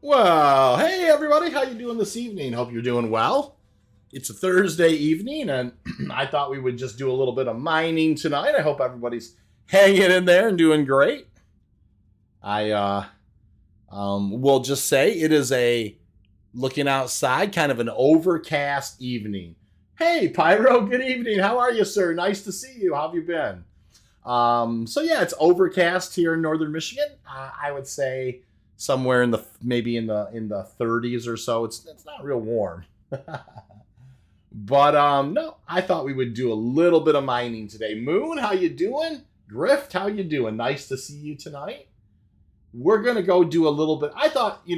Well, hey everybody, how you doing this evening? Hope you're doing well. It's a Thursday evening, and I thought we would just do a little bit of mining tonight. I hope everybody's hanging in there and doing great. I will just say it is a looking outside, kind of an overcast evening. Hey, Pyro, good evening. How are you, sir? Nice to see you. How have you been? So yeah, it's overcast here in northern Michigan. I would say somewhere in the maybe in the 30s or so. It's not real warm. But no, I thought we would do a little bit of mining today. Moon, how you doing? Grift, how you doing? Nice to see you tonight. We're gonna go do a little bit. I thought we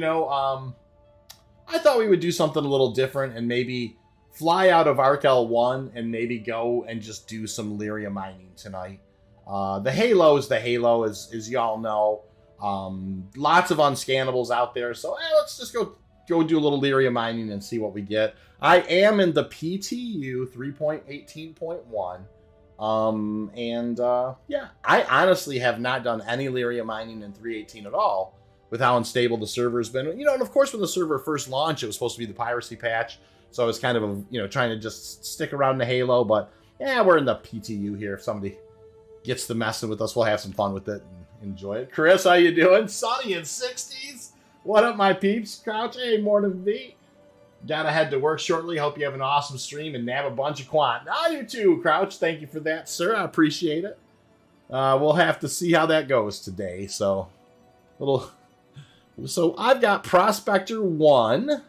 would do something a little different and maybe fly out of ARC-L1 and maybe go and just do some Lyria mining tonight. The Halo is the Halo, as y'all know. Lots of unscannables out there, so let's just go do a little Lyria mining and see what we get. I am in the PTU 3.18.1. Yeah, I honestly have not done any Lyria mining in 3.18 at all with how unstable the server's been. And of course, when the server first launched, it was supposed to be the piracy patch, so I was kind of trying to just stick around the Halo. But yeah, we're in the PTU here. If somebody gets to messing with us, we'll have some fun with it and enjoy it. Chris, how you doing? Sunny in 60s. What up, my peeps? Crouch, hey, morning V. Gotta head to work shortly. Hope you have an awesome stream and nab a bunch of quant. I do too, Crouch. Thank you for that, sir. I appreciate it. We'll have to see how that goes today. So I've got Prospector 1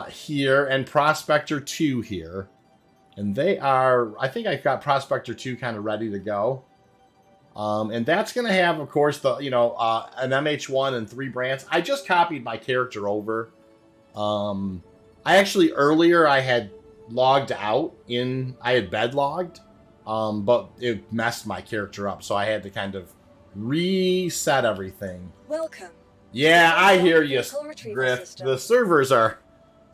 here and Prospector 2 here. And they are, I think I've got Prospector 2 kind of ready to go. And that's going to have, of course, the an MH1 and 3 brands. I just copied my character over. I actually, earlier, I had logged out I had bed logged, but it messed my character up, so I had to kind of reset everything. Welcome. Yeah, I hear you, Griff. The servers are...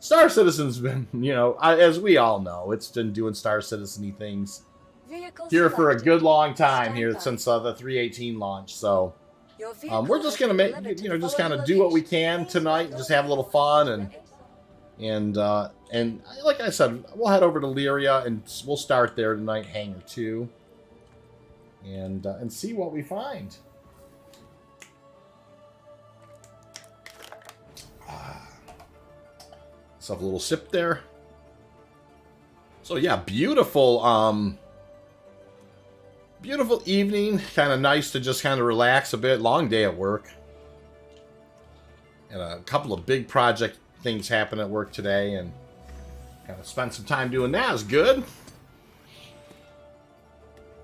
Star Citizen's been, as we all know, it's been doing Star Citizen-y things here for a good long time here since the 3.18 launch. So we're just gonna make, just kind of do what we can tonight, and just have a little fun, and like I said, we'll head over to Lyria and we'll start there tonight, Hangar 2, and see what we find. Let's have a little sip there. So yeah, beautiful, beautiful evening. Kind of nice to just kind of relax a bit. Long day at work. And a couple of big project things happen at work today, and kind of spend some time doing that is good.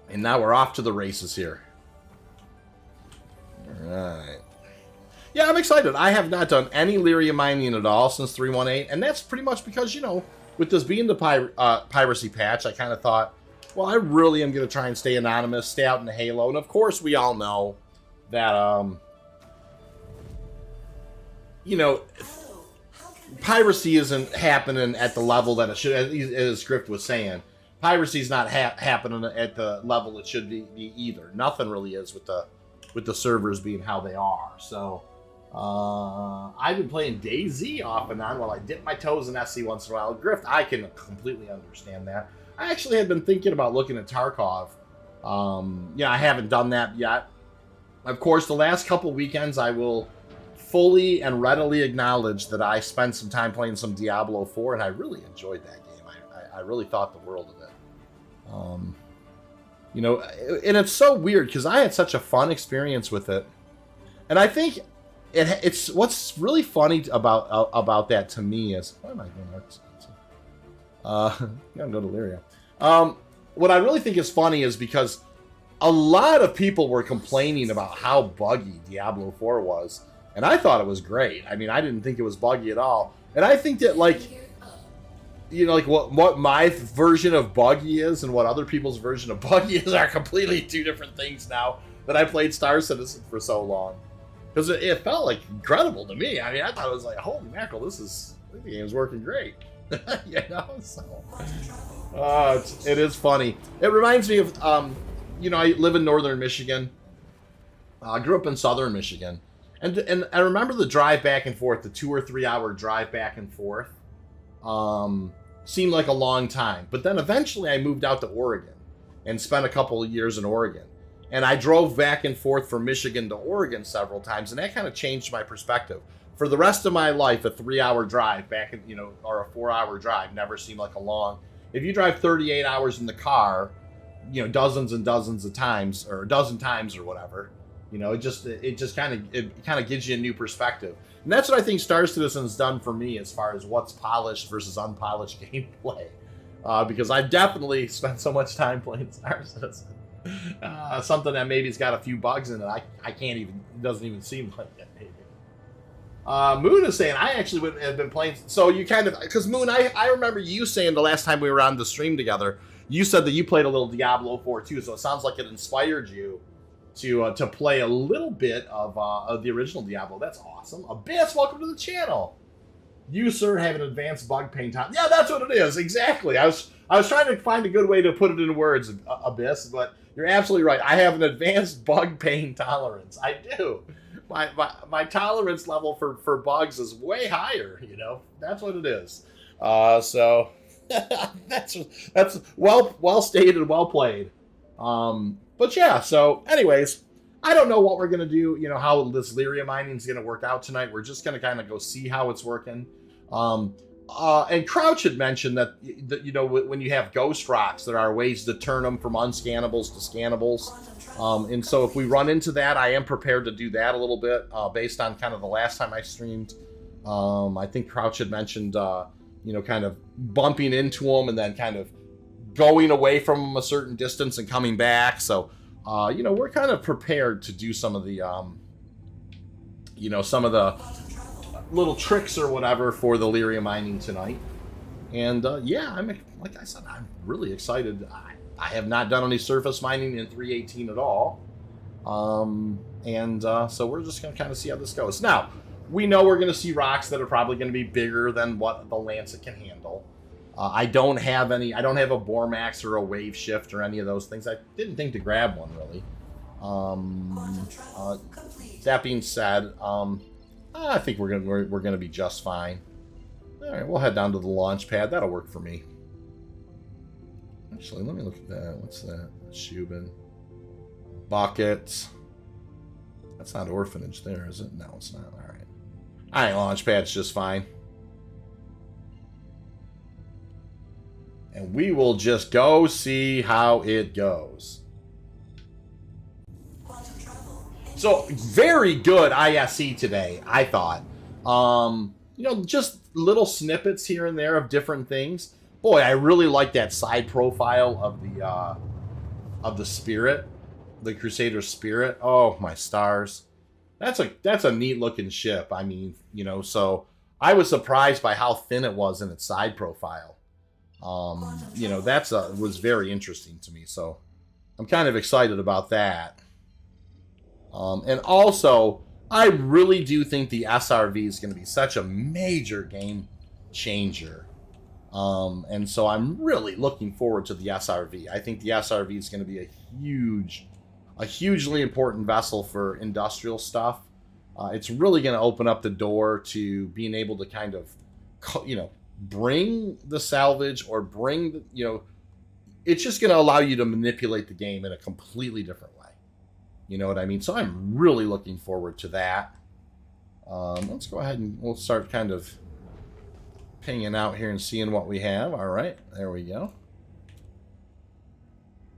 And now we're off to the races here. Alright. Yeah, I'm excited. I have not done any Lyria mining at all since 3.18, and that's pretty much because, with this being the piracy patch, I kind of thought, well, I really am going to try and stay anonymous, stay out in the Halo, and of course we all know that, piracy isn't happening at the level that it should, as Script was saying. Piracy's not happening at the level it should be either. Nothing really is with the servers being how they are, so... I've been playing DayZ off and on while I dip my toes in SC once in a while. Grift, I can completely understand that. I actually had been thinking about looking at Tarkov. I haven't done that yet. Of course, the last couple weekends, I will fully and readily acknowledge that I spent some time playing some Diablo 4, and I really enjoyed that game. I really thought the world of it. And it's so weird, because I had such a fun experience with it. And I think... It's what's really funny about that to me is, why am I going there? I'm gonna go to Lyria. What I really think is funny is because a lot of people were complaining about how buggy Diablo 4 was, and I thought it was great. I mean, I didn't think it was buggy at all, and I think that what my version of buggy is and what other people's version of buggy is are completely two different things now that I played Star Citizen for so long. Because it felt like incredible to me. I mean, I thought it was like, holy mackerel, the game's working great. So it is funny. It reminds me of, I live in northern Michigan. I grew up in southern Michigan. And I remember the drive back and forth, the 2 or 3 hour drive back and forth, seemed like a long time. But then eventually I moved out to Oregon and spent a couple of years in Oregon. And I drove back and forth from Michigan to Oregon several times, and that kind of changed my perspective. For the rest of my life, a 3 hour drive back, or a 4 hour drive never seemed like a long. If you drive 38 hours in the car, dozens and dozens of times, or a dozen times or whatever, it just kind of gives you a new perspective. And that's what I think Star Citizen's done for me as far as what's polished versus unpolished gameplay. Because I've definitely spent so much time playing Star Citizen. Something that maybe's got a few bugs in it. I can't even, it doesn't even seem like that maybe. Moon is saying, I actually have been playing, so you kind of, because Moon, I remember you saying the last time we were on the stream together, you said that you played a little Diablo 4 too, so it sounds like it inspired you to play a little bit of the original Diablo. That's awesome. Abyss, welcome to the channel. You, sir, have an advanced bug pain time. Yeah, that's what it is, exactly. I was trying to find a good way to put it into words, Abyss, but you're absolutely right. I have an advanced bug pain tolerance. I do. My tolerance level for bugs is way higher, That's what it is. So that's well stated, well played. But yeah, so anyways, I don't know what we're going to do, how this Lyria mining is going to work out tonight. We're just going to kind of go see how it's working. And Crouch had mentioned that when you have ghost rocks, there are ways to turn them from unscannables to scannables. And so if we run into that, I am prepared to do that a little bit based on kind of the last time I streamed. I think Crouch had mentioned, kind of bumping into them and then kind of going away from them a certain distance and coming back. So, we're kind of prepared to do some of the, some of the little tricks or whatever for the Lyria mining tonight. And yeah, like I said, I'm really excited. I have not done any surface mining in 3.18 at all. So we're just going to kind of see how this goes. Now, we know we're going to see rocks that are probably going to be bigger than what the Lancet can handle. I don't have a Bormax or a Wave Shift or any of those things. I didn't think to grab one, really. That being said, I think we're gonna be just fine. All right, we'll head down to the launch pad. That'll work for me. Actually, let me look at that. What's that? Shubin. Buckets. That's not orphanage there, is it? No, it's not. All right. All right, launch pad's just fine. And we will just go see how it goes. So, very good ISE today, I thought. Just little snippets here and there of different things. Boy, I really like that side profile of the Spirit, the Crusader Spirit. Oh, my stars. That's a neat looking ship. I mean, so I was surprised by how thin it was in its side profile. Was very interesting to me. So I'm kind of excited about that. And also, I really do think the SRV is going to be such a major game changer. And so I'm really looking forward to the SRV. I think the SRV is going to be a hugely important vessel for industrial stuff. It's really going to open up the door to being able to kind of, bring the salvage or bring the, it's just going to allow you to manipulate the game in a completely different way. You know what I mean? So I'm really looking forward to that. Let's go ahead and we'll start kind of pinging out here and seeing what we have. All right, there we go.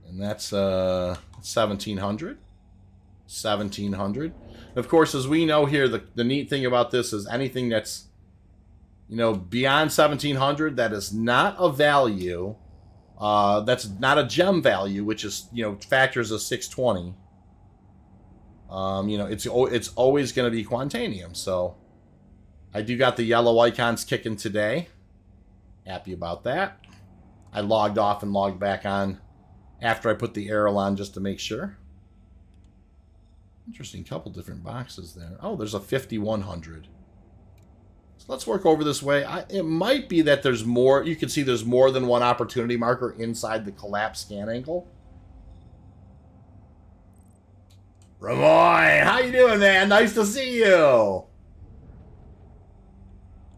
And that's 1,700. 1,700. Of course, as we know here, the neat thing about this is anything that's, beyond 1,700, that is not a value. That's not a gem value, which is, factors of 620. It's always going to be Quantanium. So I do got the yellow icons kicking today. Happy about that. I logged off and logged back on after I put the arrow on just to make sure. Interesting, couple different boxes there. Oh, there's a 5,100. So let's work over this way. It might be that there's more. You can see there's more than one opportunity marker inside the collapse scan angle. Ramon, how you doing, man? Nice to see you.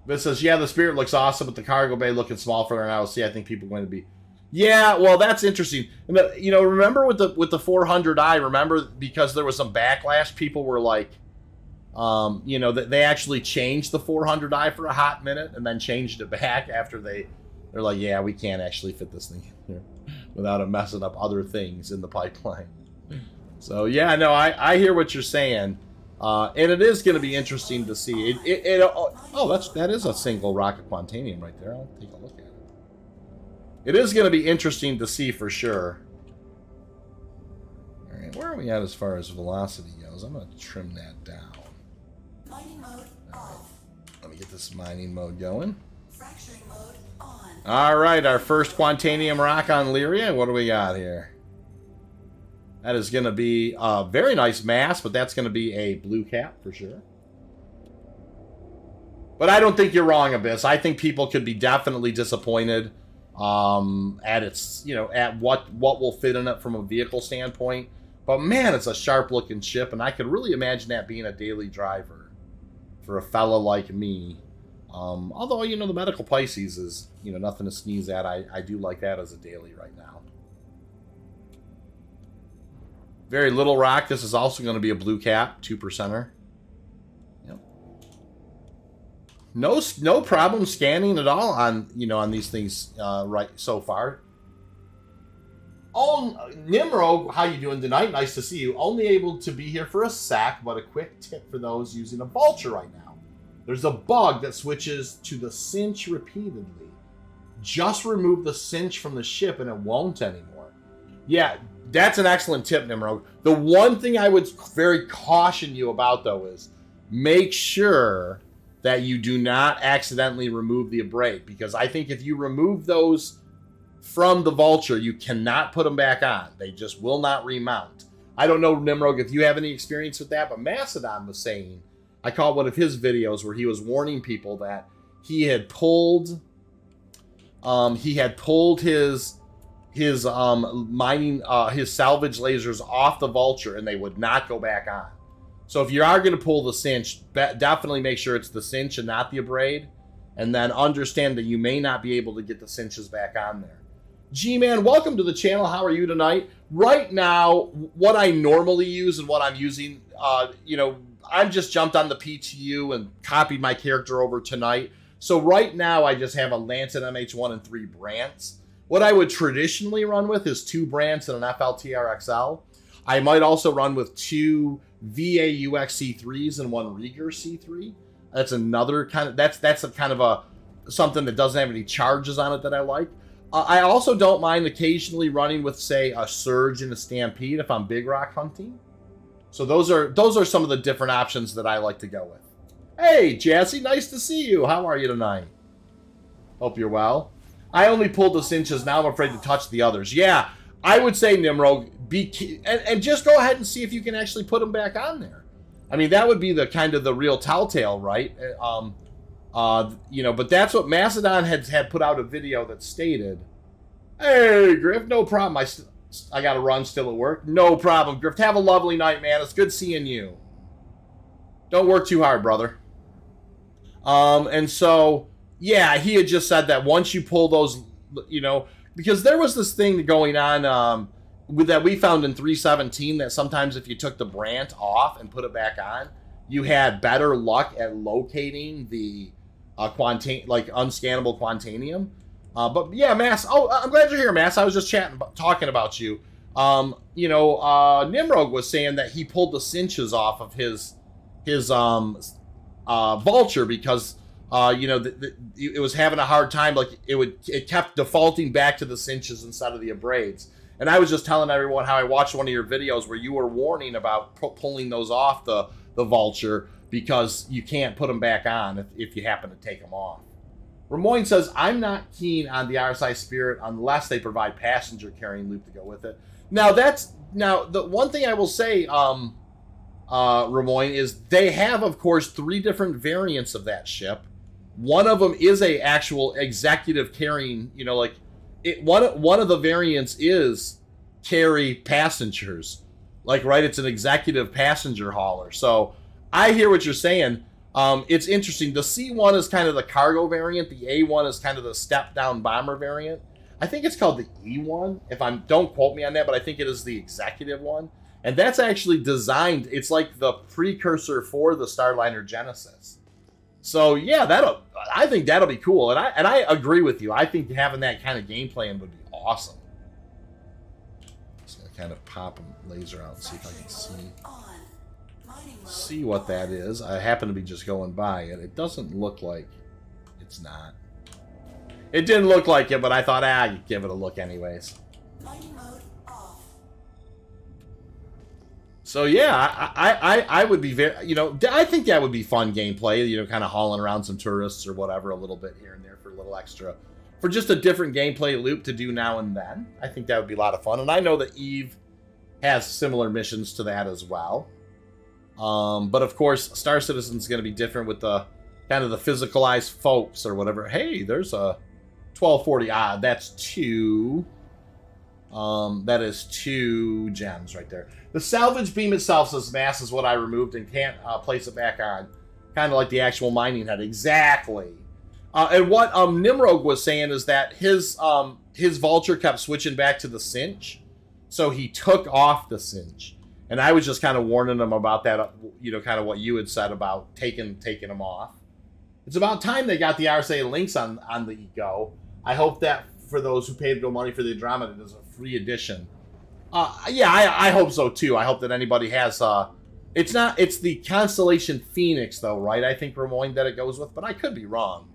This says, yeah, the Spirit looks awesome, but the cargo bay looking small for an LC. I think people are going to be... Yeah, well, that's interesting. You know, remember with the 400i, remember because there was some backlash, people were like, you know, they actually changed the 400i for a hot minute and then changed it back after they're like, yeah, we can't actually fit this thing in here without it messing up other things in the pipeline. So, yeah, no, I hear what you're saying. And it is going to be interesting to see. That is a single rocket Quantanium right there. I'll take a look at it. It is going to be interesting to see for sure. All right, where are we at as far as velocity goes? I'm going to trim that down. Mining mode off. Let me get this mining mode going. Fracturing mode on. All right, our first Quantanium rock on Lyria. What do we got here? That is going to be a very nice mass, but that's going to be a blue cap for sure. But I don't think you're wrong, Abyss. I think people could be definitely disappointed at its, you know, at what will fit in it from a vehicle standpoint. But man, it's a sharp looking ship, and I could really imagine that being a daily driver for a fella like me. Although, you know, the medical Pisces is, you know, nothing to sneeze at. I do like that as a daily right now. Very little rock. This is also going to be a blue cap, 2%er. Yep. No problem scanning at all on, you know, on these things right so far. Oh, Nimro, how you doing tonight? Nice to see you. Only able to be here for a sec, but a quick tip for those using a vulture right now. There's a bug that switches to the cinch repeatedly. Just remove the cinch from the ship and it won't anymore. Yeah, that's an excellent tip, Nimrod. The one thing I would very caution you about, though, is make sure that you do not accidentally remove the abrade, because I think if you remove those from the vulture, you cannot put them back on. They just will not remount. I don't know, Nimrod, if you have any experience with that, but Macedon was saying, I caught one of his videos where he was warning people that he had pulled his mining his salvage lasers off the vulture and they would not go back on. So if you are going to pull the cinch, definitely make sure it's the cinch and not the abrade, and then understand that you may not be able to get the cinches back on there. G-Man, welcome to the channel. How are you tonight? Right now, what I normally use and what I'm using, you know, I've just jumped on the PTU and copied my character over tonight. So right now, I just have a Lancet MH1 and 3 Brants. What I would traditionally run with is 2 Brants and an FLTR-XL. I might also run with 2 VA-UX C3s and 1 Rieger C3. That's another kind of, that's a kind of a, something that doesn't have any charges on it that I like. I also don't mind occasionally running with, say, a Surge and a Stampede if I'm big rock hunting. So those are some of the different options that I like to go with. Hey, Jassy, nice to see you. How are you tonight? Hope you're well. I only pulled the cinches. Now I'm afraid to touch the others. Yeah, I would say, Nimrod, and just go ahead and see if you can actually put them back on there. I mean, that would be the kind of the real telltale, right? You know, but that's what Macedon had put out a video that stated, hey, Griff, no problem. I got to run still at work. No problem, Griff. Have a lovely night, man. It's good seeing you. Don't work too hard, brother. And so, yeah, he had just said that once you pull those, you know, because there was this thing going on with that we found in 317 that sometimes if you took the Brant off and put it back on, you had better luck at locating the unscannable Quantanium. But yeah, Mass. Oh, I'm glad you're here, Mass. I was just talking about you. You know, Nimrod was saying that he pulled the cinches off of his vulture because you know it was having a hard time. Like it kept defaulting back to the cinches instead of the abrades. And I was just telling everyone how I watched one of your videos where you were warning about pulling those off the vulture because you can't put them back on if you happen to take them off. Ramon says, I'm not keen on the RSI Spirit unless they provide passenger carrying loop to go with it. Now, the one thing I will say, Ramon, is they have, of course, 3 different variants of that ship. One of them is a actual executive carrying, you know, like, one of the variants is carry passengers. Like, right, it's an executive passenger hauler. So I hear what you're saying. It's interesting. The C1 is kind of the cargo variant. The A1 is kind of the step-down bomber variant. I think it's called the E1. Don't quote me on that, but I think it is the executive one. And that's actually designed. It's like the precursor for the Starliner Genesis. So yeah, I think that'll be cool. And I agree with you. I think having that kind of game plan would be awesome. Just gonna kind of pop a laser out and see if I can see what that is. I happen to be just going by it. It doesn't look like it's not. It didn't look like it, but I thought, I'd give it a look anyways. Mining mode off. So yeah, I would be very, I think that would be fun gameplay, kind of hauling around some tourists or whatever a little bit here and there for a little extra, for just a different gameplay loop to do now and then. I think that would be a lot of fun. And I know that Eve has similar missions to that as well. But of course, Star Citizen is going to be different with the kind of the physicalized folks or whatever. Hey, there's a 1240. That's 2. That is 2 gems right there. The salvage beam itself says mass is what I removed and can't place it back on. Kind of like the actual mining head. Exactly. And what Nimrog was saying is that his vulture kept switching back to the cinch. So he took off the cinch. And I was just kind of warning him about that, kind of what you had said about taking them off. It's about time they got the RSA links on the Eco. I hope that for those who paid no money for the Andromeda, it is a free edition. Yeah, I hope so too. I hope that anybody has. It's the Constellation Phoenix though, right? I think Ramoin that it goes with, but I could be wrong.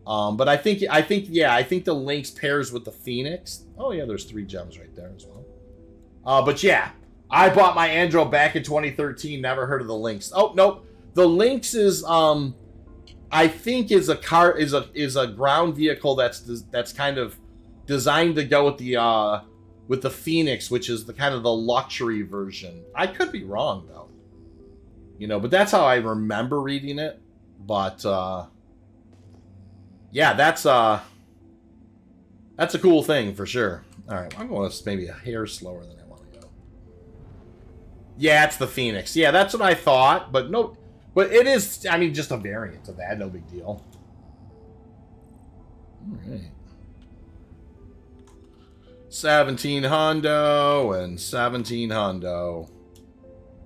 But I think the links pairs with the Phoenix. Oh yeah, there's 3 gems right there as well. But yeah, I bought my Andro back in 2013. Never heard of the Lynx. Oh nope, the Lynx is I think is a ground vehicle that's kind of designed to go with the Phoenix, which is the kind of the luxury version. I could be wrong though, but that's how I remember reading it. But yeah, that's a cool thing for sure. All right, I'm going maybe a hair slower than I want to go. Yeah, it's the Phoenix. Yeah, that's what I thought, but no. But it is, just a variant of that. No big deal. All right. 17 hundo and 17 hundo.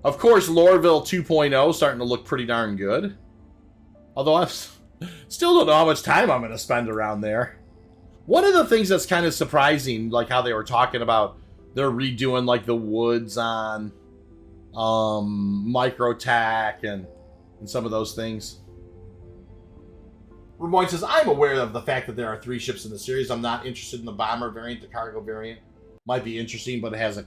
Of course, Loreville 2.0 starting to look pretty darn good. Although I still don't know how much time I'm going to spend around there. One of the things that's kind of surprising, like how they were talking about they're redoing like the woods on Microtac and some of those things. Ramoin says, I'm aware of the fact that there are 3 ships in the series. I'm not interested in the bomber variant. The cargo variant might be interesting, but it has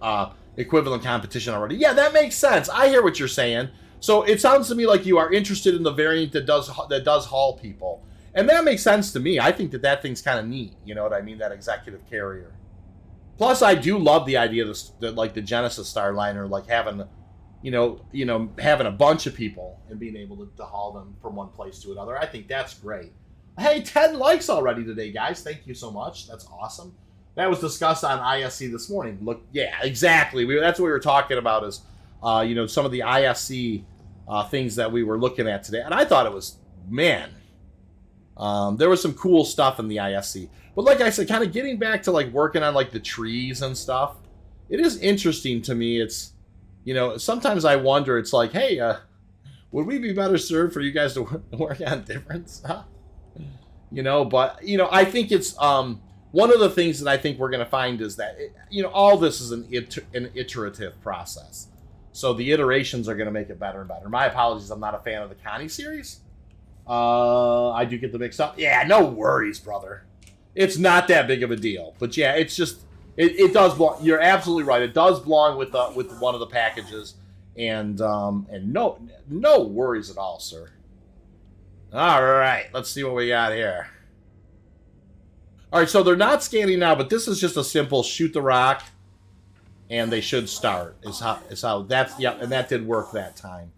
a equivalent competition already. Yeah, that makes sense. I hear what you're saying. So it sounds to me like you are interested in the variant that does haul people. And that makes sense to me. I think that thing's kind of neat. You know what I mean? That executive carrier. Plus, I do love the idea that like the Genesis Starliner, like having having a bunch of people and being able to haul them from one place to another. I think that's great. Hey, 10 likes already today, guys. Thank you so much. That's awesome. That was discussed on ISC this morning. Look, yeah, exactly. That's what we were talking about is, some of the ISC things that we were looking at today. And I thought it was, man, there was some cool stuff in the ISC. But like I said, kind of getting back to like working on like the trees and stuff, it is interesting to me. It's, sometimes I wonder, it's like, hey, would we be better served for you guys to work on different stuff? But, I think it's, one of the things that I think we're going to find is that, all this is an iterative process. So the iterations are going to make it better and better. My apologies, I'm not a fan of the Connie series. I do get the mix up. Yeah, no worries, brother. It's not that big of a deal. But yeah, it's just, it does belong. You're absolutely right. It does belong with one of the packages. And no worries at all, sir. All right, let's see what we got here. All right, so they're not scanning now, but this is just a simple shoot the rock, and they should start. Is how that's, yep, and that did work that time.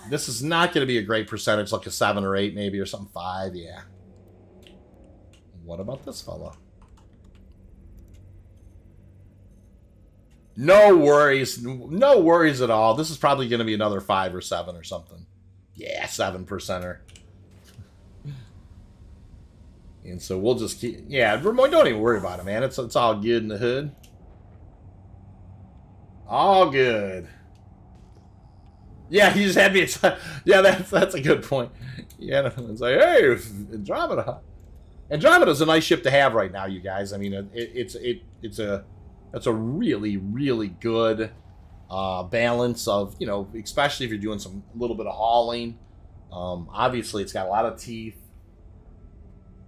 This is not going to be a great percentage, like a 7 or 8 maybe, or something 5, yeah. What about this fella? No worries. No worries at all. This is probably going to be another 5 or 7 or something. Yeah, 7%er. And so we'll just keep... Yeah, don't even worry about it, man. It's all good in the hood. All good. Yeah, he just had me... Yeah, that's a good point. Yeah, it's like, hey, Andromeda. Andromeda's a nice ship to have right now, you guys. I mean, it's a really, really good balance of, you know, especially if you're doing some little bit of hauling. Obviously, it's got a lot of teeth.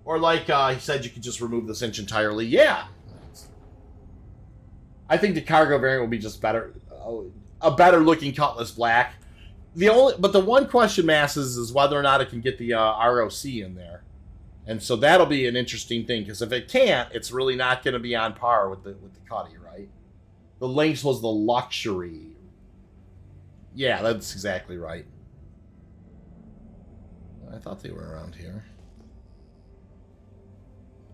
Or like he said, you could just remove this inch entirely. Yeah. I think the cargo variant will be just better. A better looking Cutlass Black. But the one question, Masses, is whether or not it can get the ROC in there. And so that'll be an interesting thing, because if it can't, it's really not going to be on par with the Cuddy, right? The Lynx was the luxury. Yeah, that's exactly right. I thought they were around here.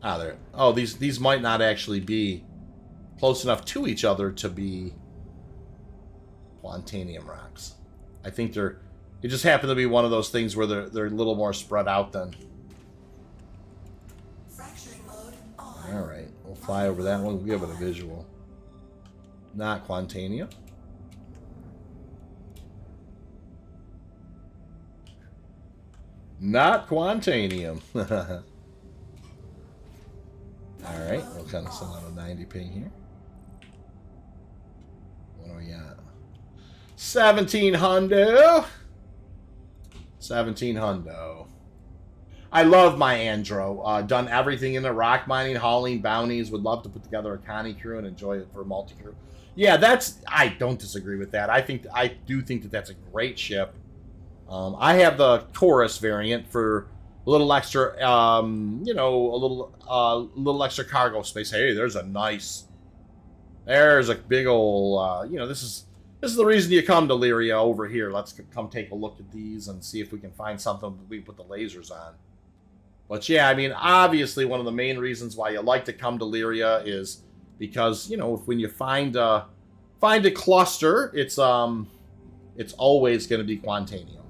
Ah, there. Oh, these might not actually be close enough to each other to be Quantanium rocks. I think it just happened to be one of those things where they're a little more spread out than. All right, we'll fly over that one. We'll give it a visual. Not Quantanium. Not Quantanium. All right, we'll kind of send out a 90 ping here. What do we got? 17 hundo. 17 hundo. I love my Andro. Done everything in the rock mining, hauling, bounties. Would love to put together a Connie crew and enjoy it for a multi-crew. Yeah, I don't disagree with that. I do think that that's a great ship. I have the Taurus variant for a little extra, you know, a little extra cargo space. Hey, there's a big old, you know, this is the reason you come to Lyria over here. Let's come take a look at these and see if we can find something we put the lasers on. But yeah, I mean, obviously one of the main reasons why you like to come to Lyria is because, you know, when you find a cluster, it's always going to be Quantanium.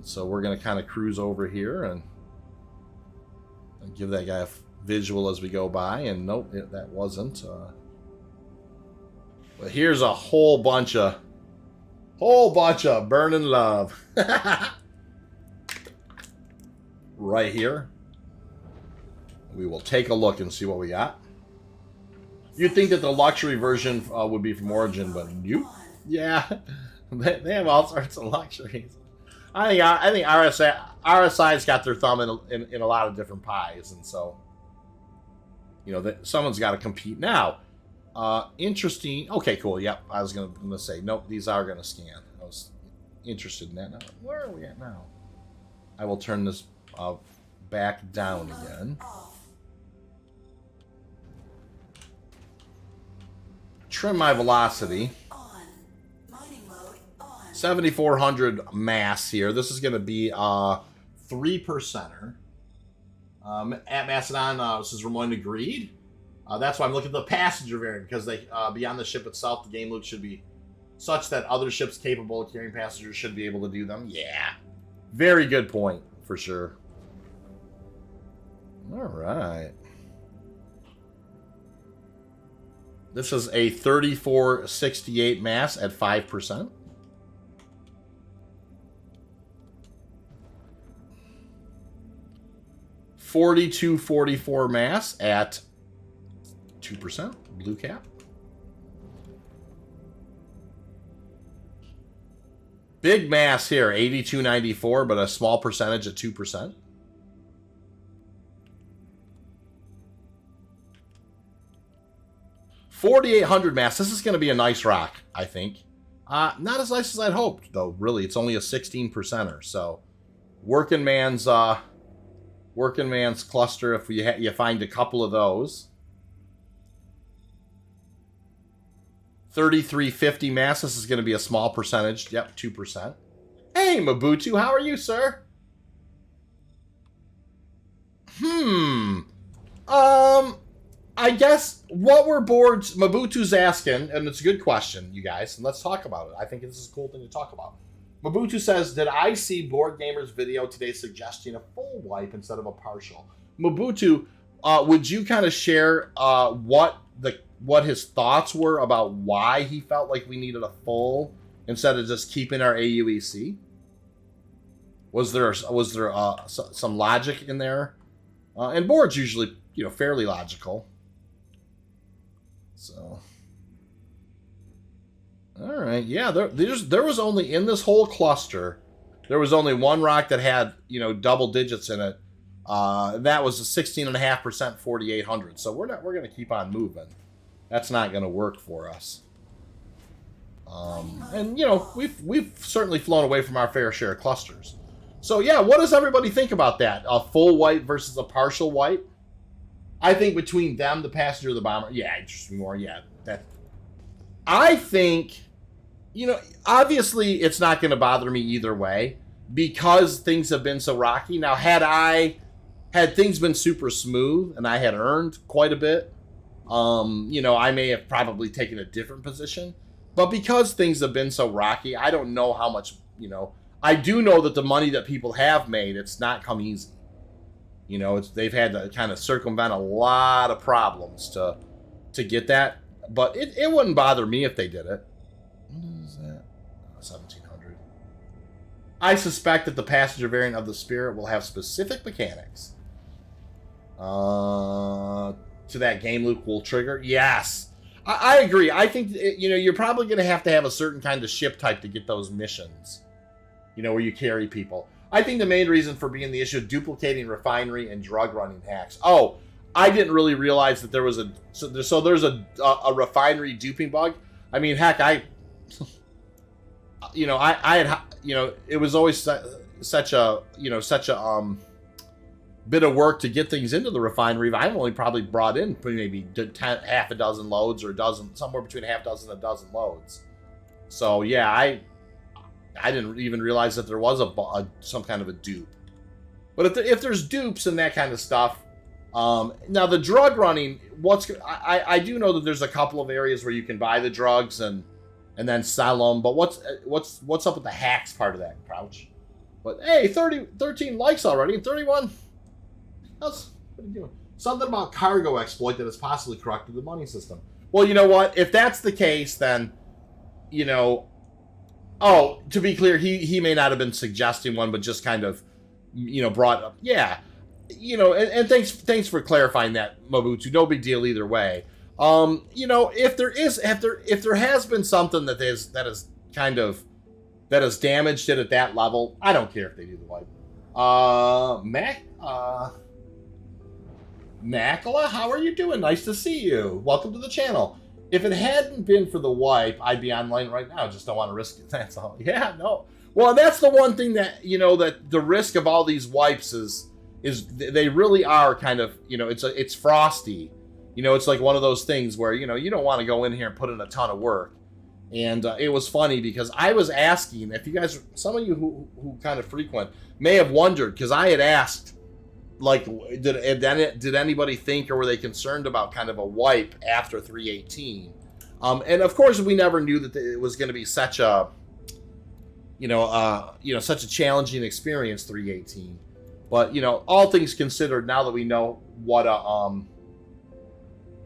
So we're going to kind of cruise over here and give that guy a visual as we go by. And nope, that wasn't. But here's a whole bunch of burning love. Right here. We will take a look and see what we got. You'd think that the luxury version would be from Origin, but nope. Yeah, they have all sorts of luxuries. I think RSI's got their thumb in a lot of different pies, and so, you know, someone's got to compete now. Interesting. Okay, cool. Yep, I was gonna say nope. These are gonna scan. I was interested in that. Now, where are we at now? I will turn this back down again. Trim my velocity. 7,400 mass here. This is going to be 3%er. At Macedon, this is Ramon agreed. That's why I'm looking at the passenger variant, because they beyond the ship itself, the game loop should be such that other ships capable of carrying passengers should be able to do them. Yeah, very good point for sure. All right. This is a 3468 mass at 5%. $42.44 mass at 2%. Blue cap. Big mass here, 82.94, but a small percentage at 2%. $4,800 mass. This is going to be a nice rock, I think. Not as nice as I'd hoped, though. Really, it's only a 16%er. So, working man's cluster. If you find a couple of those. 3350 mass. This is going to be a small percentage. Yep, 2%. Hey, Mabutu, how are you, sir? I guess what were boards... Mabutu's asking, and it's a good question, you guys, and let's talk about it. I think this is a cool thing to talk about. Mabutu says, did I see Board Gamer's video today suggesting a full wipe instead of a partial? Mabutu, would you kind of share what his thoughts were about why he felt like we needed a full instead of just keeping our AUEC? Was there some logic in there? And boards usually, fairly logical. So, all right, yeah. There was only in this whole cluster, there was only one rock that had double digits in it. That was a 16.5% 4,800. So we're going to keep on moving. That's not going to work for us. And we've certainly flown away from our fair share of clusters. So yeah, what does everybody think about that? A full wipe versus a partial wipe? I think between them, the passenger, the bomber, yeah, interests me more. Yeah, that. I think, obviously it's not going to bother me either way because things have been so rocky. Now, had things been super smooth and I had earned quite a bit, I may have probably taken a different position. But because things have been so rocky, I don't know how much, I do know that the money that people have made, it's not come easy. They've had to kind of circumvent a lot of problems to get that. But it wouldn't bother me if they did it. What is that? 1,700. I suspect that the passenger variant of the Spirit will have specific mechanics. To that game loop will trigger. Yes. I agree. I think, you're probably going to have a certain kind of ship type to get those missions. Where you carry people. I think the main reason for being the issue of duplicating refinery and drug running hacks. Oh, I didn't really realize that there was there's a refinery duping bug. I mean, heck, I had, it was always such a bit of work to get things into the refinery. I've only probably brought in maybe half a dozen loads or somewhere between half dozen and a dozen loads. So yeah, I didn't even realize that there was some kind of a dupe. But if there's dupes and that kind of stuff, now the drug running, I do know that there's a couple of areas where you can buy the drugs and then sell them. But what's up with the hacks part of that, Crouch? But hey, 13 likes already and 31. What are you doing? Something about cargo exploit that has possibly corrupted the money system. Well, you know what? If that's the case, then oh, to be clear, he may not have been suggesting one, but just kind of, brought up. Yeah, and thanks for clarifying that, Mabutu. No big deal either way. If there has been something that has damaged it at that level, I don't care if they do the wipe. Macula, how are you doing? Nice to see you. Welcome to the channel. If it hadn't been for the wipe, I'd be online right now. Just don't want to risk it. That's all. Yeah, no. Well, that's the one thing that, that the risk of all these wipes is they really are kind of, it's frosty. It's like one of those things where, you don't want to go in here and put in a ton of work. And it was funny because I was asking, if you guys, some of you who kind of frequent may have wondered, because I had asked, like, did anybody think or were they concerned about kind of a wipe after 318? And of course, we never knew that it was going to be such a, such a challenging experience, 318. But all things considered, now that we know what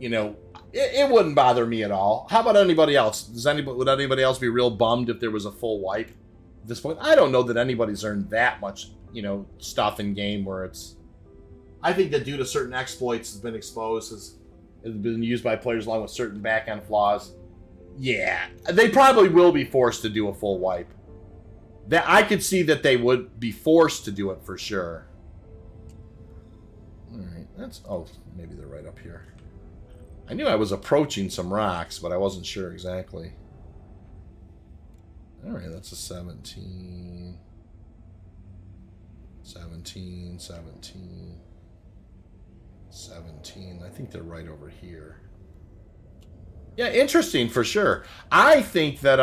it wouldn't bother me at all. How about anybody else? Would anybody else be real bummed if there was a full wipe at this point? I don't know that anybody's earned that much, stuff in game where it's. I think that due to certain exploits has been exposed, has been used by players along with certain back-end flaws. Yeah, they probably will be forced to do a full wipe. That I could see that they would be forced to do it for sure. All right, maybe they're right up here. I knew I was approaching some rocks, but I wasn't sure exactly. All right, that's a 17. 17, 17. 17. I think they're right over here. Yeah, interesting for sure. I think that,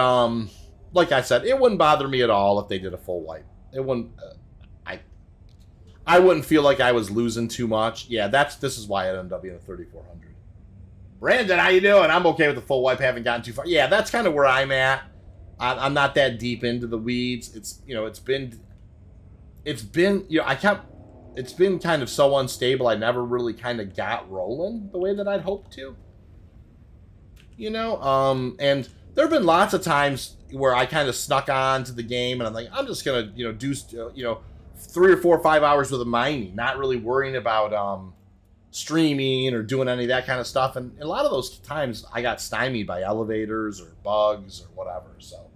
like I said, it wouldn't bother me at all if they did a full wipe. It wouldn't. I wouldn't feel like I was losing too much. Yeah, this is why it ended up being a 3,400. Brandon, how you doing? I'm okay with the full wipe. Haven't gotten too far. Yeah, that's kind of where I'm at. I'm not that deep into the weeds. It's been it's been kind of so unstable. I never really kind of got rolling the way that I'd hoped to. And there have been lots of times where I kind of snuck on to the game and I'm like, I'm just gonna do 3 or 4 or 5 hours with a mining, not really worrying about streaming or doing any of that kind of stuff. And a lot of those times I got stymied by elevators or bugs or whatever. So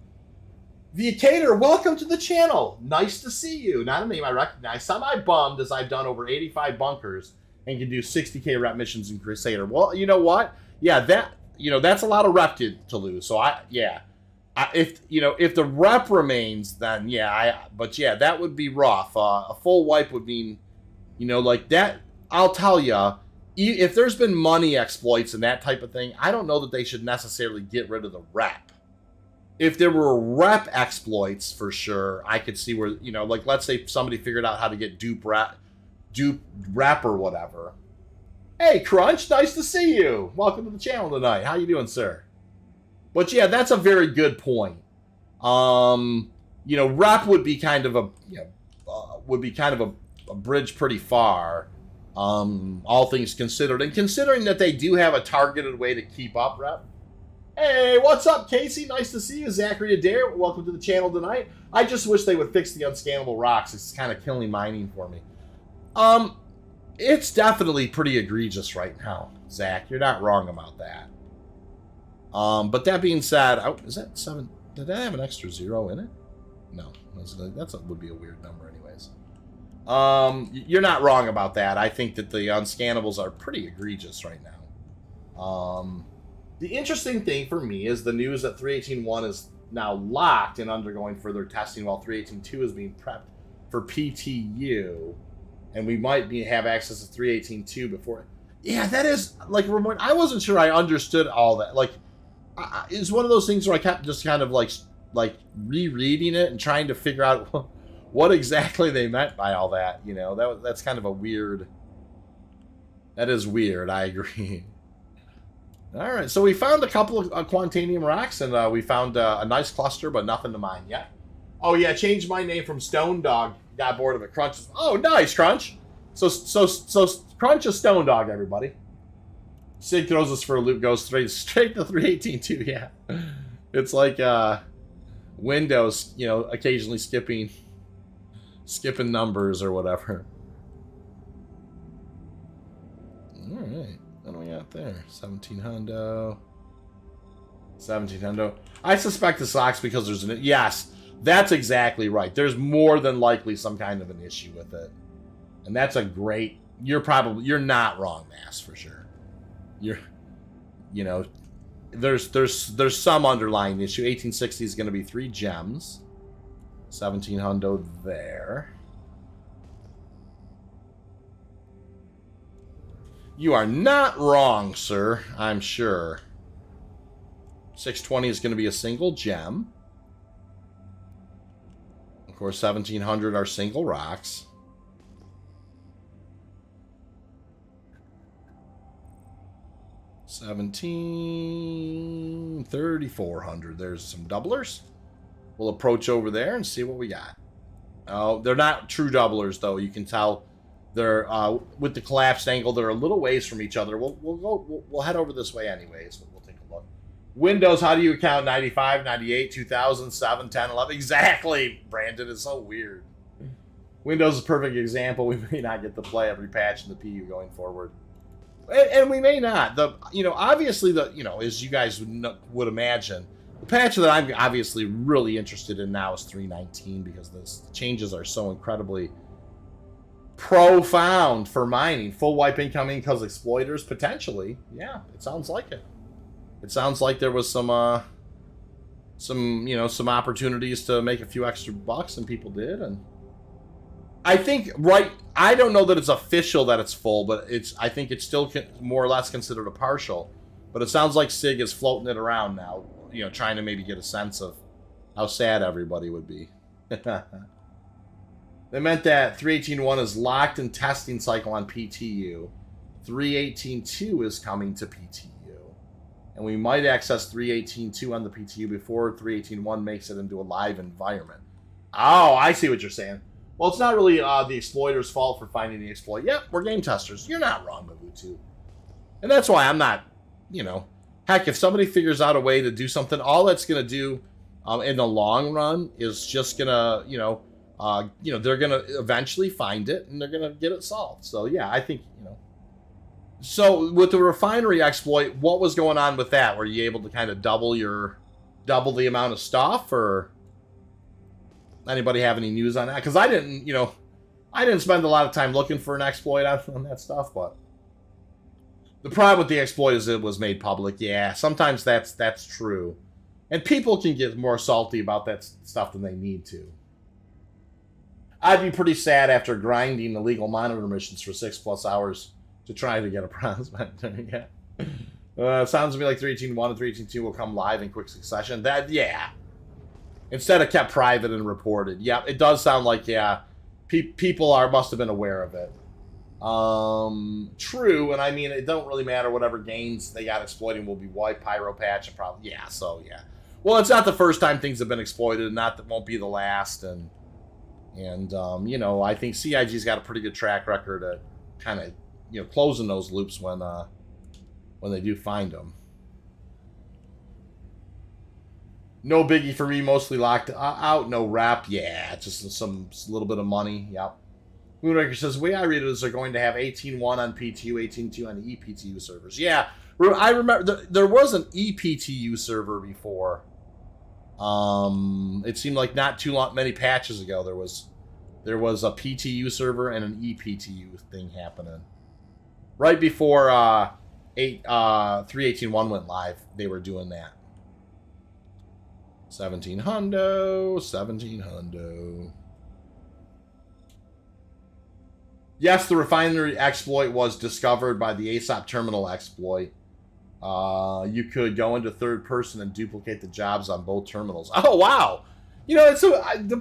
Viacator, welcome to the channel. Nice to see you. Not a name I recognize. Semi-bummed as I've done over 85 bunkers and can do 60k rep missions in Crusader. Well, you know what? Yeah, that's a lot of rep to lose. So if the rep remains, then that would be rough. A full wipe would mean, like that. I'll tell you, if there's been money exploits and that type of thing, I don't know that they should necessarily get rid of the rep. If there were rep exploits, for sure, I could see where, like let's say somebody figured out how to get dupe rep or whatever. Hey, Crunch, nice to see you. Welcome to the channel tonight. How you doing, sir? But yeah, that's a very good point. Rep would be kind of a bridge pretty far. All things considered, and considering that they do have a targeted way to keep up rep. Hey, what's up, Casey? Nice to see you. Zachary Adair, welcome to the channel tonight. I just wish they would fix the unscannable rocks. It's kind of killing mining for me. It's definitely pretty egregious right now, Zach. You're not wrong about that. But that being said, is that 7? Did I have an extra 0 in it? No, would be a weird number anyways. You're not wrong about that. I think that the unscannables are pretty egregious right now. The interesting thing for me is the news that 3.18.1 is now locked and undergoing further testing, while 3.18.2 is being prepped for PTU, and we might have access to 3.18.2 before. Yeah, that is like Ramon. I wasn't sure I understood all that. Like, it's one of those things where I kept just kind of like rereading it and trying to figure out what exactly they meant by all that. That's kind of a weird. That is weird. I agree. All right, so we found a couple of Quantanium rocks, and we found a nice cluster, but nothing to mine yet. Oh yeah, changed my name from Stone Dog. Got bored of it. Crunch. Oh, nice, Crunch. So Crunch is Stone Dog, everybody. Sig throws us for a loop, goes straight to 3.18.2. Yeah, it's like Windows, occasionally skipping numbers or whatever. All right. What do we got there? 17 hundo. 17 hundo. I suspect the socks because there's an... Yes, that's exactly right. There's more than likely some kind of an issue with it. And that's a great... You're not wrong, Mass, for sure. There's some underlying issue. 1860 is going to be 3 gems. 17 hundo there. You are not wrong, sir, I'm sure. 620 is going to be a single gem. Of course, 1700 are single rocks. $17, 3400. There's some doublers. We'll approach over there and see what we got. Oh, they're not true doublers, though. You can tell they're with the collapsed angle. They're a little ways from each other. We'll head over this way anyways. We'll take a look. Windows, how do you count 95, 98, 2000, 7, 10, 11? Exactly, Brandon. It's so weird. Windows is a perfect example. We may not get to play every patch in the PU going forward. And we may not. Obviously, as you guys would imagine, the patch that I'm obviously really interested in now is 3.19 because the changes are so incredibly profound for mining. Full wipe incoming because exploiters, potentially. Yeah, it sounds like it. It sounds like there was some opportunities to make a few extra bucks, and people did. And I think, I don't know that it's official that it's full, but I think it's still more or less considered a partial. But it sounds like Sig is floating it around now, trying to maybe get a sense of how sad everybody would be. They meant that 3.18.1 is locked in testing cycle on PTU. 3.18.2 is coming to PTU. And we might access 3.18.2 on the PTU before 3.18.1 makes it into a live environment. Oh, I see what you're saying. Well, it's not really the exploiter's fault for finding the exploit. Yep, we're game testers. You're not wrong, Mabutu. And that's why I'm not, you know, heck, if somebody figures out a way to do something, all that's going to do in the long run is just going to, they're going to eventually find it and they're going to get it solved. So, yeah, I think, So, with the refinery exploit, what was going on with that? Were you able to kind of double the amount of stuff, or anybody have any news on that? Because I didn't spend a lot of time looking for an exploit on that stuff, but the problem with the exploit is it was made public. Yeah, sometimes that's true. And people can get more salty about that stuff than they need to. I'd be pretty sad after grinding illegal monitor missions for 6+ hours to try to get a prospect. Yeah. Sounds to me like 3.18.1 and 3.18.2 will come live in quick succession. Yeah. Instead of kept private and reported. Yeah, it does sound like, yeah, people must have been aware of it. True, and I mean, it don't really matter whatever gains they got exploiting will be wiped, pyro patch, and probably, yeah, so, yeah. Well, it's not the first time things have been exploited, and that won't be the last, and I think CIG's got a pretty good track record at kind of, closing those loops when they do find them. No biggie for me, mostly locked out, no wrap. Yeah, just some little bit of money. Yep. Moonraker says, the way I read it is they're going to have 18.1 on PTU, 18.2 on the ePTU servers. Yeah, I remember there was an ePTU server before. It seemed like not many patches ago there was a PTU server and an ePTU thing happening. Right before 3.18.1 went live, they were doing that. 17 hundo. Yes, the refinery exploit was discovered by the ASOP terminal exploit. You could go into third person and duplicate the jobs on both terminals. Oh wow! It's the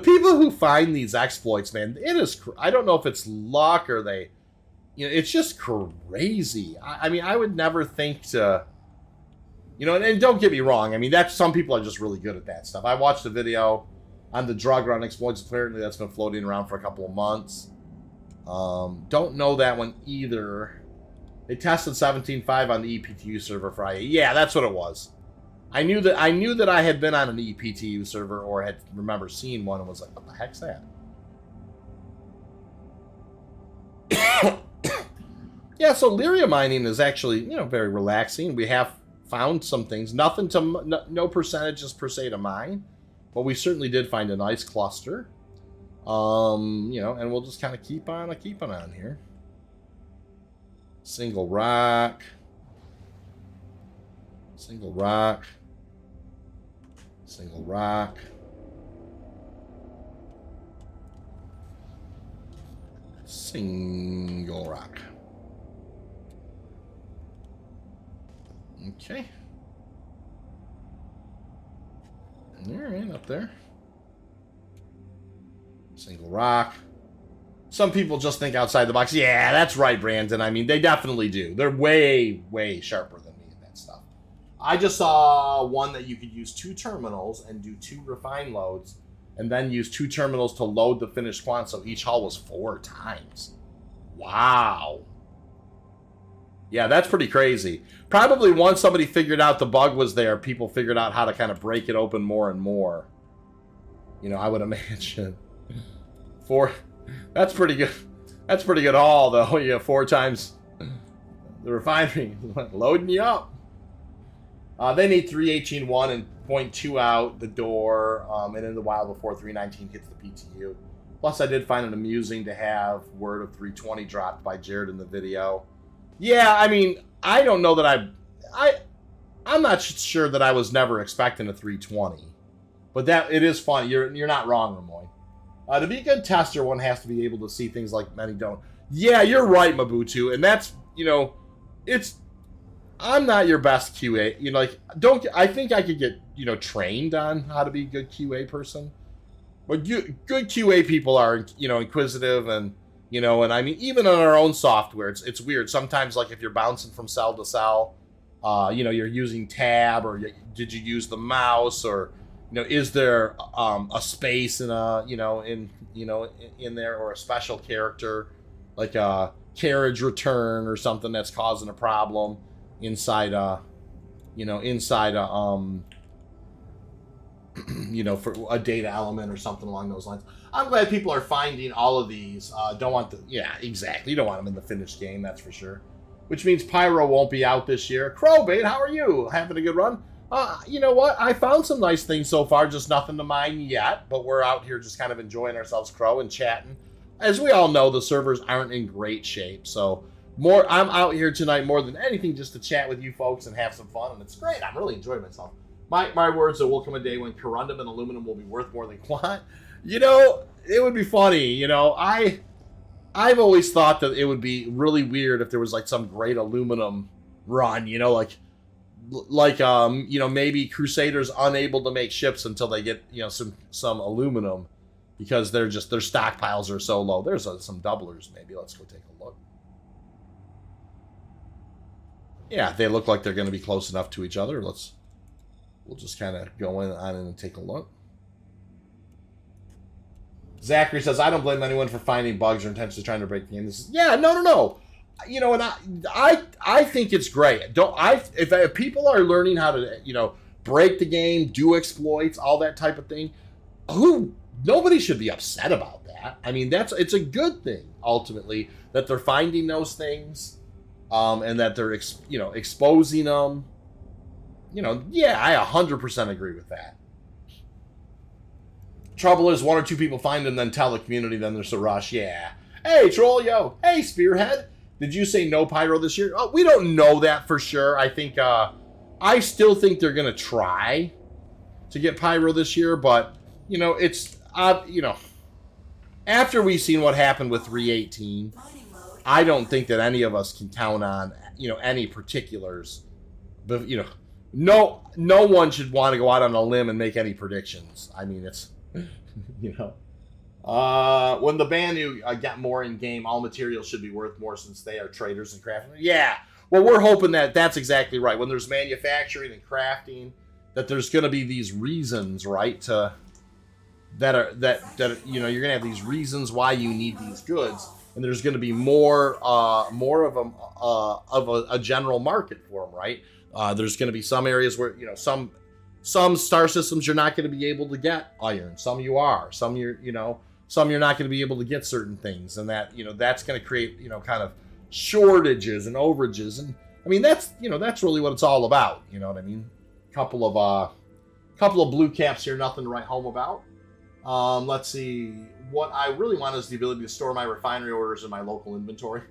people who find these exploits, man. It is. I don't know if it's luck or they. It's just crazy. I mean, I would never think to. And don't get me wrong. I mean, some people are just really good at that stuff. I watched a video on the drug run exploits. Apparently, that's been floating around for a couple of months. Don't know that one either. They tested 17.5 on the ePTU server Friday. Yeah, that's what it was. I knew that I had been on an ePTU server or had remember seeing one and was like, what the heck's that? Yeah, so Lyria mining is actually, very relaxing. We have found some things. Nothing to, no percentages per se to mine, but we certainly did find a nice cluster. And we'll just kind of keep on here. Single rock. Single rock. Single rock. Single rock. Okay. All right, up there. Single rock. Some people just think outside the box. Yeah, that's right, Brandon. I mean, they definitely do. They're way, way sharper than me in that stuff. I just saw one that you could use 2 terminals and do 2 refine loads, and then use 2 terminals to load the finished quant, so each hull was 4 times. Wow. Yeah, that's pretty crazy. Probably once somebody figured out the bug was there, people figured out how to kind of break it open more and more. I would imagine. 4... That's pretty good. That's pretty good haul, though. 4 times the refinery loading you up. They need 3.18.1 and 0.2 out the door, and in the wild before 3.19 hits the PTU. Plus, I did find it amusing to have word of 3.20 dropped by Jared in the video. Yeah, I mean, I don't know that I'm not sure that I was never expecting a 3.20, but that it is fun. You're not wrong, Ramoy. To be a good tester, one has to be able to see things like many don't. Yeah, you're right, Mabutu, and that's, I'm not your best QA. I think I could get, trained on how to be a good QA person. But good QA people are, inquisitive and, and I mean, even on our own software, it's weird. Sometimes, like, if you're bouncing from cell to cell, you're using tab, or did you use the mouse, or is there a space in in there, or a special character like a carriage return or something that's causing a problem inside for a data element or something along those lines. I'm glad people are finding all of these. Don't want exactly. You don't want them in the finished game, that's for sure. Which means Pyro won't be out this year. Crowbait, how are you? Having a good run? You know what? I found some nice things so far, just nothing to mine yet. But we're out here just kind of enjoying ourselves, Crow, and chatting. As we all know, the servers aren't in great shape. So I'm out here tonight more than anything just to chat with you folks and have some fun. And it's great. I'm really enjoying myself. My words, there will come a day when corundum and aluminum will be worth more than quant. It would be funny. I've always thought that it would be really weird if there was like some great aluminum run, maybe Crusaders unable to make ships until they get, some aluminum because their stockpiles are so low. There's some doublers maybe. Let's go take a look. Yeah, they look like they're going to be close enough to each other. We'll just kind of go on and take a look. Zachary says, I don't blame anyone for finding bugs or intentionally trying to break the game. No. And I think it's great. If people are learning how to, break the game, do exploits, all that type of thing, nobody should be upset about that. I mean, it's a good thing, ultimately, that they're finding those things, and that they're, exposing them. I 100% agree with that. Trouble is, one or two people find them, then tell the community, then there's a rush. Yeah. Hey, Troll, yo. Hey, Spearhead. Did you say no Pyro this year? Oh, we don't know that for sure. I think, I still think they're going to try to get Pyro this year, but, after we've seen what happened with 318, I don't think that any of us can count on, any particulars. But, no one should want to go out on a limb and make any predictions. I mean, it's, when the Banu get more in game, all materials should be worth more since they are traders and crafting. Yeah, well, we're hoping that that's exactly right. When there's manufacturing and crafting, that there's going to be these reasons, right? That you're going to have these reasons why you need these goods, and there's going to be more of a general market for them, right? There's going to be some areas where some star systems you're not going to be able to get iron. Some you are. Some you're not going to be able to get certain things, and that that's going to create kind of shortages and overages, and I mean that's really what it's all about. You know what I mean? Couple of blue caps here, nothing to write home about. Let's see. What I really want is the ability to store my refinery orders in my local inventory.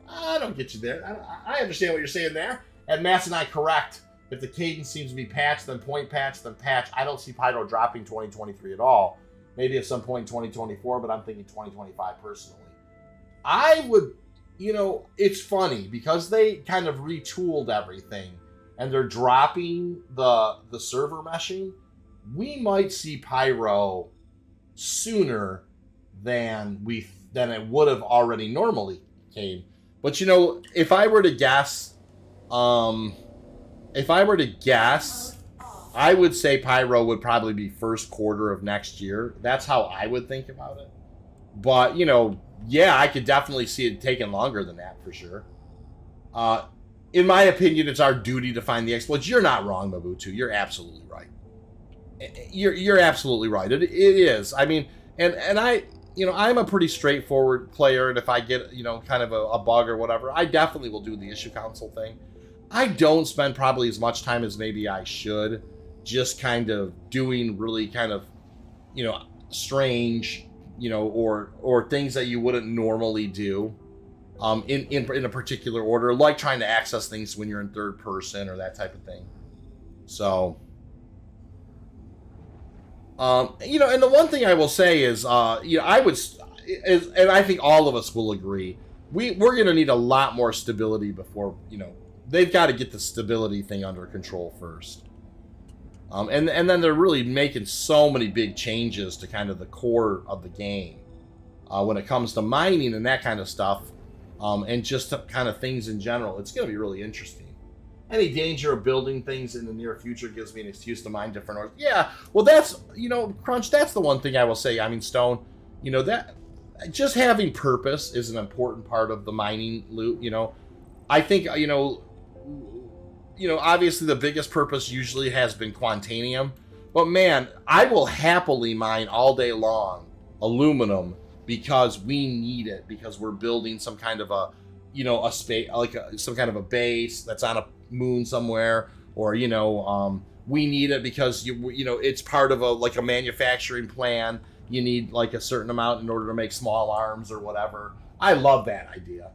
I don't get you there. I understand what you're saying there. And Matt's and I correct. If the cadence seems to be patched, then point patch, then patch. I don't see Pyro dropping 2023 at all. Maybe at some point in 2024, but I'm thinking 2025 personally. I would, it's funny because they kind of retooled everything and they're dropping the server meshing. We might see Pyro sooner than it would have already normally came. But if I were to guess, I would say Pyro would probably be first quarter of next year. That's how I would think about it. But, I could definitely see it taking longer than that for sure. In my opinion, it's our duty to find the exploits. You're not wrong, Mabutu. You're absolutely right. You're absolutely right. It is. I mean, and I, I'm a pretty straightforward player, and if I get, kind of a bug or whatever, I definitely will do the issue council thing. I don't spend probably as much time as maybe I should just kind of doing really kind of, strange, or things that you wouldn't normally do in a particular order, like trying to access things when you're in third person or that type of thing. So, and the one thing I will say is, and I think all of us will agree, we're going to need a lot more stability before, they've got to get the stability thing under control first. And then they're really making so many big changes to kind of the core of the game when it comes to mining and that kind of stuff, and just kind of things in general. It's going to be really interesting. Any danger of building things in the near future gives me an excuse to mine different ores. Yeah, well, that's, Crunch, that's the one thing I will say. I mean, Stone, that just having purpose is an important part of the mining loot, I think, obviously the biggest purpose usually has been Quantanium. But man, I will happily mine all day long aluminum because we need it, because we're building some kind of a space, like some kind of a base that's on a moon somewhere, or we need it because it's part of a manufacturing plan. You need like a certain amount in order to make small arms or whatever. I love that idea.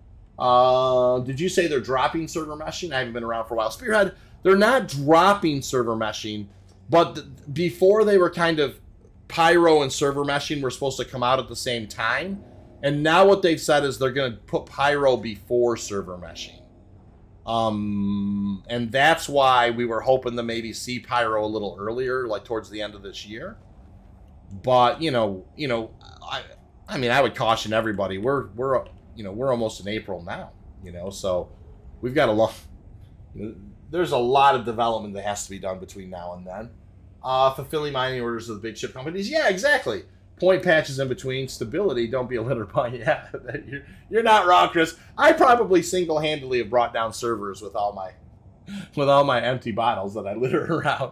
Did you say they're dropping server meshing? I haven't been around for a while. Spearhead, they're not dropping server meshing, but before they were kind of Pyro and server meshing were supposed to come out at the same time. And now what they've said is they're going to put Pyro before server meshing. And that's why we were hoping to maybe see Pyro a little earlier, like towards the end of this year. But, I mean, I would caution everybody. We're almost in April now, so we've got a lot. There's a lot of development that has to be done between now and then. Fulfilling mining orders of the big chip companies. Yeah, exactly. Point patches in between. Stability. Don't be a litter bug. Yeah, you're not wrong, Chris. I probably single-handedly have brought down servers with all my empty bottles that I litter around.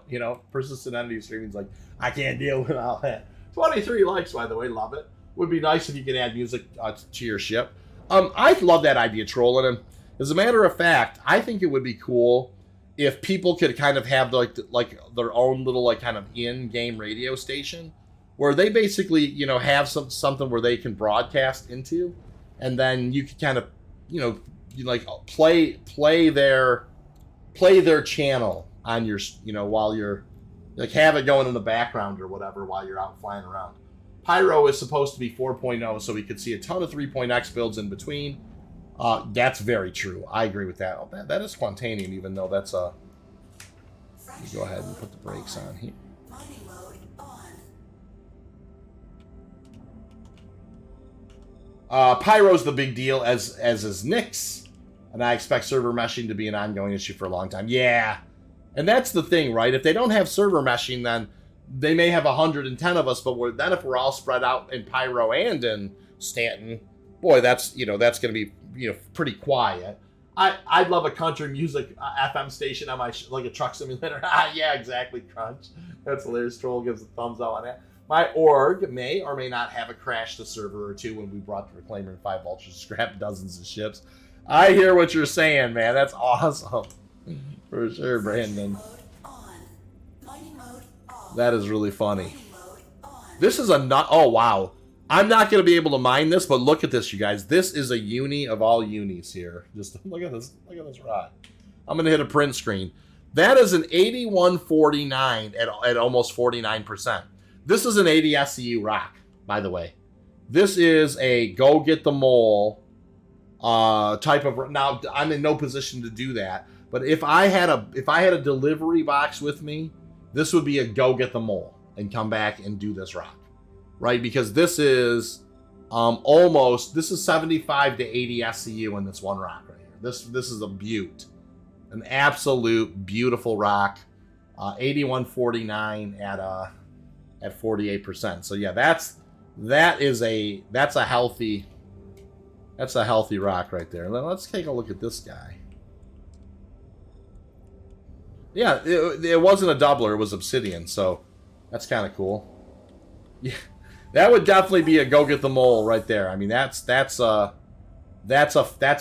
Persistent entity streaming's like, I can't deal with all that. 23 likes, by the way. Love it. Would be nice if you could add music to your ship. I love that idea, Trolling. And as a matter of fact, I think it would be cool if people could kind of have like their own little kind of in-game radio station where they basically have something where they can broadcast into, and then you could kind of play their channel on your while you're have it going in the background or whatever while you're out flying around. Pyro is supposed to be 4.0, so we could see a ton of 3.x builds in between. That's very true. I agree with that. Oh, that is Quantanium, even though that's a... Let me go ahead and put the brakes on here. Mining mode on. Pyro's the big deal, as is Nyx, and I expect server meshing to be an ongoing issue for a long time. Yeah, and that's the thing, right? If they don't have server meshing, then they may have 110 of us, but then if we're all spread out in Pyro and in Stanton, boy, that's that's going to be pretty quiet. I'd love a country music FM station on my like a truck simulator. Yeah, exactly, Crunch. That's hilarious. Troll gives a thumbs up on that. My org may or may not have a crashed a server or two when we brought the Reclaimer and 5 vultures to scrap dozens of ships. I hear what you're saying, man. That's awesome. For sure, Brandon. That is really funny. This is oh, wow. I'm not going to be able to mine this, but look at this, you guys. This is a uni of all unis here. Just look at this. Look at this rock. I'm going to hit a print screen. That is an 8149 at almost 49%. This is an 80 SCU rock, by the way. This is a go get the mole type of... Now, I'm in no position to do that, but if I had a delivery box with me, this would be a go get the mole and come back and do this rock. Right, because this is this is 75 to 80 SCU in this one rock right here. This is a beaut, an absolute beautiful rock. 8149 at 48%. So yeah, that's a healthy rock right there. Let's take a look at this guy. Yeah, it wasn't a doubler; it was obsidian. So that's kind of cool. Yeah. That would definitely be a go get the mole right there. I mean, that's a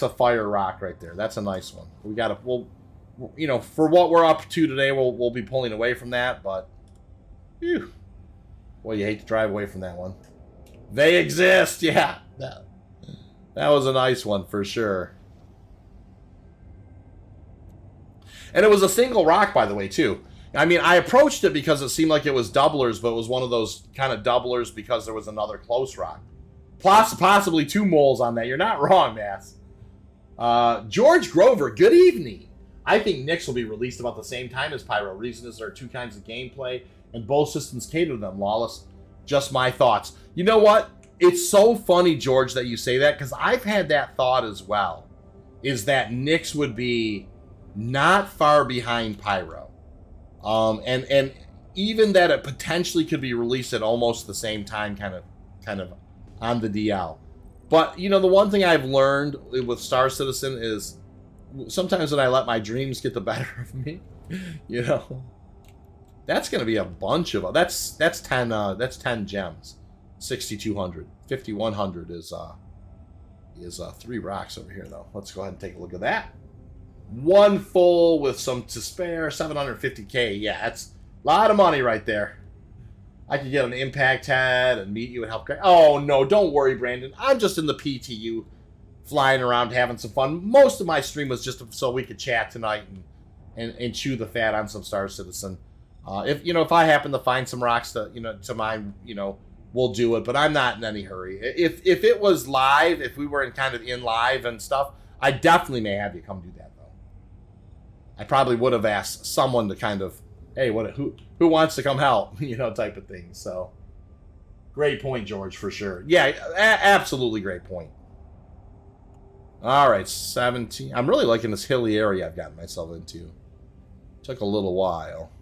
fire rock right there. That's a nice one. For what we're up to today, we'll be pulling away from that. But, whew, boy, you hate to drive away from that one. They exist, yeah. That was a nice one for sure. And it was a single rock, by the way, too. I mean, I approached it because it seemed like it was doublers, but it was one of those kind of doublers because there was another close rock. Possibly 2 moles on that. You're not wrong, Mass. George Grover, good evening. I think Nyx will be released about the same time as Pyro. Reason is there are 2 kinds of gameplay, and both systems cater to them. Lawless, just my thoughts. You know what? It's so funny, George, that you say that, because I've had that thought as well, is that Nyx would be not far behind Pyro. And even that it potentially could be released at almost the same time, kind of on the DL. But you know, the one thing I've learned with Star Citizen is sometimes when I let my dreams get the better of me, you know, that's going to be a bunch of that's 10 gems, 6,200, 5,100 is 3 rocks over here though. Let's go ahead and take a look at that. One full with some to spare, 750k. Yeah, that's a lot of money right there. I could get an impact head and meet you and help. Oh no, don't worry, Brandon. I'm just in the PTU, flying around having some fun. Most of my stream was just so we could chat tonight and chew the fat on some Star Citizen. If I happen to find some rocks to mine, we'll do it. But I'm not in any hurry. If it was live, if we were in live and stuff, I definitely may have you come do that though. I probably would have asked someone to kind of, hey, who wants to come help, type of thing. So, great point, George, for sure. Yeah, absolutely great point. All right, 17. I'm really liking this hilly area I've gotten myself into. Took a little while.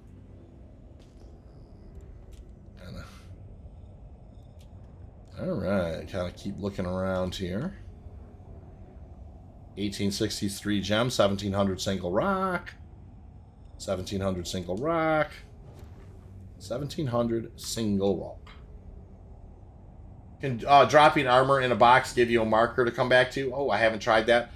All right, kind of keep looking around here. 1863 gem, 1700 single rock. 1700 single rock. 1700 single rock. Can dropping armor in a box give you a marker to come back to? Oh, I haven't tried that.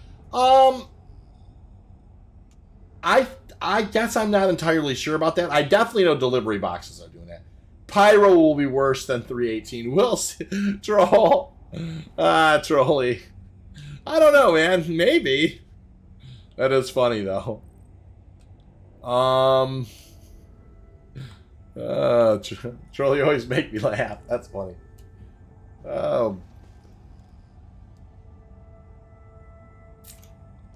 I guess I'm not entirely sure about that. I definitely know delivery boxes are doing that. Pyro will be worse than 318. We'll see. Troll. Trolly. I don't know, man. Maybe. That is funny, though. Trolly always make me laugh. That's funny. Oh.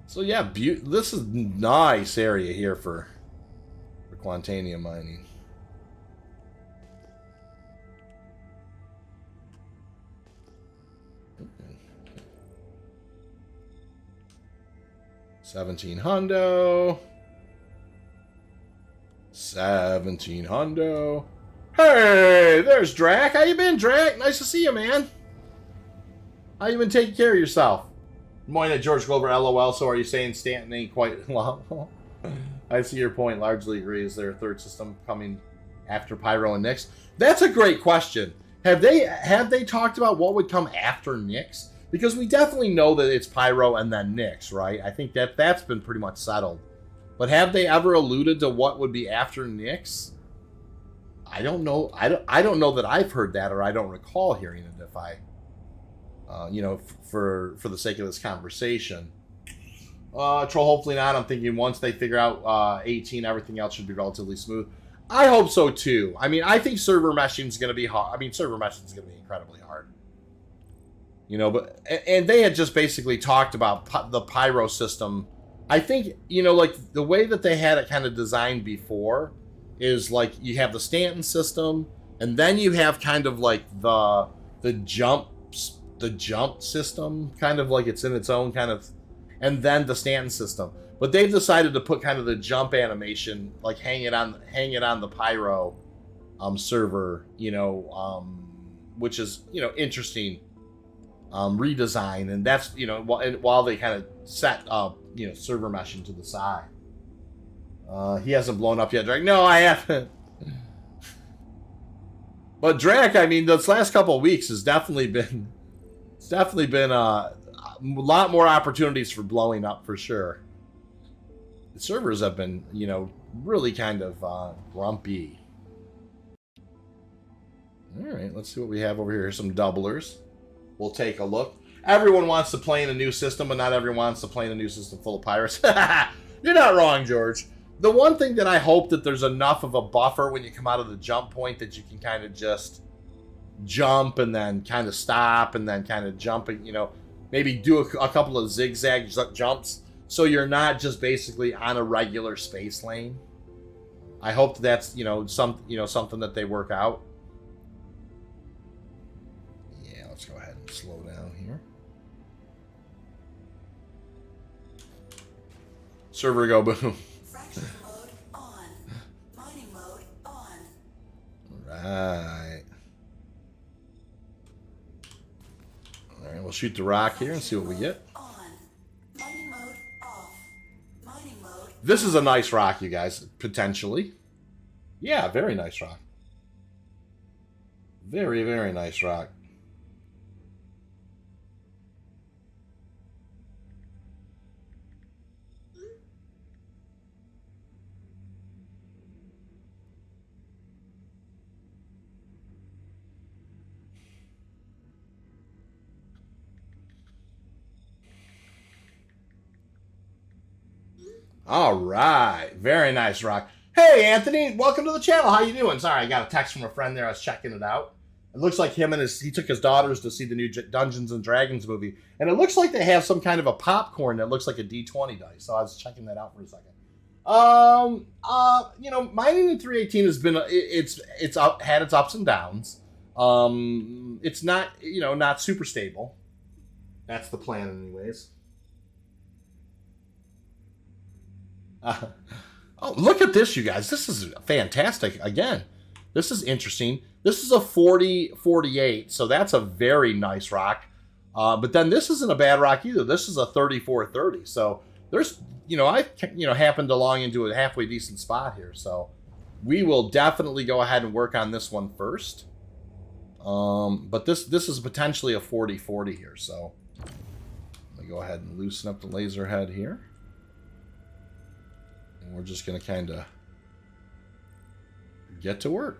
So yeah, this is nice area here for Quantanium mining. $1,700. 1,700. Hey, there's Drac. How you been, Drac? Nice to see you, man. How you been taking care of yourself? Morning at George Glover, LOL. So are you saying Stanton ain't quite well? I see your point. Largely agree. Is there a third system coming after Pyro and Nyx? That's a great question. Have they talked about what would come after Nyx? Because we definitely know that it's Pyro and then Nyx, right? I think that's been pretty much settled. But have they ever alluded to what would be after Nyx? I don't know. I don't know that I've heard that, or I don't recall hearing it. If I, for the sake of this conversation, Troll. Hopefully not. I'm thinking once they figure out 18, everything else should be relatively smooth. I hope so too. I mean, I think server meshing is going to be hard. I mean, server meshing is going to be incredibly hard. And they had just basically talked about the Pyro system. I think, like the way that they had it kind of designed before is like you have the Stanton system, and then you have kind of like the jump system, kind of like it's in its own kind of, and then the Stanton system. But they've decided to put kind of the jump animation, like hang it on the Pyro server, which is interesting. Redesign, and that's while they kind of set up server meshing to the side. He hasn't blown up yet, Drac. No, I haven't. But Drac, I mean, this last couple of weeks has definitely been a lot more opportunities for blowing up for sure. The servers have been really kind of grumpy. All right, let's see what we have over here. Here's some doublers. We'll take a look. Everyone wants to play in a new system, but not everyone wants to play in a new system full of pirates. You're not wrong, George. The one thing that I hope that there's enough of a buffer when you come out of the jump point that you can kind of just jump and then kind of stop and then kind of jump and, maybe do a couple of zigzag jumps so you're not just basically on a regular space lane. I hope that's, something that they work out. Let's go ahead and slow down here. Server go boom. Fracturing mode on. Mining mode on. Right. Alright, we'll shoot the rock here and see what we get. On. Mining mode off. Mining mode. This is a nice rock, you guys, potentially. Yeah, very nice rock. Very, very nice rock. All right, very nice rock. Hey, Anthony, welcome to the channel. How you doing? Sorry, I got a text from a friend there. I was checking it out. It looks like he took his daughters to see the new Dungeons and Dragons movie, and it looks like they have some kind of a popcorn that looks like a D20 dice. So I was checking that out for a second. You know, mining in 318 has been had its ups and downs. It's not, you know, not super stable. That's the plan, anyways. Oh, look at this, you guys. This is fantastic. Again, this is interesting. This is a 40-48, so that's a very nice rock. But then this isn't a bad rock either. This is a 34-30. So there's, you know, I happened along into a halfway decent spot here. So we will definitely go ahead and work on this one first. But this is potentially a 40-40 here. So let me go ahead and loosen up the laser head here. And we're just going to kind of get to work.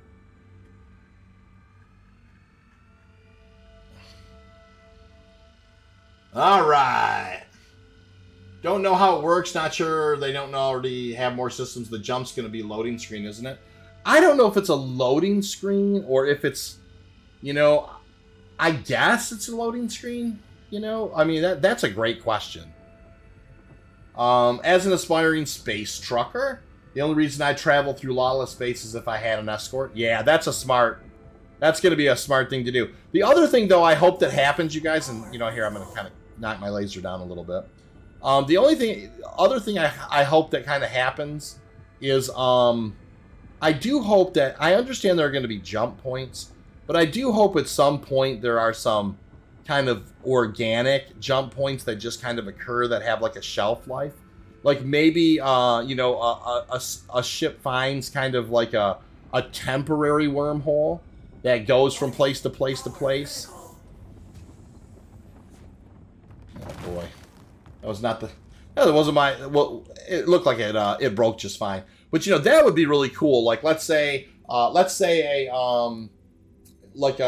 All right. Don't know how it works. Not sure. They don't already have more systems. The jump's going to be loading screen, isn't it? I don't know if it's a loading screen or if it's, you know, I guess it's a loading screen. You know, I mean, that's a great question. As an aspiring space trucker, the only reason I travel through lawless space is if I had an escort. Yeah, that's going to be a smart thing to do. The other thing, though, I hope that happens, you guys, and, you know, here I'm going to kind of knock my laser down a little bit. The other thing I hope that kind of happens is, I do hope that, I understand there are going to be jump points, but I do hope at some point there are some kind of organic jump points that just kind of occur that have like a shelf life. Like maybe, you know, a ship finds kind of like a temporary wormhole that goes from place to place to place. Oh boy, that was not the. No, that wasn't my. Well, it looked like it broke just fine. But you know, that would be really cool. Like let's say like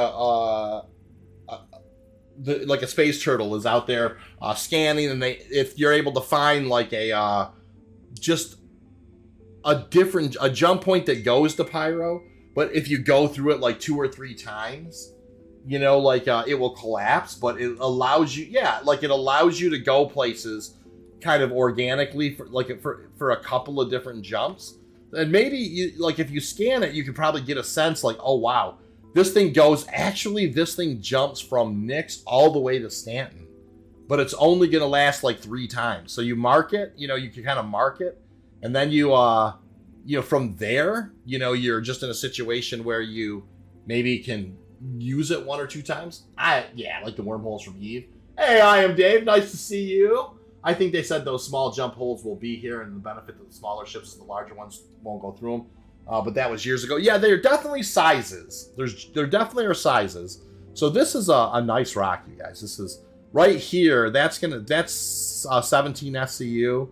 a space turtle is out there scanning, and if you're able to find like just a jump point that goes to Pyro, but if you go through it like 2 or 3 times, you know, like it will collapse, but it allows you, it allows you to go places kind of organically for a couple of different jumps. And maybe you, like if you scan it, you could probably get a sense like, oh wow, this thing jumps from Nix all the way to Stanton, but it's only going to last like 3 times. So you mark it, you know, you can kind of mark it, and then you know, from there, you know, you're just in a situation where you maybe can use it 1 or 2 times. Like the wormholes from Eve. Hey, I am Dave. Nice to see you. I think they said those small jump holes will be here, and the benefit of the smaller ships is the larger ones won't go through them. But that was years ago. Yeah, they're definitely sizes. There definitely are sizes. So this is a nice rock, you guys. This is right here. That's 17 SCU,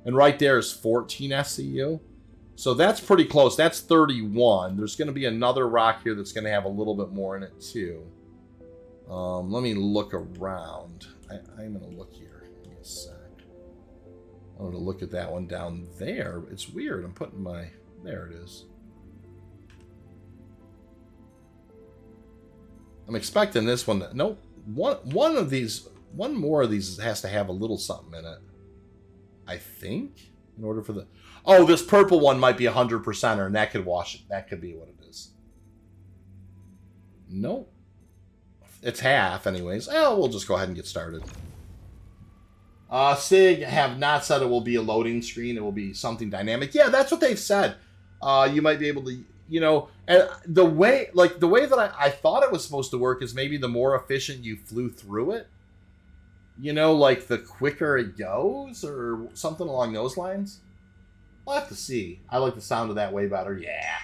and right there is 14 SCU. So that's pretty close. That's 31. There's going to be another rock here that's going to have a little bit more in it too. Let me look around. I'm going to look here. Give me a sec. I'm going to look at that one down there. It's weird. I'm putting my... There it is. I'm expecting this one. Nope. One more of these has to have a little something in it. I think, in order for the... Oh, this purple one might be 100%er, and that could wash it. That could be what it is. Nope. It's half, anyways. Oh, we'll just go ahead and get started. SIG have not said it will be a loading screen. It will be something dynamic. Yeah, that's what they've said. You might be able to, you know, and the way that I thought it was supposed to work is maybe the more efficient you flew through it, you know, like the quicker it goes or something along those lines. We'll have to see. I like the sound of that way better. Yeah.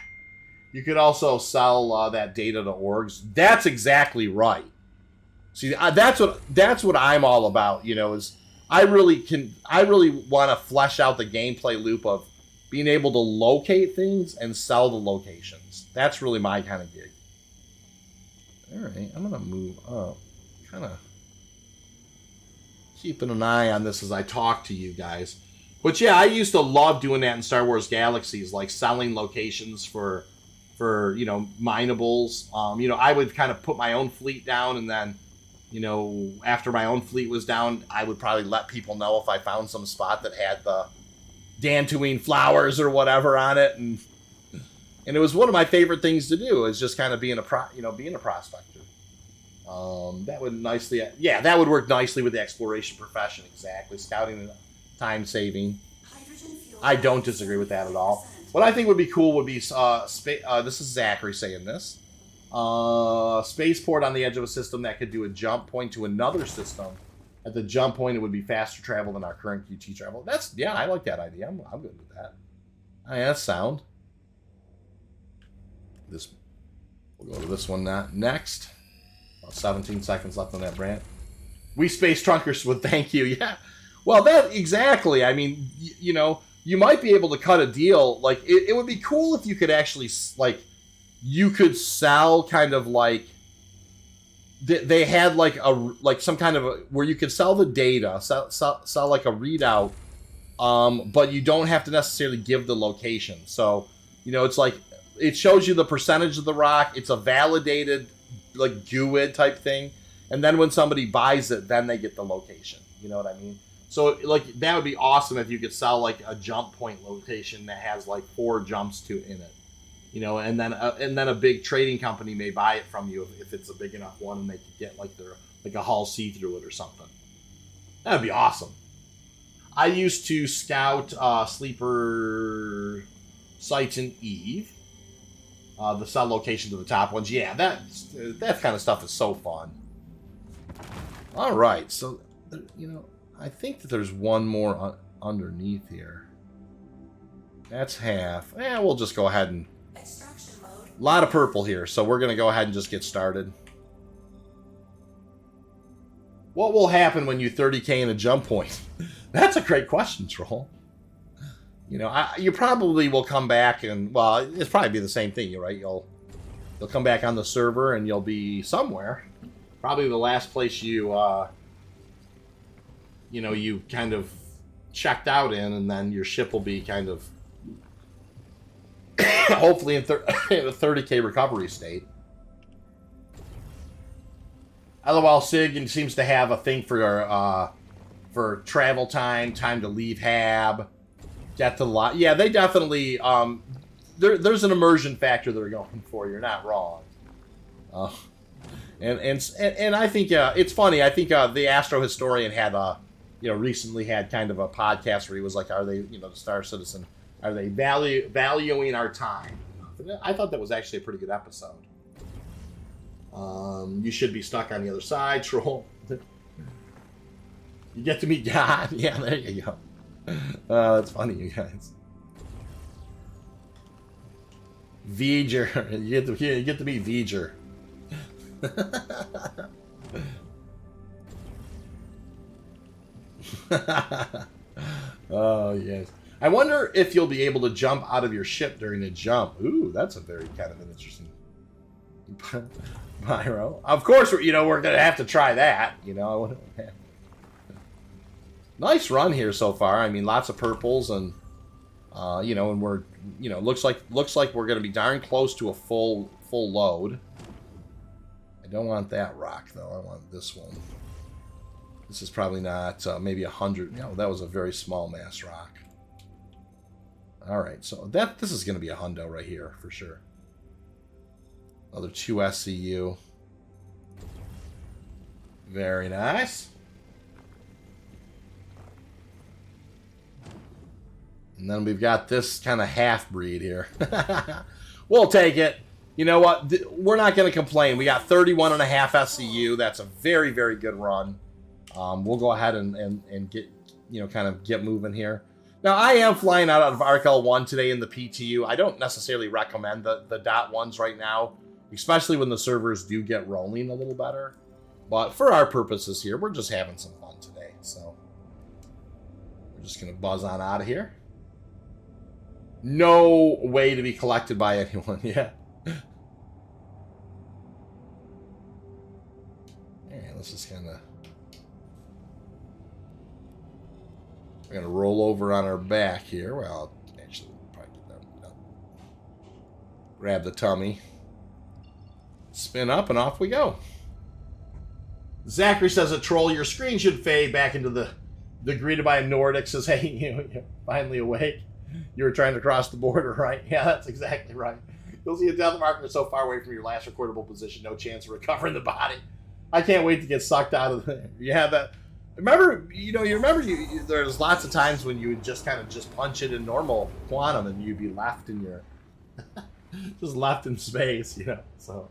You could also sell that data to orgs. That's exactly right. See, that's what I'm all about, you know, is I really want to flesh out the gameplay loop of being able to locate things and sell the locations. That's really my kind of gig. All right, I'm going to move up. Kind of keeping an eye on this as I talk to you guys. But yeah, I used to love doing that in Star Wars Galaxies, like selling locations for you know, minables. You know, I would kind of put my own fleet down, and then, you know, after my own fleet was down, I would probably let people know if I found some spot that had the Dantooine flowers or whatever on it, and it was one of my favorite things to do, is just kind of being a prospector. That would that would work nicely with the exploration profession. Exactly, scouting and time saving. I don't disagree with that at all. What I think would be cool would be this is Zachary saying this. Spaceport on the edge of a system that could do a jump point to another system. At the jump point, it would be faster travel than our current QT travel. I like that idea. I'm good with that. That's sound. We'll go to this one next. About 17 seconds left on that brand. We Space Trunkers would thank you. Yeah. Well, that exactly. I mean, you know, you might be able to cut a deal. Like, it would be cool if you could actually, like, you could sell kind of like, they had like some kind of where you could sell the data, sell like a readout, but you don't have to necessarily give the location. So, you know, it's like, it shows you the percentage of the rock. It's a validated, like, GUID type thing. And then when somebody buys it, then they get the location. You know what I mean? So, like, that would be awesome if you could sell, like, a jump point location that has, like, 4 jumps in it. You know, and then a big trading company may buy it from you if it's a big enough one, and they could get, like, a hull see-through it or something. That would be awesome. I used to scout sleeper sites in Eve. The sell locations of the top ones. Yeah, that kind of stuff is so fun. All right, so, you know, I think that there's one more underneath here. That's half. We'll just go ahead and... A lot of purple here, so we're going to go ahead and just get started. What will happen when you 30k in a jump point? That's a great question, Troll. You know, you probably will come back and, well, it's probably be the same thing, right? You'll come back on the server and you'll be somewhere. Probably the last place you know, you kind of checked out in, and then your ship will be kind of hopefully in a 30k recovery state. LOL Sig seems to have a thing for travel time to leave Hab, get to the lot. Yeah, they definitely there's an immersion factor they're going for. You're not wrong. And I think it's funny. I think the Astro Historian had recently had kind of a podcast where he was like, "Are they, the Star Citizen? Are they valuing our time?" I thought that was actually a pretty good episode. You should be stuck on the other side, Troll. You get to meet God. Yeah, there you go. That's funny, you guys. V'ger. You get to meet V'ger. Oh, yes. I wonder if you'll be able to jump out of your ship during a jump. Ooh, that's a very kind of an interesting... Pyro. Of course, we're going to have to try that. Nice run here so far. I mean, lots of purples, and and we're, looks like we're going to be darn close to a full load. I don't want that rock though. I want this one. This is probably not maybe 100. No, that was a very small mass rock. All right, so this is going to be a hundo right here for sure. Another 2 SCU. Very nice. And then we've got this kind of half-breed here. We'll take it. You know what? We're not going to complain. We got 31.5 SCU. That's a very, very good run. We'll go ahead and get, kind of get moving here. Now, I am flying out of ARC-L1 today in the PTU. I don't necessarily recommend the dot ones right now, especially when the servers do get rolling a little better. But for our purposes here, we're just having some fun today. So we're just going to buzz on out of here. No way to be collected by anyone. Yeah. Let's just kind of... We're going to roll over on our back here. Well, actually, we'll probably get that. Grab the tummy. Spin up, and off we go. Zachary says, a troll, your screen should fade back into the greeted by a Nordic. Says, hey, you're finally awake. You were trying to cross the border, right? Yeah, that's exactly right. You'll see a death marker so far away from your last recordable position. No chance of recovering the body. I can't wait to get sucked out of there. You have that... Remember, there's lots of times when you would just kind of just punch it in normal quantum and you'd be left in your, just left in space, so,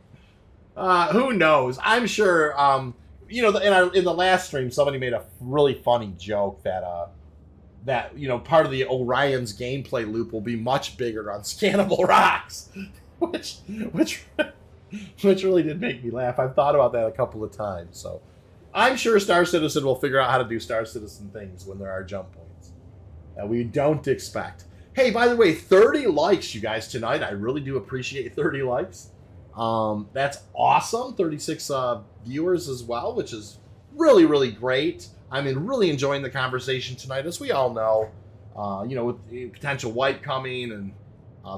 who knows? I'm sure, in the last stream, somebody made a really funny joke that part of the Orion's gameplay loop will be much bigger on scannable rocks, which really did make me laugh. I've thought about that a couple of times, so. I'm sure Star Citizen will figure out how to do Star Citizen things when there are jump points that we don't expect. Hey, by the way, 30 likes, you guys, tonight. I really do appreciate 30 likes. That's awesome. 36 viewers as well, which is really, really great. I mean, really enjoying the conversation tonight. As we all know, with the potential wipe coming and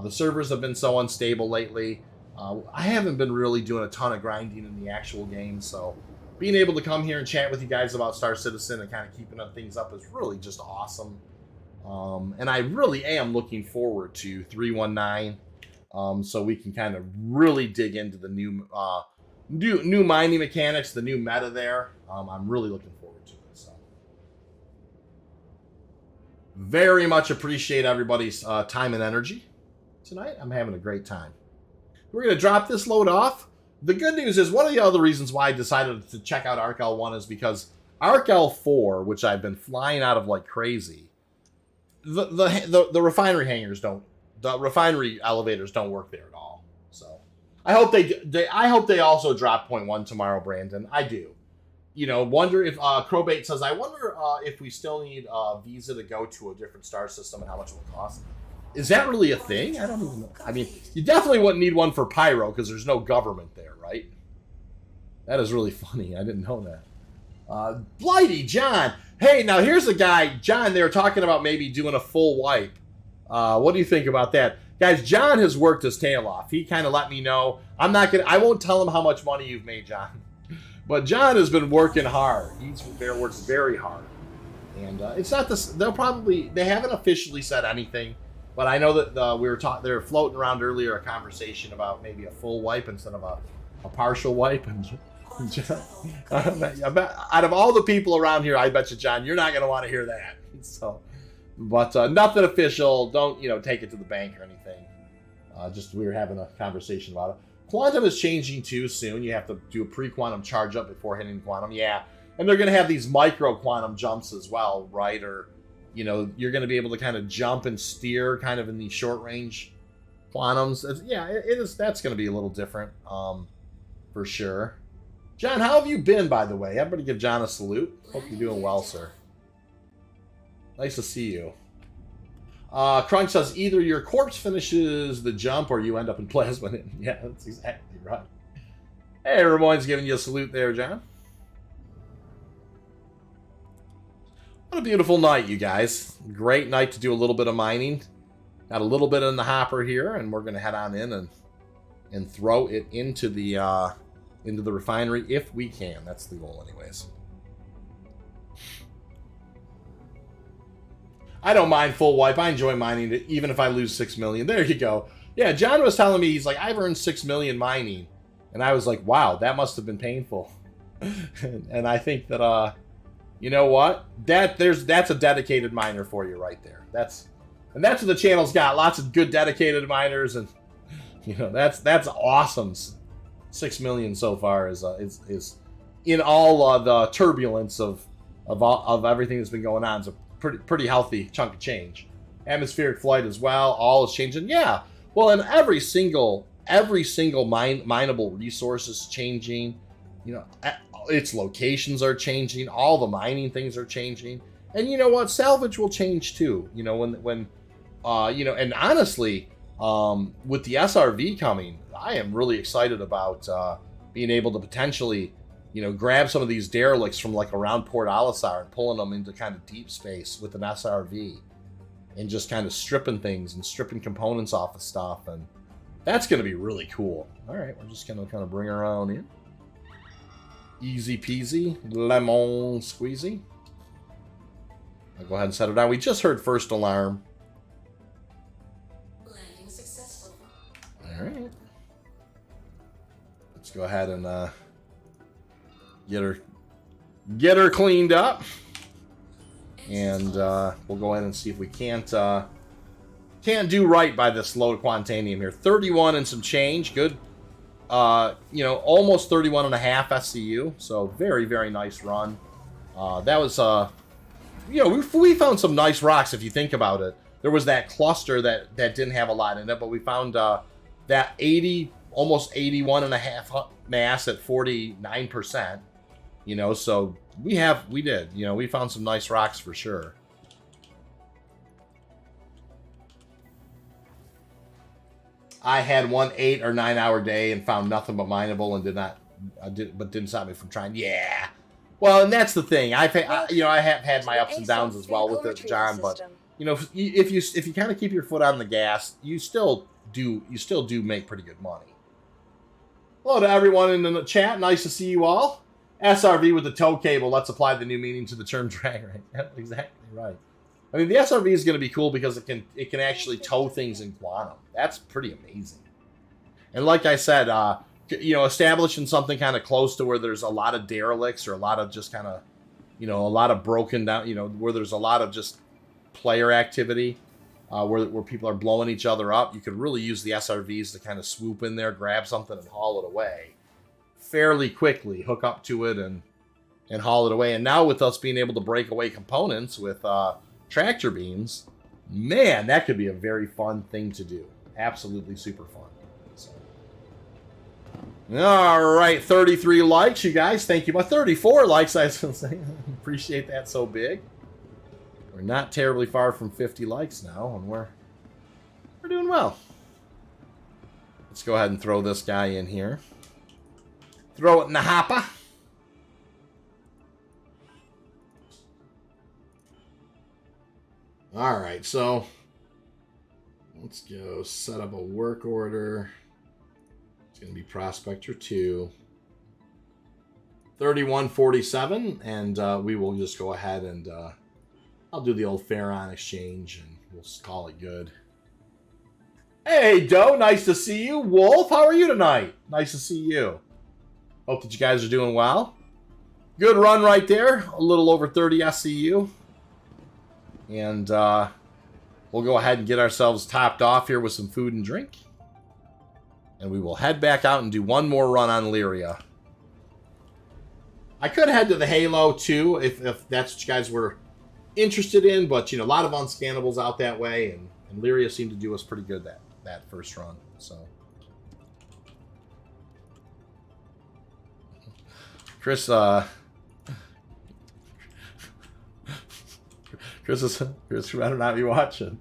the servers have been so unstable lately. I haven't been really doing a ton of grinding in the actual game, so... Being able to come here and chat with you guys about Star Citizen and kind of keeping things up is really just awesome. And I really am looking forward to 319, so we can kind of really dig into the new mining mechanics, the new meta there. I'm really looking forward to it. So, very much appreciate everybody's time and energy tonight. I'm having a great time. We're going to drop this load off. The good news is, one of the other reasons why I decided to check out ARC-L1 is because ARC-L4, which I've been flying out of like crazy, the refinery hangars the refinery elevators don't work there at all. So I hope I hope they also drop 0.1 tomorrow, Brandon. I do. Wonder if Crowbait says, I wonder if we still need a visa to go to a different star system and how much it will cost. Is that really a thing? I don't even know. I mean, you definitely wouldn't need one for Pyro because there's no government there, right? That is really funny. I didn't know that. Blighty, John. Hey, now here's a guy. John, they were talking about maybe doing a full wipe. What do you think about that? Guys, John has worked his tail off. He kind of let me know. I won't tell him how much money you've made, John. But John has been working hard. He works very hard. And it's not this. They haven't officially said anything. But I know that they were floating around earlier a conversation about maybe a full wipe instead of a partial wipe. And I bet, out of all the people around here, I bet you, John, you're not going to want to hear that. So, but nothing official. Don't take it to the bank or anything. Just we were having a conversation about it. Quantum is changing too soon. You have to do a pre-quantum charge up before hitting quantum. Yeah, and they're going to have these micro quantum jumps as well, right? Or you're going to be able to kind of jump and steer kind of in these short range quantums. Yeah, it is. That's going to be a little different for sure. John, how have you been, by the way? Everybody give John a salute. Hope you're doing well, sir. Nice to see you. Crunch says, either your corpse finishes the jump or you end up in plasma. Yeah, that's exactly right. Hey, Ramone's giving you a salute there, John. What a beautiful night, you guys. Great night to do a little bit of mining. Got a little bit in the hopper here, and we're going to head on in and throw it into the refinery if we can. That's the goal anyways. I don't mind full wipe. I enjoy mining it, even if I lose 6 million. There you go. Yeah, John was telling me, he's like, I've earned 6 million mining. And I was like, wow, that must have been painful. And I think that, you know what? That's a dedicated miner for you right there. That's And that's what the channel's got. Lots of good dedicated miners, and that's awesome. 6 million so far is in all the turbulence of everything that's been going on. It's a pretty healthy chunk of change. Atmospheric flight as well. All is changing. Yeah. Well, and every single mineable resource is changing. Its locations are changing. All the mining things are changing. And you know what? Salvage will change too. And honestly, with the SRV coming, I am really excited about being able to potentially, grab some of these derelicts from like around Port Alisar and pulling them into kind of deep space with an SRV and just kind of stripping things and stripping components off of stuff. And that's going to be really cool. All right, we're just going to kind of bring her on in. Easy peasy, lemon squeezy. I'll go ahead and set it down. We just heard first alarm. Landing successful. All right. Let's go ahead and get her cleaned up, and we'll go ahead and see if we can't do right by this low Quantanium here. 31 and some change. Good. Almost 31.5 SCU. So very, very nice run. That was we found some nice rocks if you think about it. There was that cluster that didn't have a lot in it, but we found that 80, almost 81.5 mass at 49%. So we did. We found some nice rocks for sure. I had one 8 or 9 hour day and found nothing but mineable and didn't stop me from trying. Yeah. Well, and that's the thing. I have had my ups and downs as well with it, John. But if you kind of keep your foot on the gas, you still do make pretty good money. Hello to everyone in the chat. Nice to see you all. SRV with the tow cable. Let's apply the new meaning to the term drag. Right? Yep, exactly right. I mean, the SRV is going to be cool because it can actually tow things in quantum. That's pretty amazing. And like I said, establishing something kind of close to where there's a lot of derelicts or a lot of just kind of, a lot of broken down, where there's a lot of just player activity, where people are blowing each other up. You could really use the SRVs to kind of swoop in there, grab something, and haul it away fairly quickly. Hook up to it and haul it away. And now with us being able to break away components with tractor beams, man, that could be a very fun thing to do. Absolutely super fun. So. All right, 33 likes, you guys. Thank you. But 34 likes, I was going to say. Appreciate that so big. We're not terribly far from 50 likes now, and we're doing well. Let's go ahead and throw this guy in here. Throw it in the hopper. All right, so let's go set up a work order. It's going to be Prospector 2. 3147, and we will just go ahead and I'll do the old Pharaon exchange, and we'll call it good. Hey, Doe, nice to see you. Wolf, how are you tonight? Nice to see you. Hope that you guys are doing well. Good run right there. A little over 30 SCU. And we'll go ahead and get ourselves topped off here with some food and drink. And we will head back out and do one more run on Lyria. I could head to the Halo too, if that's what you guys were interested in. But, a lot of unscannables out that way. And Lyria seemed to do us pretty good that first run. So. Chris better not be watching.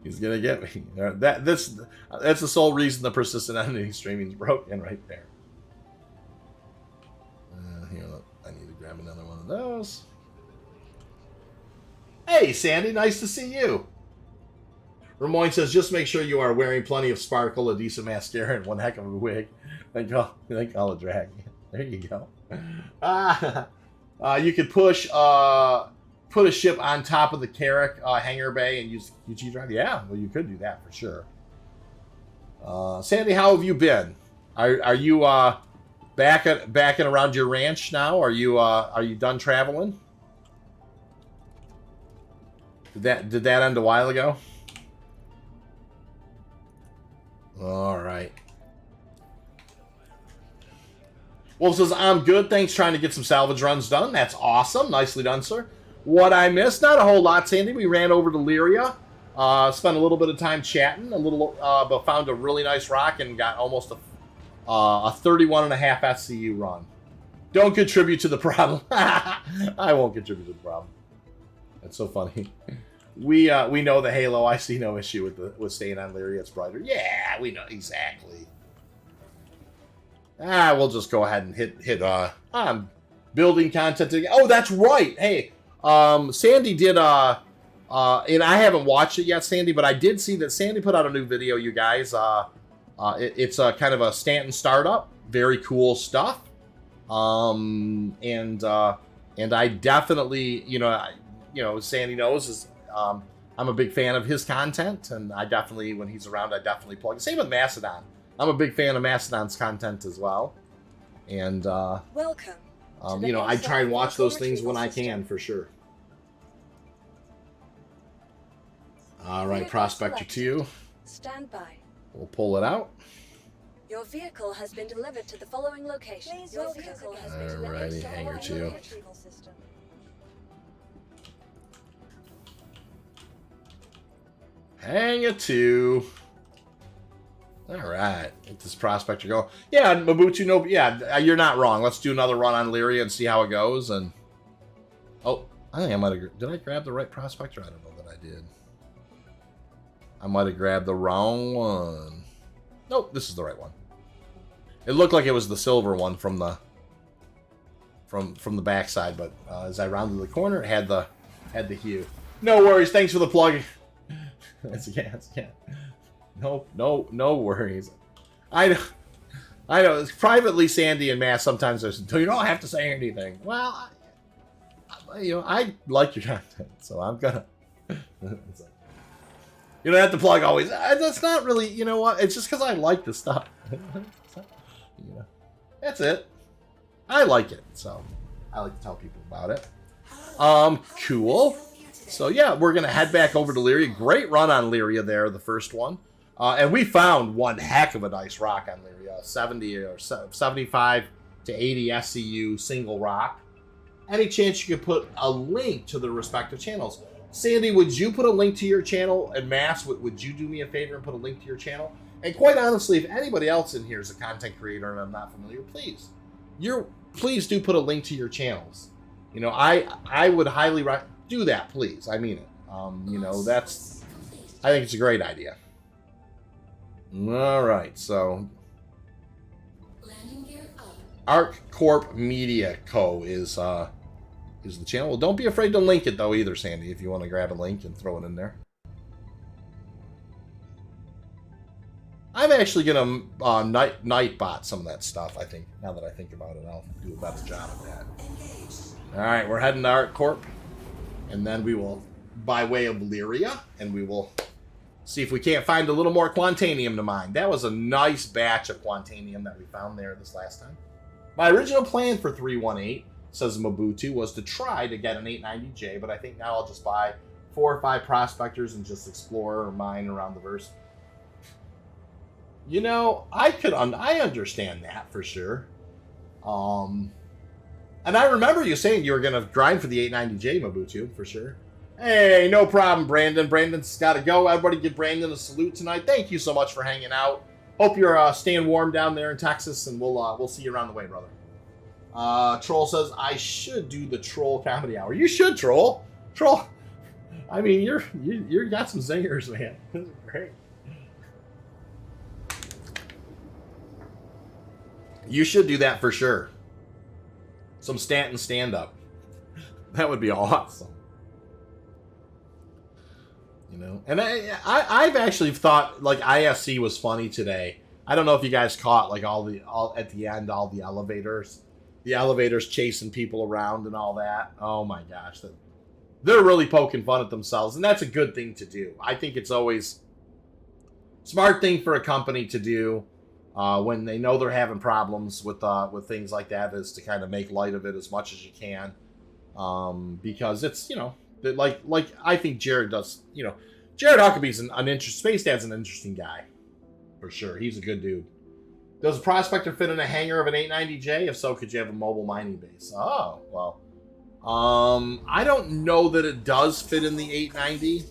He's gonna get me. That's the sole reason the persistent ending streaming is broken right there. Here, I need to grab another one of those. Hey, Sandy, nice to see you. Ramoyne says, just make sure you are wearing plenty of sparkle, a decent mascara, and one heck of a wig. They call it drag. There you go. You could put a ship on top of the Carrick hangar bay and use QG drive. Yeah, well, you could do that for sure. Sandy, how have you been? Are you back and around your ranch now? Are you done traveling? Did that end a while ago? All right. Wolf says, I'm good. Thanks. Trying to get some salvage runs done. That's awesome. Nicely done, sir. What I missed? Not a whole lot, Sandy. We ran over to Lyria. Spent a little bit of time chatting. But found a really nice rock and got almost a 31.5 SCU run. Don't contribute to the problem. I won't contribute to the problem. That's so funny. We know the Halo. I see no issue with staying on Lyria. It's brighter. Yeah, we know exactly. We'll just go ahead and hit building content again. Oh, that's right. Hey, Sandy did and I haven't watched it yet, Sandy, but I did see that Sandy put out a new video, you guys. It's a kind of a Stanton startup. Very cool stuff. And I definitely, Sandy knows I'm a big fan of his content, and I definitely, when he's around, I definitely plug. Same with Mastodon. I'm a big fan of Mastodon's content as well. And, welcome. I try and watch those things when I can, for sure. All right, Prospector 2. Stand by. We'll pull it out. Your vehicle has been delivered to the following location. Your vehicle has been delivered Alrighty, to the Hangar following 2. retrieval system. Hangar 2. All right, get this Prospector go. Yeah, Mabutu, no, yeah, you're not wrong. Let's do another run on Lyria and see how it goes. And oh, I think I might have. Did I grab the right Prospector? I don't know that I did. I might have grabbed the wrong one. Nope, this is the right one. It looked like it was the silver one from the backside, but as I rounded the corner, it had the hue. No worries. Thanks for the plug. Yeah. No worries. I know. It's privately, Sandy and Matt sometimes there's, you don't have to say anything. Well, I like your content, so I'm gonna. You don't have to plug always. That's not really, you know what? It's just because I like the stuff. That's it. I like it, so I like to tell people about it. Cool. So yeah, we're gonna head back over to Lyria. Great run on Lyria there, the first one. And we found one heck of a nice rock on Lyria, 75 to 80 SCU single rock. Any chance you could put a link to the respective channels? Sandy, would you put a link to your channel? And Mass, would you do me a favor and put a link to your channel? And quite honestly, if anybody else in here is a content creator and I'm not familiar, please do put a link to your channels. I would highly do that, please. I mean it. I think it's a great idea. All right, so Arc Corp Media Co. is the channel. Well, don't be afraid to link it though either, Sandy, if you want to grab a link and throw it in there. I'm actually gonna night bot some of that stuff. I think now that I think about it, I'll do a better job of that. All right, we're heading to Arc Corp, and then we will, by way of Lyria, and we will see if we can't find a little more Quantanium to mine. That was a nice batch of Quantanium that we found there this last time. My original plan for 318, says Mabutu, was to try to get an 890J, but I think now I'll just buy 4 or 5 prospectors and just explore or mine around the verse. I understand that for sure. And I remember you saying you were going to grind for the 890J, Mabutu, for sure. Hey, no problem, Brandon. Brandon's got to go. Everybody give Brandon a salute tonight. Thank you so much for hanging out. Hope you're staying warm down there in Texas, and we'll see you around the way, brother. Troll says, I should do the Troll Comedy Hour. You should, Troll. Troll. I mean, you got some zingers, man. This is great. You should do that for sure. Some Stanton stand-up. That would be awesome. And I've actually thought like ISC was funny today. I don't know if you guys caught like all at the end, all the elevators chasing people around and all that. Oh my gosh, they're really poking fun at themselves, and that's a good thing to do. I think it's always smart thing for a company to do when they know they're having problems with things like that, is to kind of make light of it as much as you can, because it's That like I think Jared does. You know, Jared Huckabee's an interesting Space Dad's an interesting guy, for sure. He's a good dude. Does a prospector fit in a hangar of an 890J? If so, could you have a mobile mining base? Oh, well. I don't know that it does fit in the 890.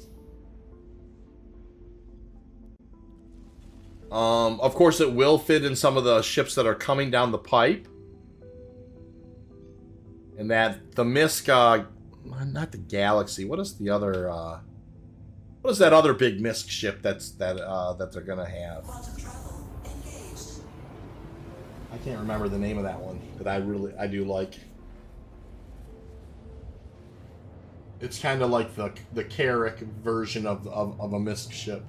Of course, it will fit in some of the ships that are coming down the pipe. And that the MISC, not the Galaxy. What is the other? What is that other big MISC ship that they're gonna have? Quantum travel engaged. I can't remember the name of that one that I do like. It's kind of like the Carrick version of a MISC ship,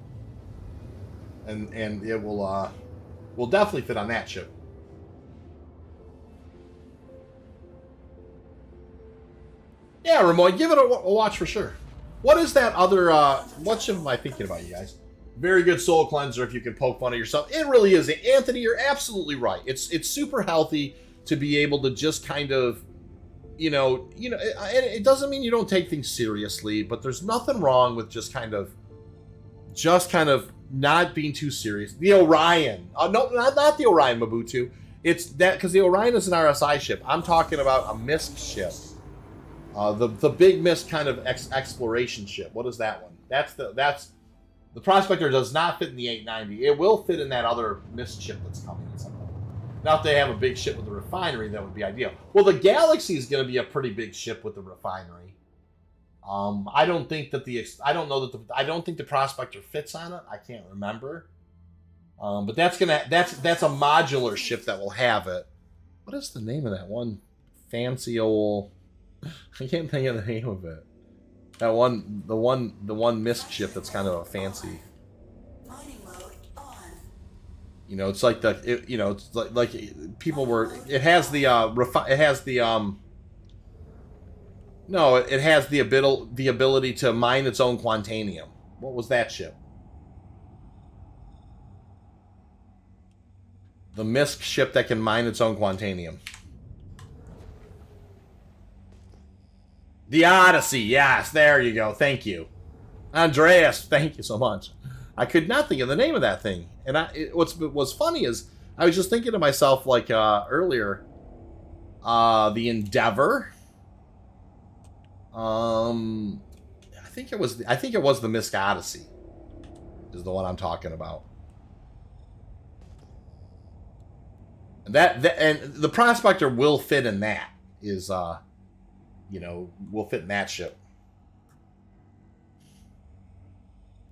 and it will definitely fit on that ship. Yeah, Ramon, give it a watch for sure. What is that other? What ship am I thinking about, you guys? Very good soul cleanser if you can poke fun at yourself. It really is. Anthony, you're absolutely right. It's super healthy to be able to just kind of, you know, it doesn't mean you don't take things seriously, but there's nothing wrong with just kind of not being too serious. The Orion, no, not the Orion, Mabutu. It's that because the Orion is an RSI ship. I'm talking about a MISC ship, the big MISC kind of exploration ship. What is that one? That's the Prospector does not fit in the 890. It will fit in that other MISC ship that's coming in sometime. Now, if they have a big ship with a refinery, that would be ideal. Well, the Galaxy is going to be a pretty big ship with the refinery. I don't think the Prospector fits on it. I can't remember. But that's a modular ship that will have it. What is the name of that one fancy old? I can't think of the name of it. The one MISC ship that's kind of a fancy. Mining mode on. You know, it's like it's like people were. It has the No, it has the ability to mine its own Quantanium. What was that ship? The MISC ship that can mine its own Quantanium. The Odyssey, yes, there you go. Thank you. Andreas, thank you so much. I could not think of the name of that thing. And what's funny is I was just thinking to myself like earlier, the Endeavor. I think it was the MISC Odyssey is the one I'm talking about. And the Prospector will fit in that will fit in that ship.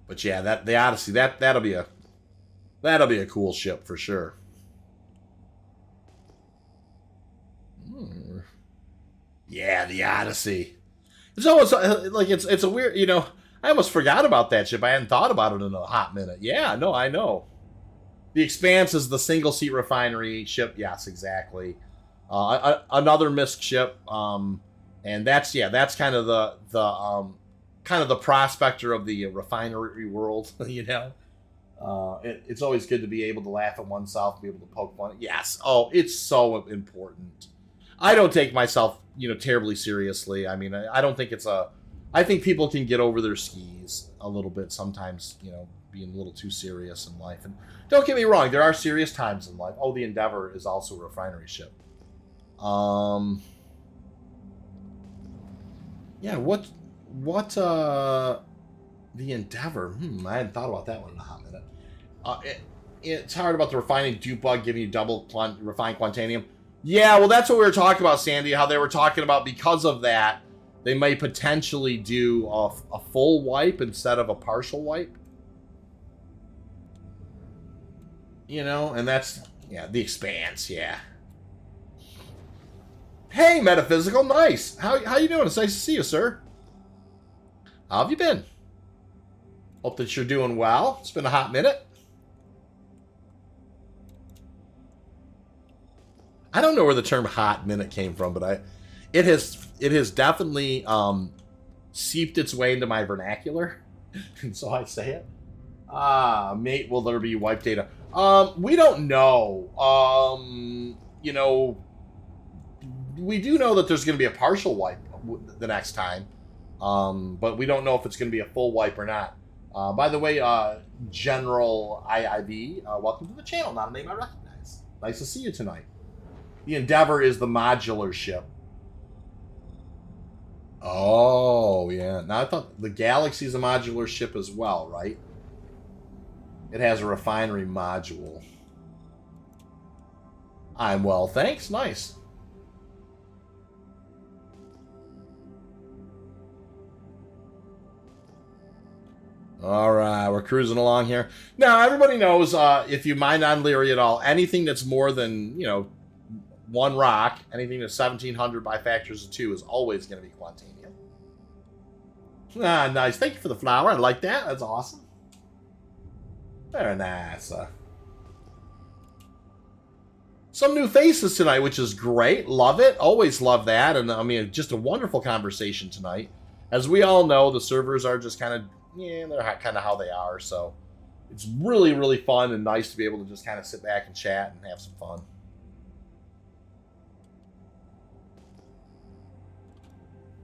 But yeah, the Odyssey, that'll be a cool ship for sure. Yeah, the Odyssey. It's almost like it's a weird, I almost forgot about that ship. I hadn't thought about it in a hot minute. Yeah, no, I know. The Expanse is the single seat refinery ship. Yes, exactly. Another MISC ship. And that's kind of the Prospector of the refinery world, It's always good to be able to laugh at oneself, be able to poke fun. Yes. Oh, it's so important. I don't take myself, terribly seriously. I mean, I don't think I think people can get over their skis a little bit sometimes, being a little too serious in life. And don't get me wrong, there are serious times in life. Oh, the Endeavor is also a refinery ship. Yeah, what the Endeavor? I hadn't thought about that one in a hot minute. It's hard about the refining dupe bug giving you double refined Quantanium. Yeah, well, that's what we were talking about, Sandy, how they were talking about because of that, they may potentially do a full wipe instead of a partial wipe. And that's, the Expanse, yeah. Hey, Metaphysical, nice. How you doing? It's nice to see you, sir. How have you been? Hope that you're doing well. It's been a hot minute. I don't know where the term "hot minute" came from, but it has definitely seeped its way into my vernacular, and so I say it. Mate, will there be wipe data? We don't know. We do know that there's going to be a partial wipe the next time. But we don't know if it's going to be a full wipe or not. By the way, General IIB, welcome to the channel. Not a name I recognize. Nice to see you tonight. The Endeavor is the modular ship. Oh, yeah. Now, I thought the Galaxy is a modular ship as well, right? It has a refinery module. I'm well, thanks. Nice. All right, we're cruising along here. Now, everybody knows, if you mine on Lyria at all, anything that's more than, you know, one rock, anything that's 1,700 by factors of 2 is always going to be Quantanium. Ah, nice. Thank you for the flower. I like that. That's awesome. Very nice. Some new faces tonight, which is great. Love it. Always love that. And, I mean, just a wonderful conversation tonight. As we all know, the servers are just kind of, yeah, they're kind of how they are. So it's really, really fun and nice to be able to just kind of sit back and chat and have some fun.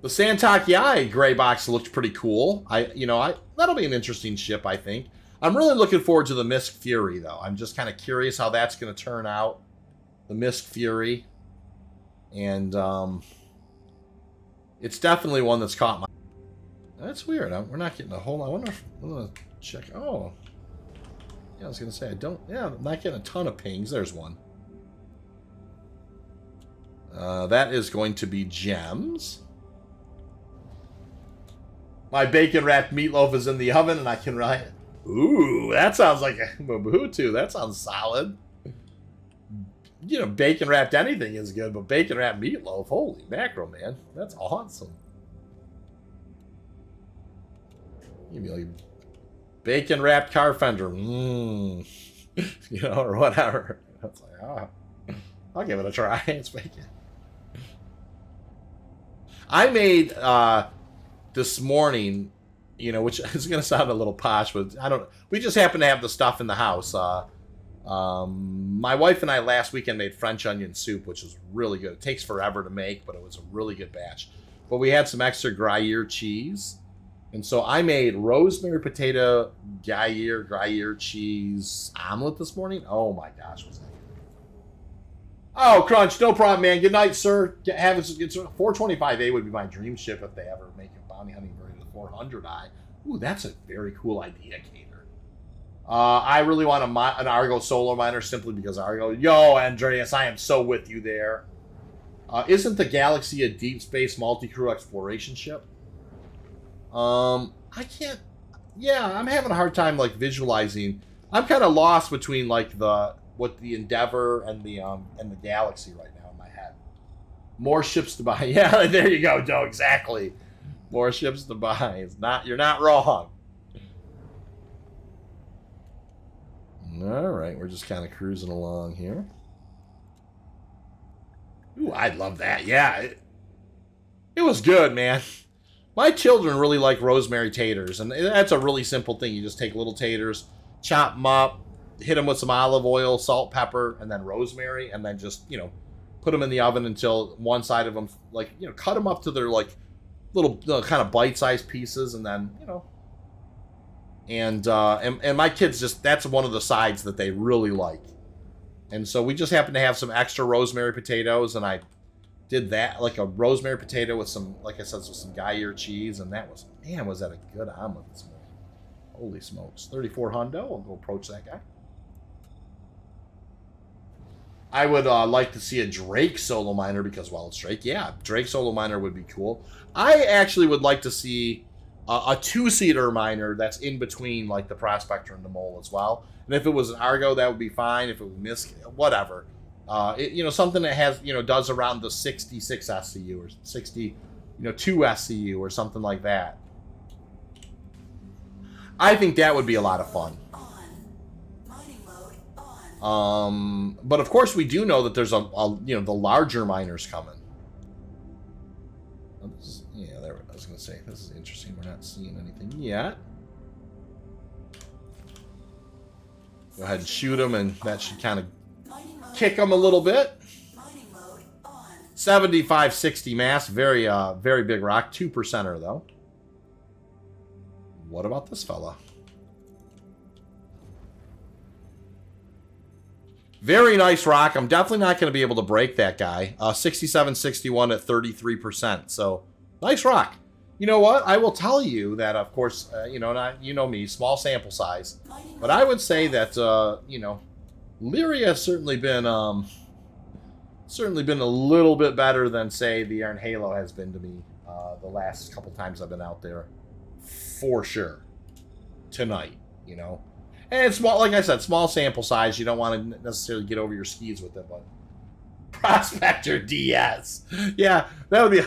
The Santakiai gray box looked pretty cool. That'll be an interesting ship, I think. I'm really looking forward to the Misk Fury, though. I'm just kind of curious how that's going to turn out. The Misk Fury. And it's definitely one that's caught my... That's weird. We're not getting a whole... I wonder if... I'm going to check... Oh. Yeah, I was going to say, I'm not getting a ton of pings. There's one. That is going to be gems. My bacon-wrapped meatloaf is in the oven, and I can write... Ooh, that sounds like a Mabutu. That sounds solid. You know, bacon-wrapped anything is good, but bacon-wrapped meatloaf, holy mackerel, man. That's awesome. Give me like bacon-wrapped car fender. You know, or whatever. That's like, oh, I'll give it a try. It's bacon. I made... this morning, you know, which is going to sound a little posh, but we just happen to have the stuff in the house. My wife and I last weekend made French onion soup, which is really good. It takes forever to make, but it was a really good batch. But we had some extra Gruyere cheese. And so I made rosemary potato Gruyere cheese omelet this morning. Oh my gosh, was that good. Oh, Crunch, no problem, man. Good night, sir. It's 425A would be my dream ship if they ever make a bounty hunting version of 400i. Ooh, that's a very cool idea, Cater. I really want an Argo solar miner simply because Argo. Yo, Andreas, I am so with you there. Isn't the Galaxy a deep space multi-crew exploration ship? I can't. Yeah, I'm having a hard time like visualizing. I'm kind of lost between like the Endeavor and the Galaxy right now in my head. More ships to buy. Yeah, there you go, Joe. Exactly. More ships to buy. You're not wrong. All right, we're just kind of cruising along here. Ooh, I love that. Yeah, it was good, man. My children really like rosemary taters, and that's a really simple thing. You just take little taters, chop them up, hit them with some olive oil, salt, pepper, and then rosemary, and then just, you know, put them in the oven until one side of them, like, you know, cut them up to their, like, little kind of bite-sized pieces, and then, you know, and my kids just, that's one of the sides that they really like. And so we just happen to have some extra rosemary potatoes, and I did that, like a rosemary potato with some, like I said, with some Gruyere cheese, and that was, man, was that a good omelet this morning. Holy smokes. 34 hundo, I'll go approach that guy. I would like to see a Drake solo miner because, well, it's Drake. Yeah, Drake solo miner would be cool. I actually would like to see a two-seater miner that's in between, like, the Prospector and the Mole as well. And if it was an Argo, that would be fine. If it was Misk, whatever. You know, something that has, you know, does around the 66 SCU or 60, 2 SCU or something like that. I think that would be a lot of fun. But of course we do know that there's the larger miners coming. Yeah, there. I was gonna say this is interesting. We're not seeing anything yet. Go ahead and shoot them, and that should kind of kick them a little bit. 7560 mass, very big rock, 2%er though. What about this fella? Very nice rock. I'm definitely not going to be able to break that guy. 6761 at 33%. So, nice rock. You know what? I will tell you that, of course, you know me, small sample size. But I would say that, you know, Lyria has certainly been a little bit better than, say, the Iron Halo has been to me the last couple times I've been out there. For sure. Tonight, you know. And it's small, like I said, small sample size. You don't want to necessarily get over your skis with it, but Prospector DS. Yeah, that would be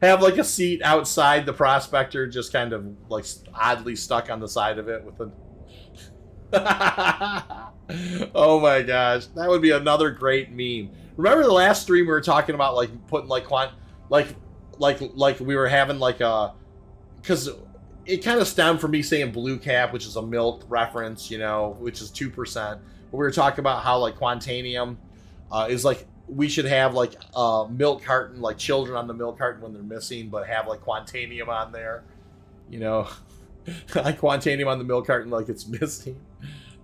have like a seat outside the Prospector, just kind of like oddly stuck on the side of it with a. Oh my gosh, that would be another great meme. Remember the last stream we were talking about like putting like we were having like a, because it kind of stemmed from me saying blue cap, which is a milk reference, you know, which is 2%. But we were talking about how like Quantanium is like, we should have like a milk carton, like children on the milk carton when they're missing, but have like Quantanium on there, you know, like Quantanium on the milk carton like it's missing.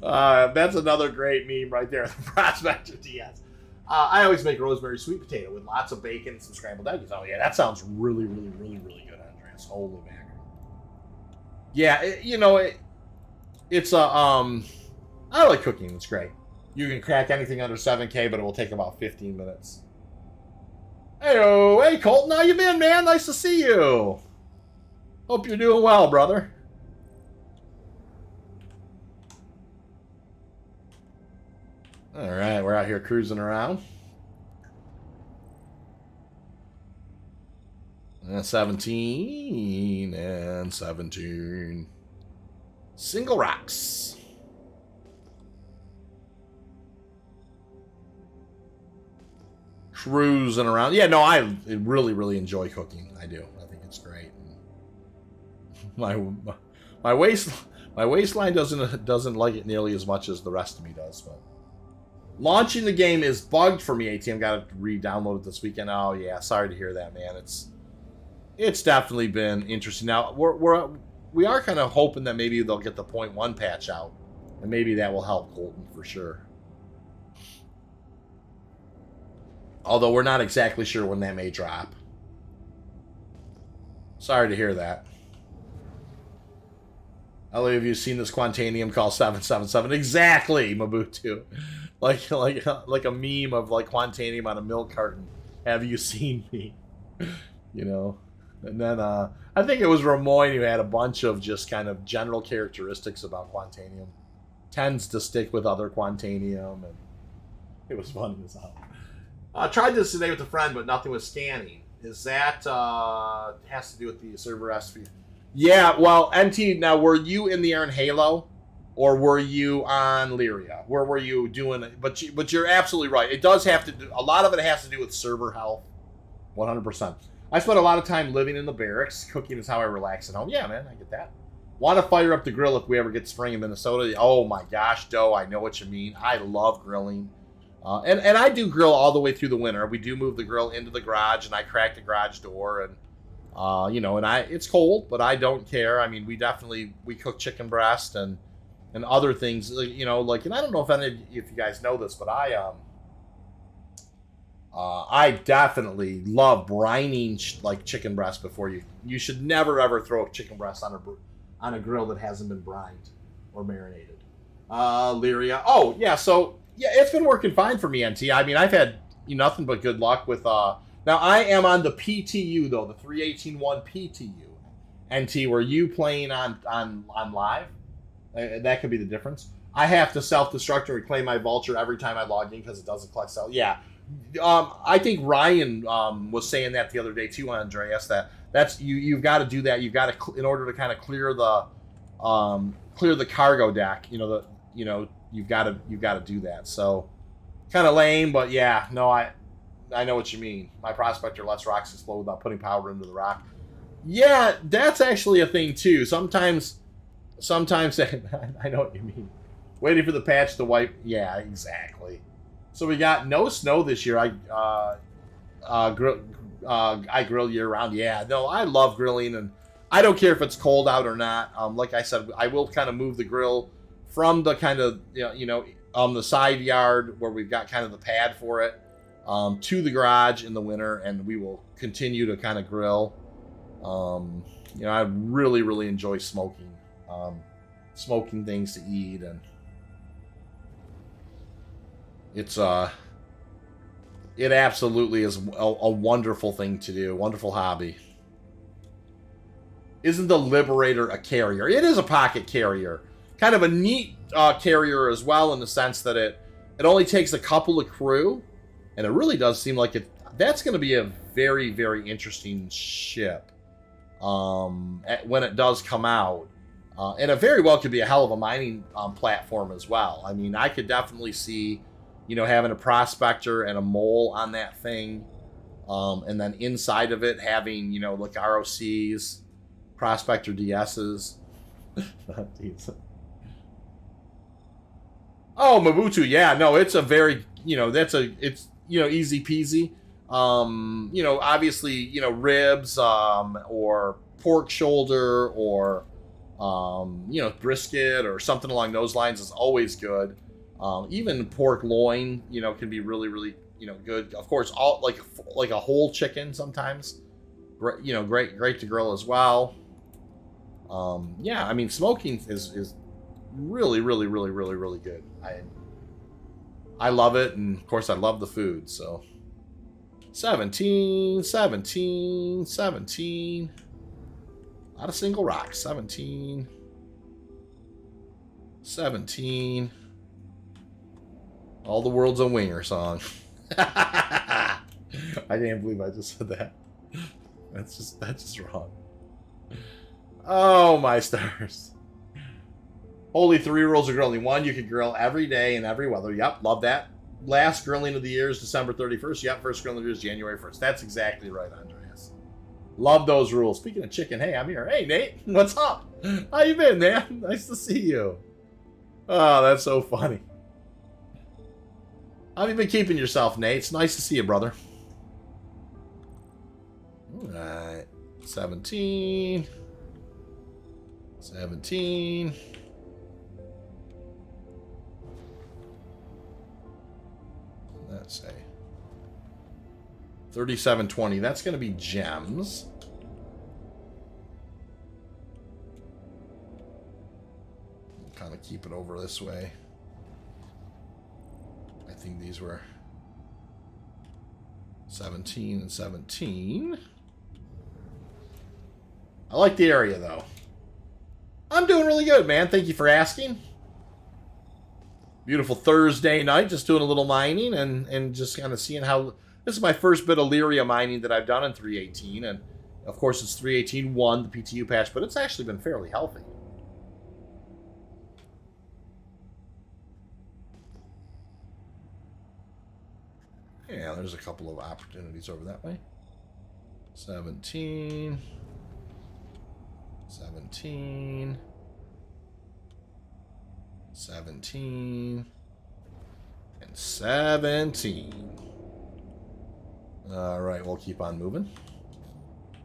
That's another great meme right there. The Prospector DS. I always make rosemary sweet potato with lots of bacon and some scrambled eggs. Oh yeah, that sounds really, really, really, really good, Andreas. Holy mackerel. Yeah, it's a I like cooking. It's great. You can crack anything under 7K, but it will take about 15 minutes. Hey Colton, how you been, man? Nice to see you. Hope you're doing well, brother. All right, we're out here cruising around. 17 and 17. Single rocks. Cruising around. Yeah, no, I really, really enjoy cooking. I do. I think it's great. My waistline doesn't like it nearly as much as the rest of me does, but launching the game is bugged for me. ATM got to re-download it this weekend. Oh yeah, sorry to hear that, man. It's definitely been interesting. Now we are kind of hoping that maybe they'll get the 0.1 patch out, and maybe that will help Colton for sure. Although we're not exactly sure when that may drop. Sorry to hear that. How have you seen this Quantanium call 777? Exactly, Mabutu. Like a meme of like Quantanium on a milk carton. Have you seen me? You know. And then I think it was Ramoyne who had a bunch of just kind of general characteristics about Quantanium. Tends to stick with other Quantanium, and it was fun as hell. I tried this today with a friend, but nothing was scanning. Is that has to do with the server SV? Yeah, well, NT, now were you in the Iron Halo, or were you on Lyria? Where were you doing it? But you're absolutely right. It does have to do, a lot of it has to do with server health. 100%. I spent a lot of time living in the barracks. Cooking is how I relax at home. Yeah, man, I get that. Want to fire up the grill if we ever get spring in Minnesota? Oh my gosh, Doe, I know what you mean. I love grilling. And I do grill all the way through the winter. We do move the grill into the garage, and I crack the garage door, and you know, and it's cold, but I don't care. I mean, we cook chicken breast and other things, you know, like, and I don't know if you guys know this, but I definitely love brining like chicken breast before you should never ever throw a chicken breast on a grill that hasn't been brined or marinated. Lyria. Oh yeah, so yeah, it's been working fine for me, NT. I mean, I've had nothing but good luck with now I am on the PTU though, the 318.1 PTU. NT, were you playing on live? That could be the difference. I have to self-destruct and reclaim my vulture every time I log in because it doesn't collect cell. Yeah. I think Ryan was saying that the other day too, Andreas. That's you've got to do that. You've got to, in order to kind of clear the cargo deck. You've got to do that. So kind of lame, but yeah, no, I know what you mean. My prospector lets rocks explode without putting power into the rock. Yeah, that's actually a thing too. Sometimes I know what you mean. Waiting for the patch to wipe. Yeah, exactly. So we got no snow this year. I grill year round. Yeah, no, I love grilling, and I don't care if it's cold out or not. Like I said, I will kind of move the grill from the kind of, the side yard where we've got kind of the pad for it, to the garage in the winter, and we will continue to kind of grill. I really, really enjoy smoking, smoking things to eat, and it absolutely is a wonderful thing to do, wonderful hobby. Isn't the Liberator a carrier? It is a pocket carrier. Kind of a neat carrier as well, in the sense that it only takes a couple of crew, and it really does seem like that's going to be a very, very interesting ship when it does come out. And it very well could be a hell of a mining platform as well. I mean, I could definitely see, having a prospector and a mole on that thing, and then inside of it having, like ROCs, prospector DSs. Oh, Mabutu, yeah, no, it's a very, it's easy peasy. Obviously, ribs, or pork shoulder, or, brisket or something along those lines is always good. Even pork loin, can be really, really, good. Of course, all like a whole chicken sometimes, great to grill as well. I mean, smoking is really, really, really, really, really good. I love it, and of course I love the food. So 17. Not a single rock. 17. All the world's a winger song. I can't believe I just said that. That's just wrong. Oh my stars. Holy 3 rules of grilling. 1, you can grill every day in every weather. Yep, love that. Last grilling of the year is December 31st. Yep, first grilling of the year is January 1st. That's exactly right, Andreas. Love those rules. Speaking of chicken, hey, I'm here. Hey, Nate, what's up? How you been, man? Nice to see you. Oh, that's so funny. How have you been keeping yourself, Nate? It's nice to see you, brother. All right. 17. Let's say 3720. That's going to be gems. We'll kind of keep it over this way. I think these were 17 and 17. I like the area, though. I'm doing really good, man. Thank you for asking. Beautiful Thursday night, just doing a little mining and just kind of seeing how... This is my first bit of Lyria mining that I've done in 3.18, and of course it's 3.18.1, the PTU patch, but it's actually been fairly healthy. Yeah, there's a couple of opportunities over that way. 17... 17, and 17. All right, we'll keep on moving. I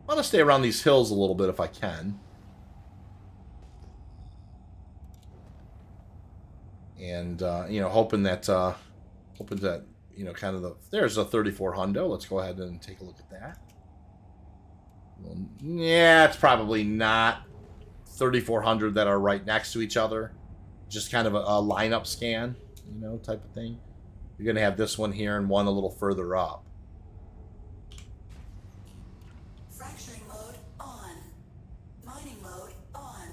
want to stay around these hills a little bit if I can. And, hoping that, kind of there's a 34 hundo. Let's go ahead and take a look at that. Well, yeah, it's probably not 3,400 that are right next to each other. Just kind of a lineup scan, type of thing. You're going to have this one here and one a little further up. Fracturing mode on. Mining mode on.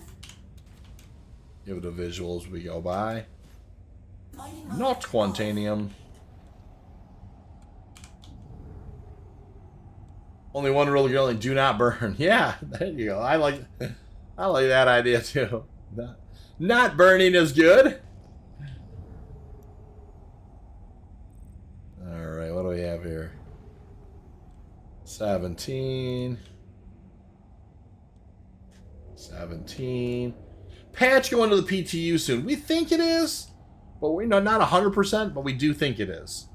Give it a visual as we go by. Mining mode Not Quantanium. Only one rule of grilling: do not burn. Yeah, there you go. I like that idea too. Not burning is good. All right, what do we have here? 17. Patch going to the PTU soon. We think it is, but we know not 100%, but we do think it is.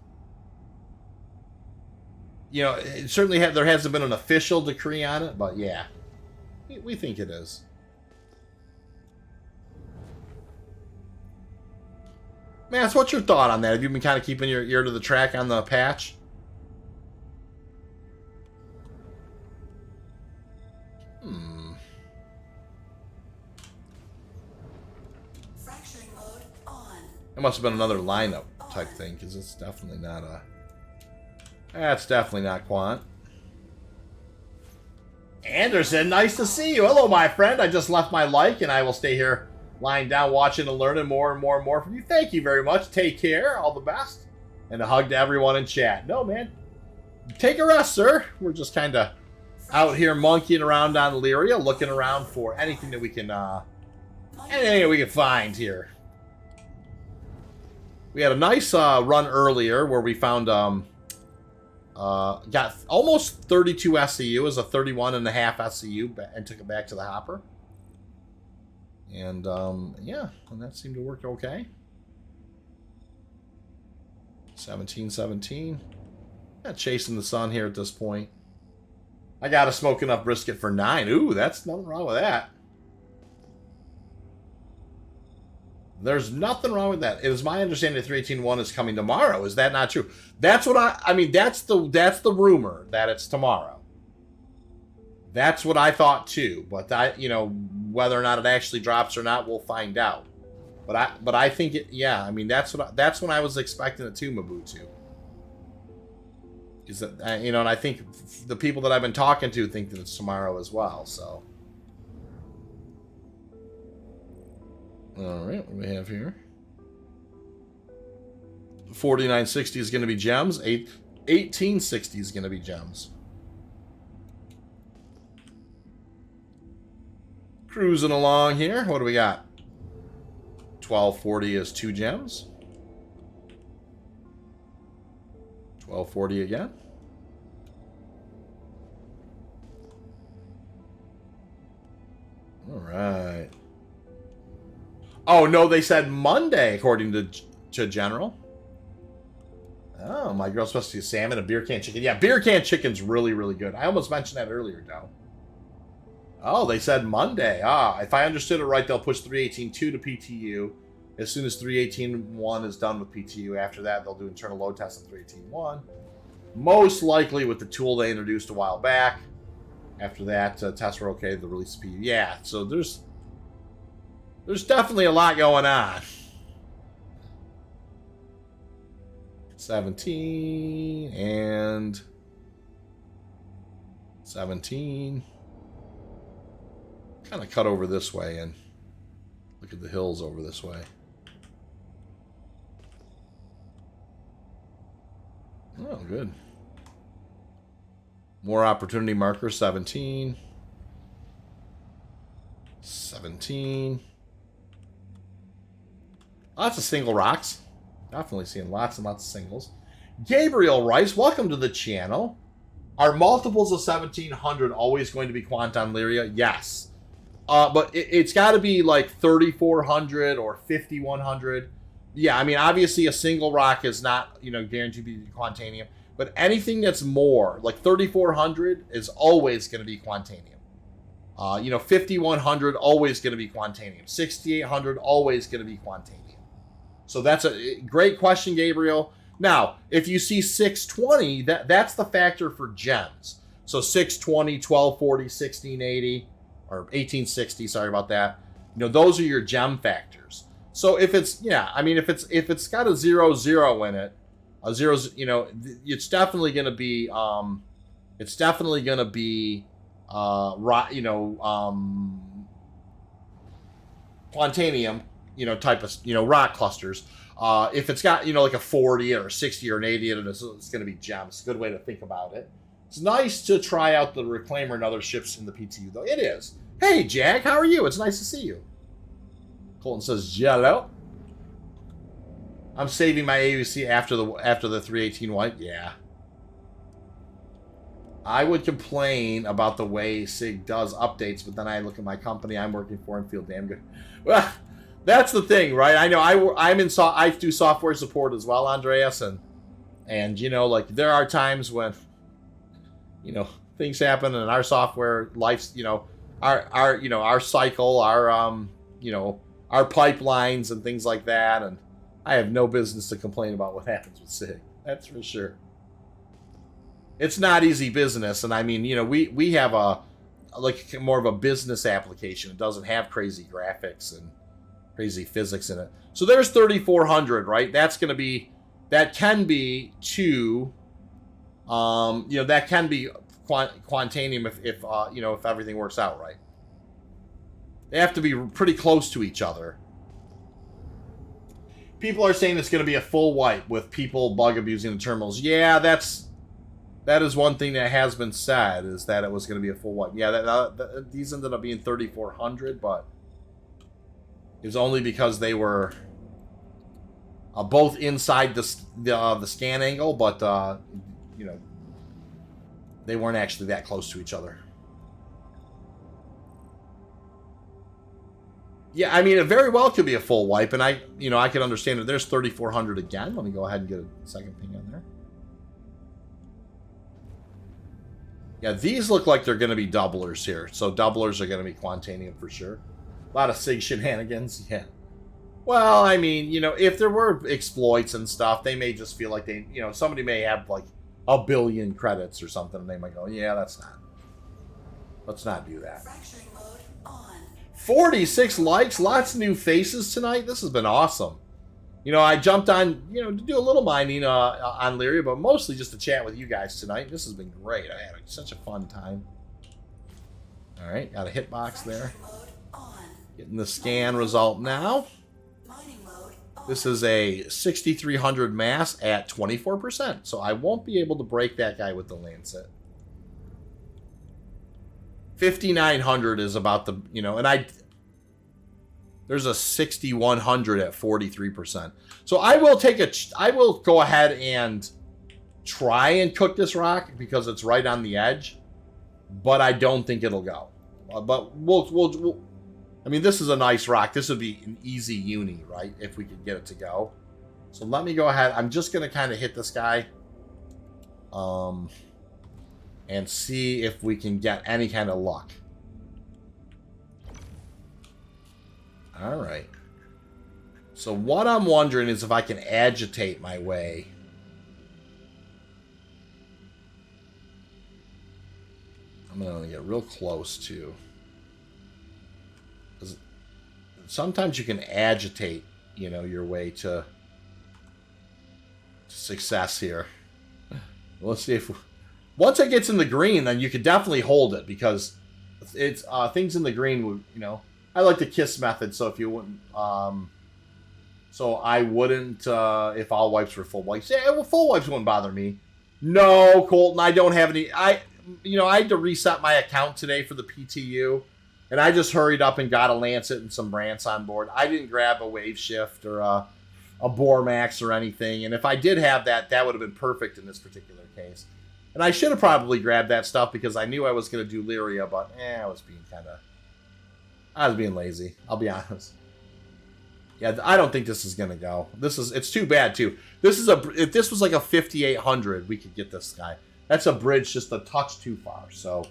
It certainly there hasn't been an official decree on it, but yeah. We think it is. Mass, what's your thought on that? Have you been kind of keeping your ear to the track on the patch? Fracturing mode on. It must have been another lineup type thing, because it's definitely not a... That's definitely not Quant. Anderson, nice to see you. Hello, my friend. I just left my like, and I will stay here lying down, watching and learning more and more and more from you. Thank you very much. Take care. All the best. And a hug to everyone in chat. No, man. Take a rest, sir. We're just kind of out here monkeying around on Lyria, looking around for anything that we can, anything that we can find here. We had a nice run earlier where we found, got almost 32 SCU. It was a 31.5 SCU and took it back to the hopper. And, yeah, and that seemed to work okay. 17-17. Yeah, chasing the sun here at this point. I got to smoke enough brisket for 9. Ooh, that's nothing wrong with that. There's nothing wrong with that. It is my understanding that 318.1 is coming tomorrow. Is that not true? That's what I mean, that's the rumor that it's tomorrow. That's what I thought too. But you know, whether or not it actually drops or not, we'll find out. But I think it, yeah, I mean, that's when I was expecting it too, Mabutu. Is that, you know, and I think the people that I've been talking to think that it's tomorrow as well, so. Alright, what do we have here? 4960 is going to be gems. 1860 is going to be gems. Cruising along here. What do we got? 1240 is 2 gems. 1240 again. Alright. Oh, no, they said Monday, according to General. Oh, my girl's supposed to do salmon and beer can chicken. Yeah, beer can chicken's really, really good. I almost mentioned that earlier, though. Oh, they said Monday. Ah, if I understood it right, they'll push 318.2 to PTU. As soon as 318.1 is done with PTU, after that, they'll do internal load tests on 318.1. Most likely with the tool they introduced a while back. After that, tests were okay, the release of PTU. Yeah, so there's definitely a lot going on. 17 and 17. Kind of cut over this way and look at the hills over this way. Oh, good. More opportunity marker, 17. 17. Lots of single rocks. Definitely seeing lots and lots of singles. Gabriel Rice, welcome to the channel. Are multiples of 1700 always going to be Quantan Lyria? Yes. But it's got to be like 3400 or 5100. Yeah, I mean, obviously a single rock is not, you know, guaranteed to be Quantanium. But anything that's more, like 3400 is always going to be Quantanium. You know, 5100 always going to be Quantanium. 6800 always going to be Quantanium. So that's a great question, Gabriel. Now, if you see 620, that's the factor for gems. So 620, 1240, 1680, or 1860, sorry about that. You know, those are your gem factors. So if it's, yeah, I mean, if it's got a 00 in it, a 0, you know, it's definitely going to be, Quantanium, you know, type of, you know, rock clusters. If it's got, you know, like a 40 or a 60 or an 80 in it, it's going to be gems. Good way to think about it. It's nice to try out the Reclaimer and other ships in the PTU, though. It is. Hey, Jack, how are you? It's nice to see you. Colton says, jello. I'm saving my AUC after the 318 white. Yeah. I would complain about the way SIG does updates, but then I look at my company I'm working for and feel damn good. Well, that's the thing, right? I know I do software support as well, Andreas, and you know, like there are times when, you know, things happen and our software life's, you know, our cycle, our our pipelines and things like that, and I have no business to complain about what happens with SIG. That's for sure. It's not easy business, and I mean, we have like more of a business application. It doesn't have crazy graphics and crazy physics in it. So there's 3,400, right? That can be to, that can be Quantanium if everything works out right. They have to be pretty close to each other. People are saying it's going to be a full wipe with people bug abusing the terminals. Yeah, that is one thing that has been said, is that it was going to be a full wipe. Yeah, these ended up being 3,400, but it was only because they were both inside the scan angle, but they weren't actually that close to each other. Yeah, I mean, it very well could be a full wipe, and I can understand it. There's 3,400 again. Let me go ahead and get a second ping on there. Yeah, these look like they're going to be doublers here. So doublers are going to be Quantanium for sure. A lot of SIG shenanigans, yeah. Well, I mean, if there were exploits and stuff, they may just feel like they, somebody may have like 1 billion credits or something, and they might go, yeah, let's not do that. Fracturing mode on. 46 likes, lots of new faces tonight. This has been awesome. I jumped on, to do a little mining on Lyria, but mostly just to chat with you guys tonight. This has been great. I had such a fun time. All right, got a hitbox there. Getting the scan result now. This is a 6,300 mass at 24%, so I won't be able to break that guy with the Lancet. 5,900 is about the, and there's a 6,100 at 43%. So I will go ahead and try and cook this rock because it's right on the edge, but I don't think it'll go. But we'll I mean, this is a nice rock. This would be an easy uni, right? If we could get it to go. So let me go ahead. I'm just going to kind of hit this guy. And see if we can get any kind of luck. All right. So what I'm wondering is if I can agitate my way. I'm going to get real close to. Sometimes you can agitate, your way to success here. Let's see if once it gets in the green, then you could definitely hold it because it's things in the green would, I like the KISS method. So if you wouldn't, so I wouldn't if all wipes were full wipes. Yeah, well, full wipes wouldn't bother me. No, Colton, I don't have any. I had to reset my account today for the PTU. And I just hurried up and got a Lancet and some Brants on board. I didn't grab a Wave Shift or a Bormax or anything. And if I did have that, that would have been perfect in this particular case. And I should have probably grabbed that stuff because I knew I was going to do Lyria, but I was being lazy. I'll be honest. Yeah, I don't think this is going to go. It's too bad too. If this was like a 5,800, we could get this guy. That's a bridge just a touch too far. So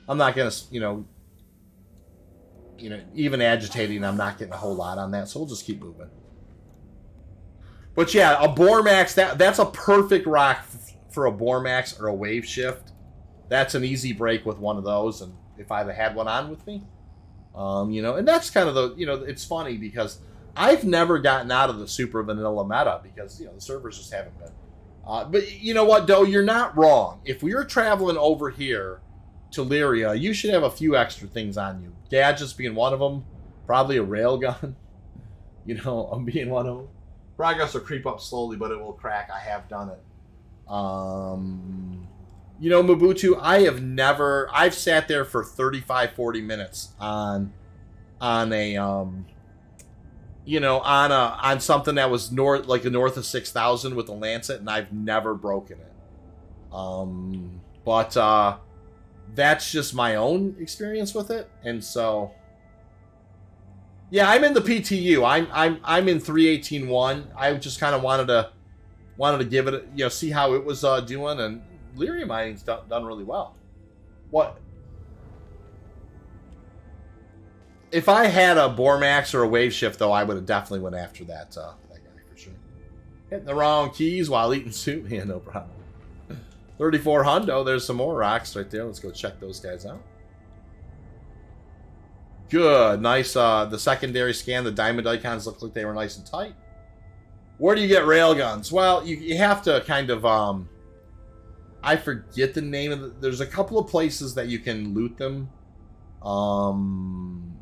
I'm not going to, even agitating, I'm not getting a whole lot on that, so we'll just keep moving. But yeah, a Bormax, that's a perfect rock for a Bormax or a Wave Shift. That's an easy break with one of those, and if I had one on with me, and that's kind of the, it's funny because I've never gotten out of the super vanilla meta because, the servers just haven't been. But you know what, Doe, you're not wrong. If we were traveling over here to Lyria, you should have a few extra things on you. Gadgets being one of them. Probably a railgun. Being one of them. Progress will creep up slowly, but it will crack. I have done it. Mobutu, I've sat there for 35, 40 minutes on something that was north of 6,000 with a Lancet, and I've never broken it. But that's just my own experience with it, and so yeah, I'm in the PTU. I'm in 318.1. I just kind of wanted to give it, see how it was doing, and Lyria mining's done really well. What? If I had a Bormax or a Wave Shift, though, I would have definitely went after that guy for sure. Hitting the wrong keys while eating soup. Yeah, no problem. 34 hundo. There's some more rocks right there. Let's go check those guys out. Good. Nice. The secondary scan, the diamond icons look like they were nice and tight. Where do you get railguns? Well, you have to kind of... I forget the name of the... There's a couple of places that you can loot them.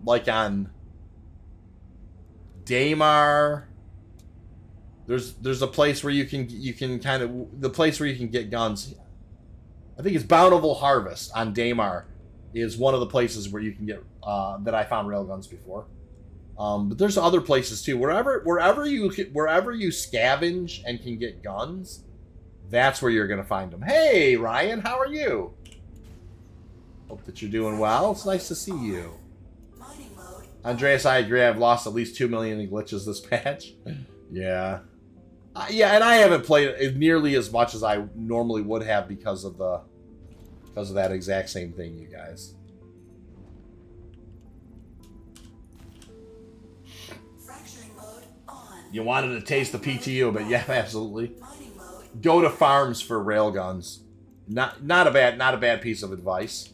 Like on Daymar. There's a place where you can kind of... The place where you can get guns. I think it's Bountiful Harvest on Daymar is one of the places where you can get... that I found railguns before. But there's other places too. Wherever you scavenge and can get guns, that's where you're gonna find them. Hey, Ryan, how are you? Hope that you're doing well. It's nice to see you. Andreas, I agree. I've lost at least 2 million in glitches this patch. Yeah, yeah, and I haven't played it nearly as much as I normally would have because of that exact same thing, you guys. You wanted to taste the PTU, but yeah, absolutely. Go to farms for railguns. Not a bad piece of advice.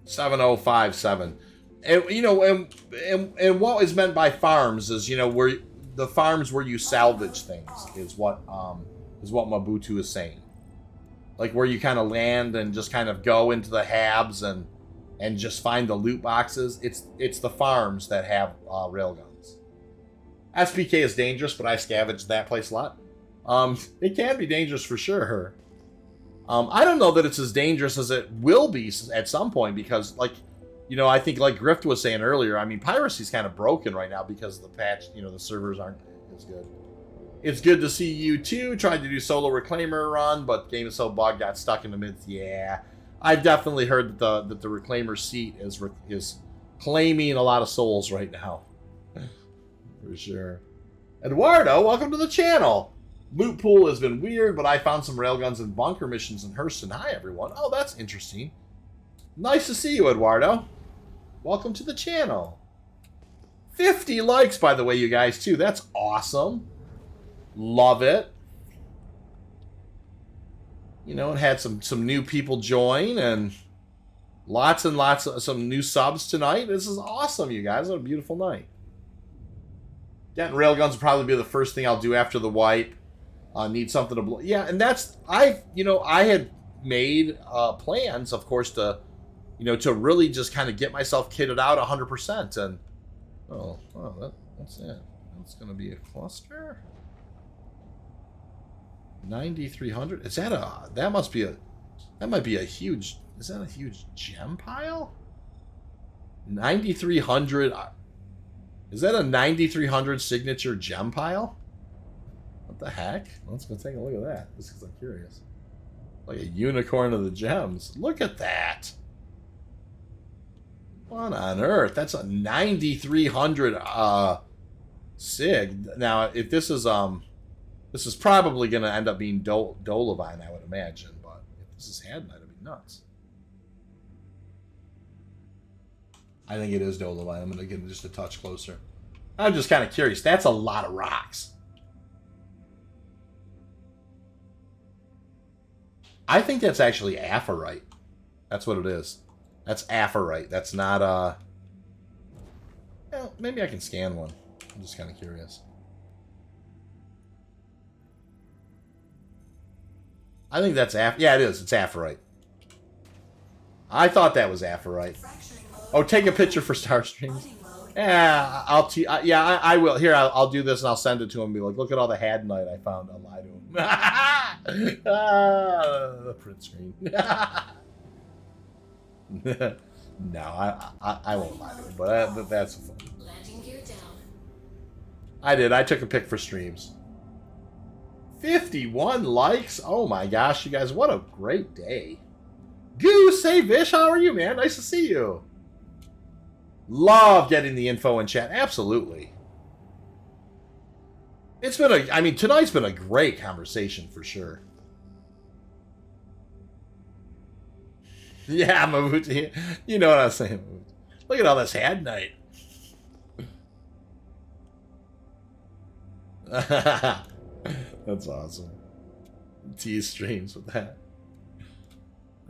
$7057. And you know, and what is meant by farms is, you know, where the farms where you salvage things is what Mabutu is saying. Like where you kind of land and just kind of go into the habs and just find the loot boxes. It's the farms that have railguns. SPK is dangerous, but I scavenged that place a lot. It can be dangerous for sure. I don't know that it's as dangerous as it will be at some point because, like, you know, I think like Grift was saying earlier, I mean, piracy's kind of broken right now because of the patch. You know, the servers aren't as good. It's good to see you too. Tried to do solo reclaimer run, but Game is so bugged, got stuck in the mid. Yeah. I've definitely heard that the reclaimer seat is claiming a lot of souls right now. For sure. Eduardo, welcome to the channel. Loot pool has been weird, but I found some railguns and bunker missions in Hurston. Hi, everyone. Oh, that's interesting. Nice to see you, Eduardo. Welcome to the channel. 50 likes, by the way, you guys, too. That's awesome. Love it. You know, it had some new people join and lots of some new subs tonight. This is awesome, you guys. What a beautiful night. Getting railguns will probably be the first thing I'll do after the wipe. Need something to blow. Yeah, and that's I had made plans, of course, to really just kind of get myself kitted out 100%. And what's that? That's gonna be a cluster. 9,300. Is that that might be a huge, is that a huge gem pile? 9,300. Is that a 9,300 signature gem pile? What the heck? Let's go take a look at that, just because I'm curious. Like a unicorn of the gems. Look at that. What on earth? That's a 9,300 sig. Now, if this is probably going to end up being Dolovine, I would imagine. But if this is Hadnite, it'd be nuts. I think it is Dolovine. I'm going to get just a touch closer. I'm just kind of curious. That's a lot of rocks. I think that's actually Aphorite. That's what it is. That's Aphorite. That's not well, maybe I can scan one. I'm just kind of curious. I think that's yeah, it is. It's Aphorite. I thought that was Aphorite. Oh, take a picture for Starstreams. Yeah, I will. Here, I'll do this and I'll send it to him and be like, look at all the Hadnite I found. I'll lie to him. The print screen. No, I won't lie to him, but that's fun. I did. I took a pic for streams. 51 likes. Oh my gosh, you guys, what a great day. Goose, hey Vish, how are you, man? Nice to see you. Love getting the info in chat. Absolutely. It's been tonight's been a great conversation for sure. Yeah, Mabuti. You know what I'm saying, Mabuti. Look at all this hadnite. That's awesome. T streams with that.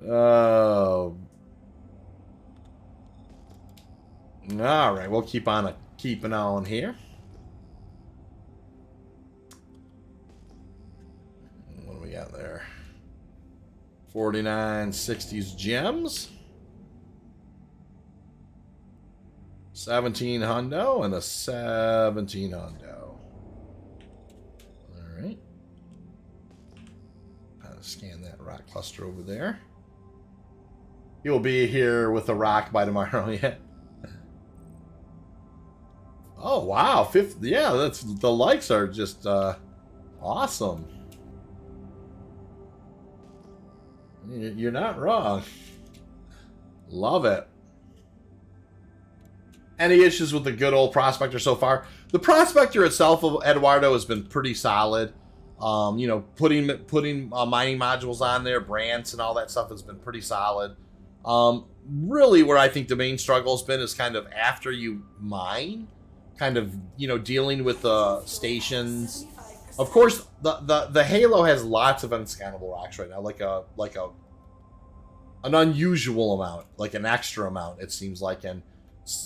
Oh. All right, we'll keep on keeping on here. What do we got there? 4960s gems. 17 hundo and a 17 hundo. All right. Scan that rock cluster over there. You'll be here with a rock by tomorrow, yeah. Oh wow, fifth, yeah, that's the likes are just awesome. You're not wrong. Love it. Any issues with the good old Prospector so far? The Prospector itself, Eduardo, has been pretty solid. You know, putting mining modules on there, brands and all that stuff has been pretty solid. Really, where I think the main struggle has been is kind of after you mine, kind of, you know, dealing with the stations. Of course, the Halo has lots of unscannable rocks right now, like an unusual amount, like an extra amount, it seems like, and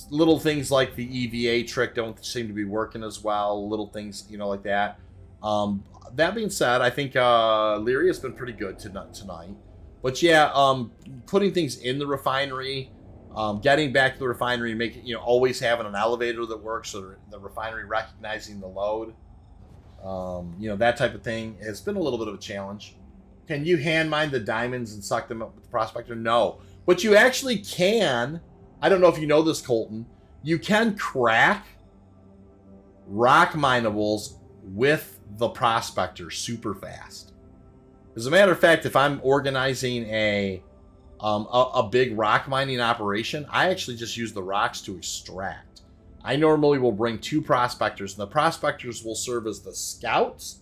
little things like the EVA trick don't seem to be working as well. Little things, you know, like that. That being said, I think Lyria has been pretty good tonight. But yeah, putting things in the refinery, getting back to the refinery, making, you know, always having an elevator that works, so the refinery recognizing the load, you know, that type of thing has been a little bit of a challenge. Can you hand mine the diamonds and suck them up with the Prospector? No, but you actually can. I don't know if you know this, Colton. You can crack rock minables with the Prospector super fast. As a matter of fact, if I'm organizing a big rock mining operation, I actually just use the rocks to extract. I normally will bring 2 Prospectors, and the Prospectors will serve as the scouts,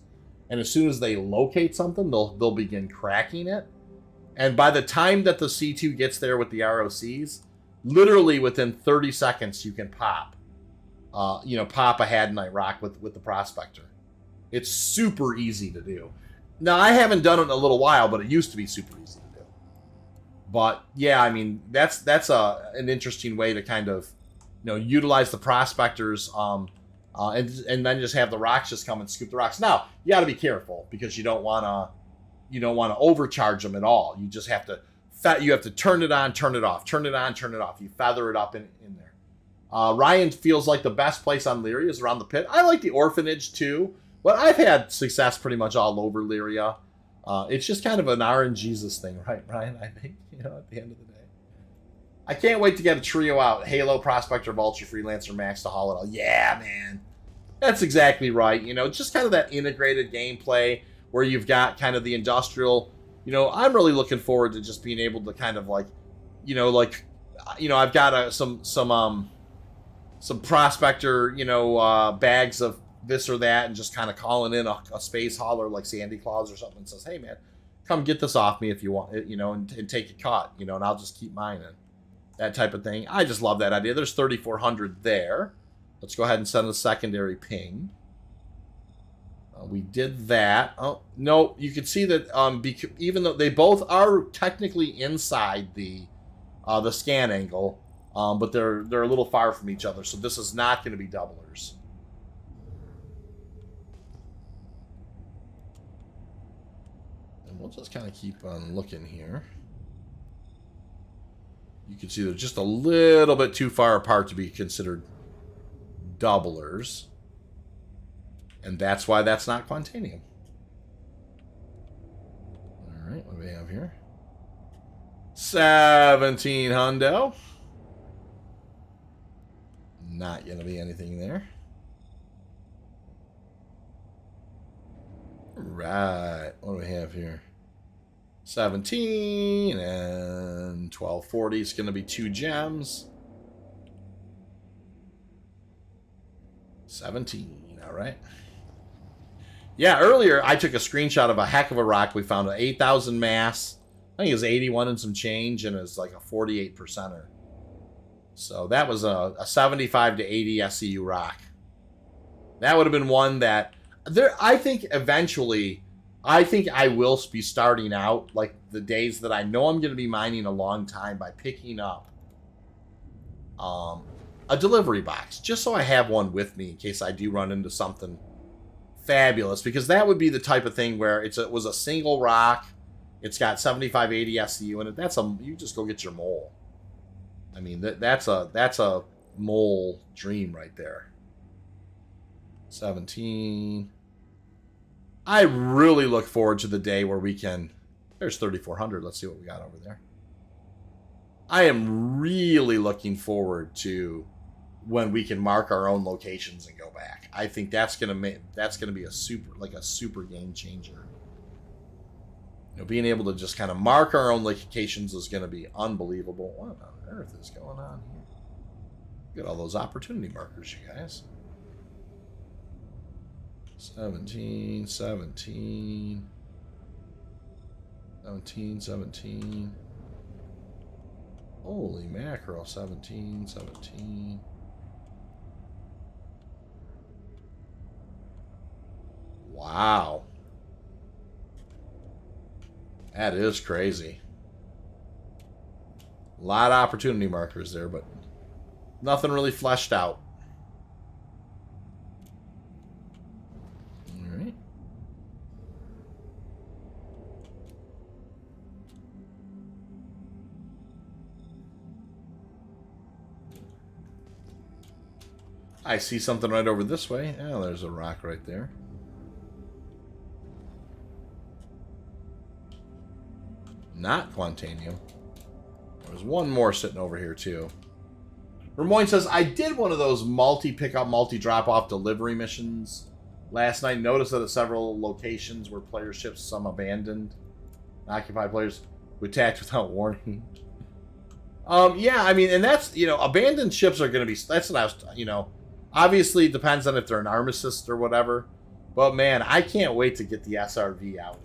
and as soon as they locate something, they'll begin cracking it. And by the time that the C2 gets there with the ROCs, literally within 30 seconds, you can pop a Hadnite rock with the Prospector. It's super easy to do. Now, I haven't done it in a little while, but it used to be super easy to do. But yeah, I mean, that's an interesting way to kind of, you know, utilize the Prospectors, and then just have the rocks just come and scoop the rocks. Now, you got to be careful because you don't want to overcharge them at all. You just have to turn it on, turn it off, turn it on, turn it off. You feather it up in there. Ryan feels like the best place on Lyria is around the pit. I like the orphanage too, but I've had success pretty much all over Lyria. It's just kind of an RNGesus thing, right, Ryan? I think, you know, at the end of the day. I can't wait to get a trio out. Halo, Prospector, Vulture, Freelancer, Max to haul it all. Yeah, man. That's exactly right. You know, just kind of that integrated gameplay where you've got kind of the industrial. You know, I'm really looking forward to just being able to kind of I've got some Prospector, bags of this or that, and just kind of calling in a space hauler like Sandy Claus or something and says, hey man, come get this off me if you want, and take it caught, and I'll just keep mining. That type of thing. I just love that idea. There's 3,400 there. Let's go ahead and send a secondary ping. We did that. Oh, no, you can see that even though they both are technically inside the scan angle, but they're a little far from each other, so this is not going to be doublers. And we'll just kind of keep on looking here. You can see they're just a little bit too far apart to be considered doublers. And that's why that's not Quantanium. Alright, what do we have here? 17 hundo. Not going to be anything there. Right, what do we have here? 17 and 1240 is going to be 2 gems. 17, all right. Yeah, earlier I took a screenshot of a heck of a rock. We found an 8,000 mass I think it was 81 and some change, and it's like a 48 percenter. So that was a 75 to 80 SCU rock. That would have been one that there. I think eventually, I think I will be starting out like the days that I know I'm going to be mining a long time by picking up a delivery box, just so I have one with me in case I do run into something fabulous. Because that would be the type of thing where it was a single rock. It's got 75, 80 SCU in it. You just go get your mole. I mean, that's a mole dream right there. 17. I really look forward to the day where we can... There's 3,400. Let's see what we got over there. I am really looking forward to when we can mark our own locations and go back. I think that's gonna be a super game changer. Being able to just kind of mark our own locations is going to be unbelievable. What on earth is going on here? Look at all those opportunity markers, you guys. 17, 17. 17, 17. Holy mackerel, 17, 17. Wow. That is crazy. A lot of opportunity markers there, but nothing really fleshed out. All right. I see something right over this way. Oh, there's a rock right there. Not Quantanium. There's one more sitting over here, too. Ramoyne says, I did one of those multi-pickup, multi-drop-off delivery missions last night. Noticed that at several locations where player ships, some abandoned, occupied players who attacked without warning. Yeah, I mean, and that's, abandoned ships are going to be, that's what I was, obviously it depends on if they're an armistice or whatever. But, man, I can't wait to get the SRV out.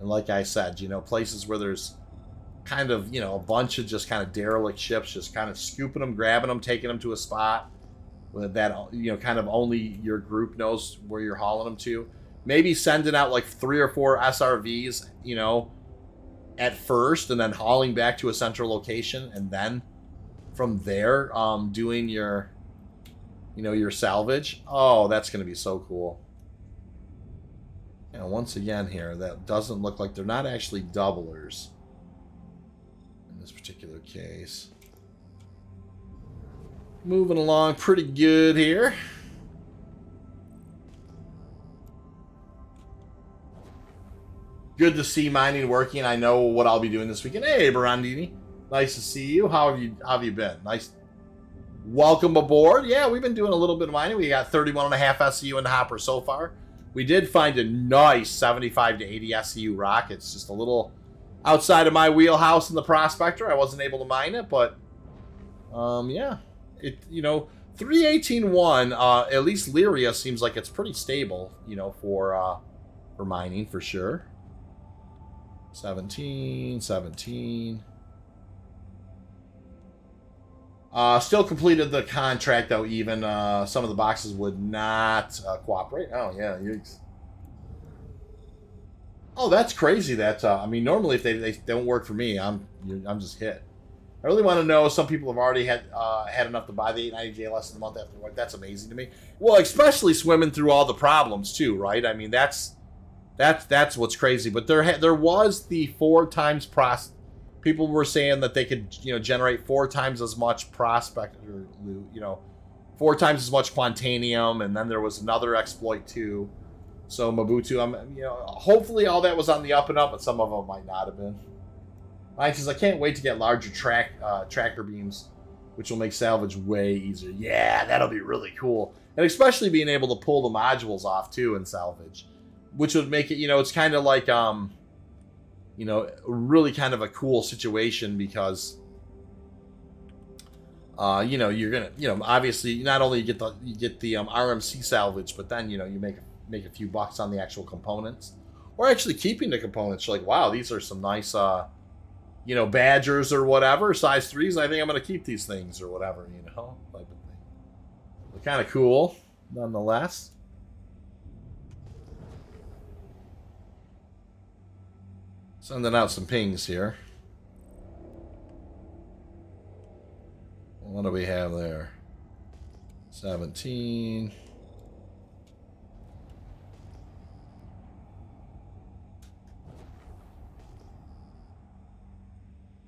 And like I said, places where there's kind of, a bunch of just kind of derelict ships, just kind of scooping them, grabbing them, taking them to a spot that, kind of only your group knows where you're hauling them to. Maybe sending out like 3 or 4 SRVs, at first, and then hauling back to a central location, and then from there, doing your, your salvage. Oh, that's going to be so cool. And once again here, that doesn't look like they're not actually doublers in this particular case. Moving along pretty good here. Good to see mining working. I know what I'll be doing this weekend. Hey, Barandini. Nice to see you. How have you been? Nice. Welcome aboard. Yeah, we've been doing a little bit of mining. We got 31.5 SCU in the hopper so far. We did find a nice 75 to 80 SCU rock. It's just a little outside of my wheelhouse in the prospector. I wasn't able to mine it, but yeah. It 318.1, at least Lyria seems like it's pretty stable, for mining for sure. 17, 17. Still completed the contract, though, even. Some of the boxes would not cooperate. Oh, yeah. Oh, that's crazy. That I mean, normally if they don't work for me, I'm just hit. I really want to know. Some people have already had enough to buy the 890 JLS in the month after work. That's amazing to me. Well, especially swimming through all the problems too, right? I mean, that's what's crazy. But there was the 4 times people were saying that they could, generate 4 times as much prospect, or 4 times as much Quantanium, and then there was another exploit too. So Mabutu, hopefully all that was on the up and up, but some of them might not have been. Mike says, I can't wait to get larger tracker beams, which will make salvage way easier. Yeah, that'll be really cool, and especially being able to pull the modules off too in salvage, which would make it, it's kind of like really kind of a cool situation because, you're gonna, obviously not only you get the RMC salvage, but then you make a few bucks on the actual components, Or actually keeping the components. You're like, wow, these are some nice, you know, Badgers or whatever, size 3s. I think I'm going to keep these things or whatever, you know, type of thing. They're kind of cool, nonetheless. Sending out some pings here. What do we have there? 17.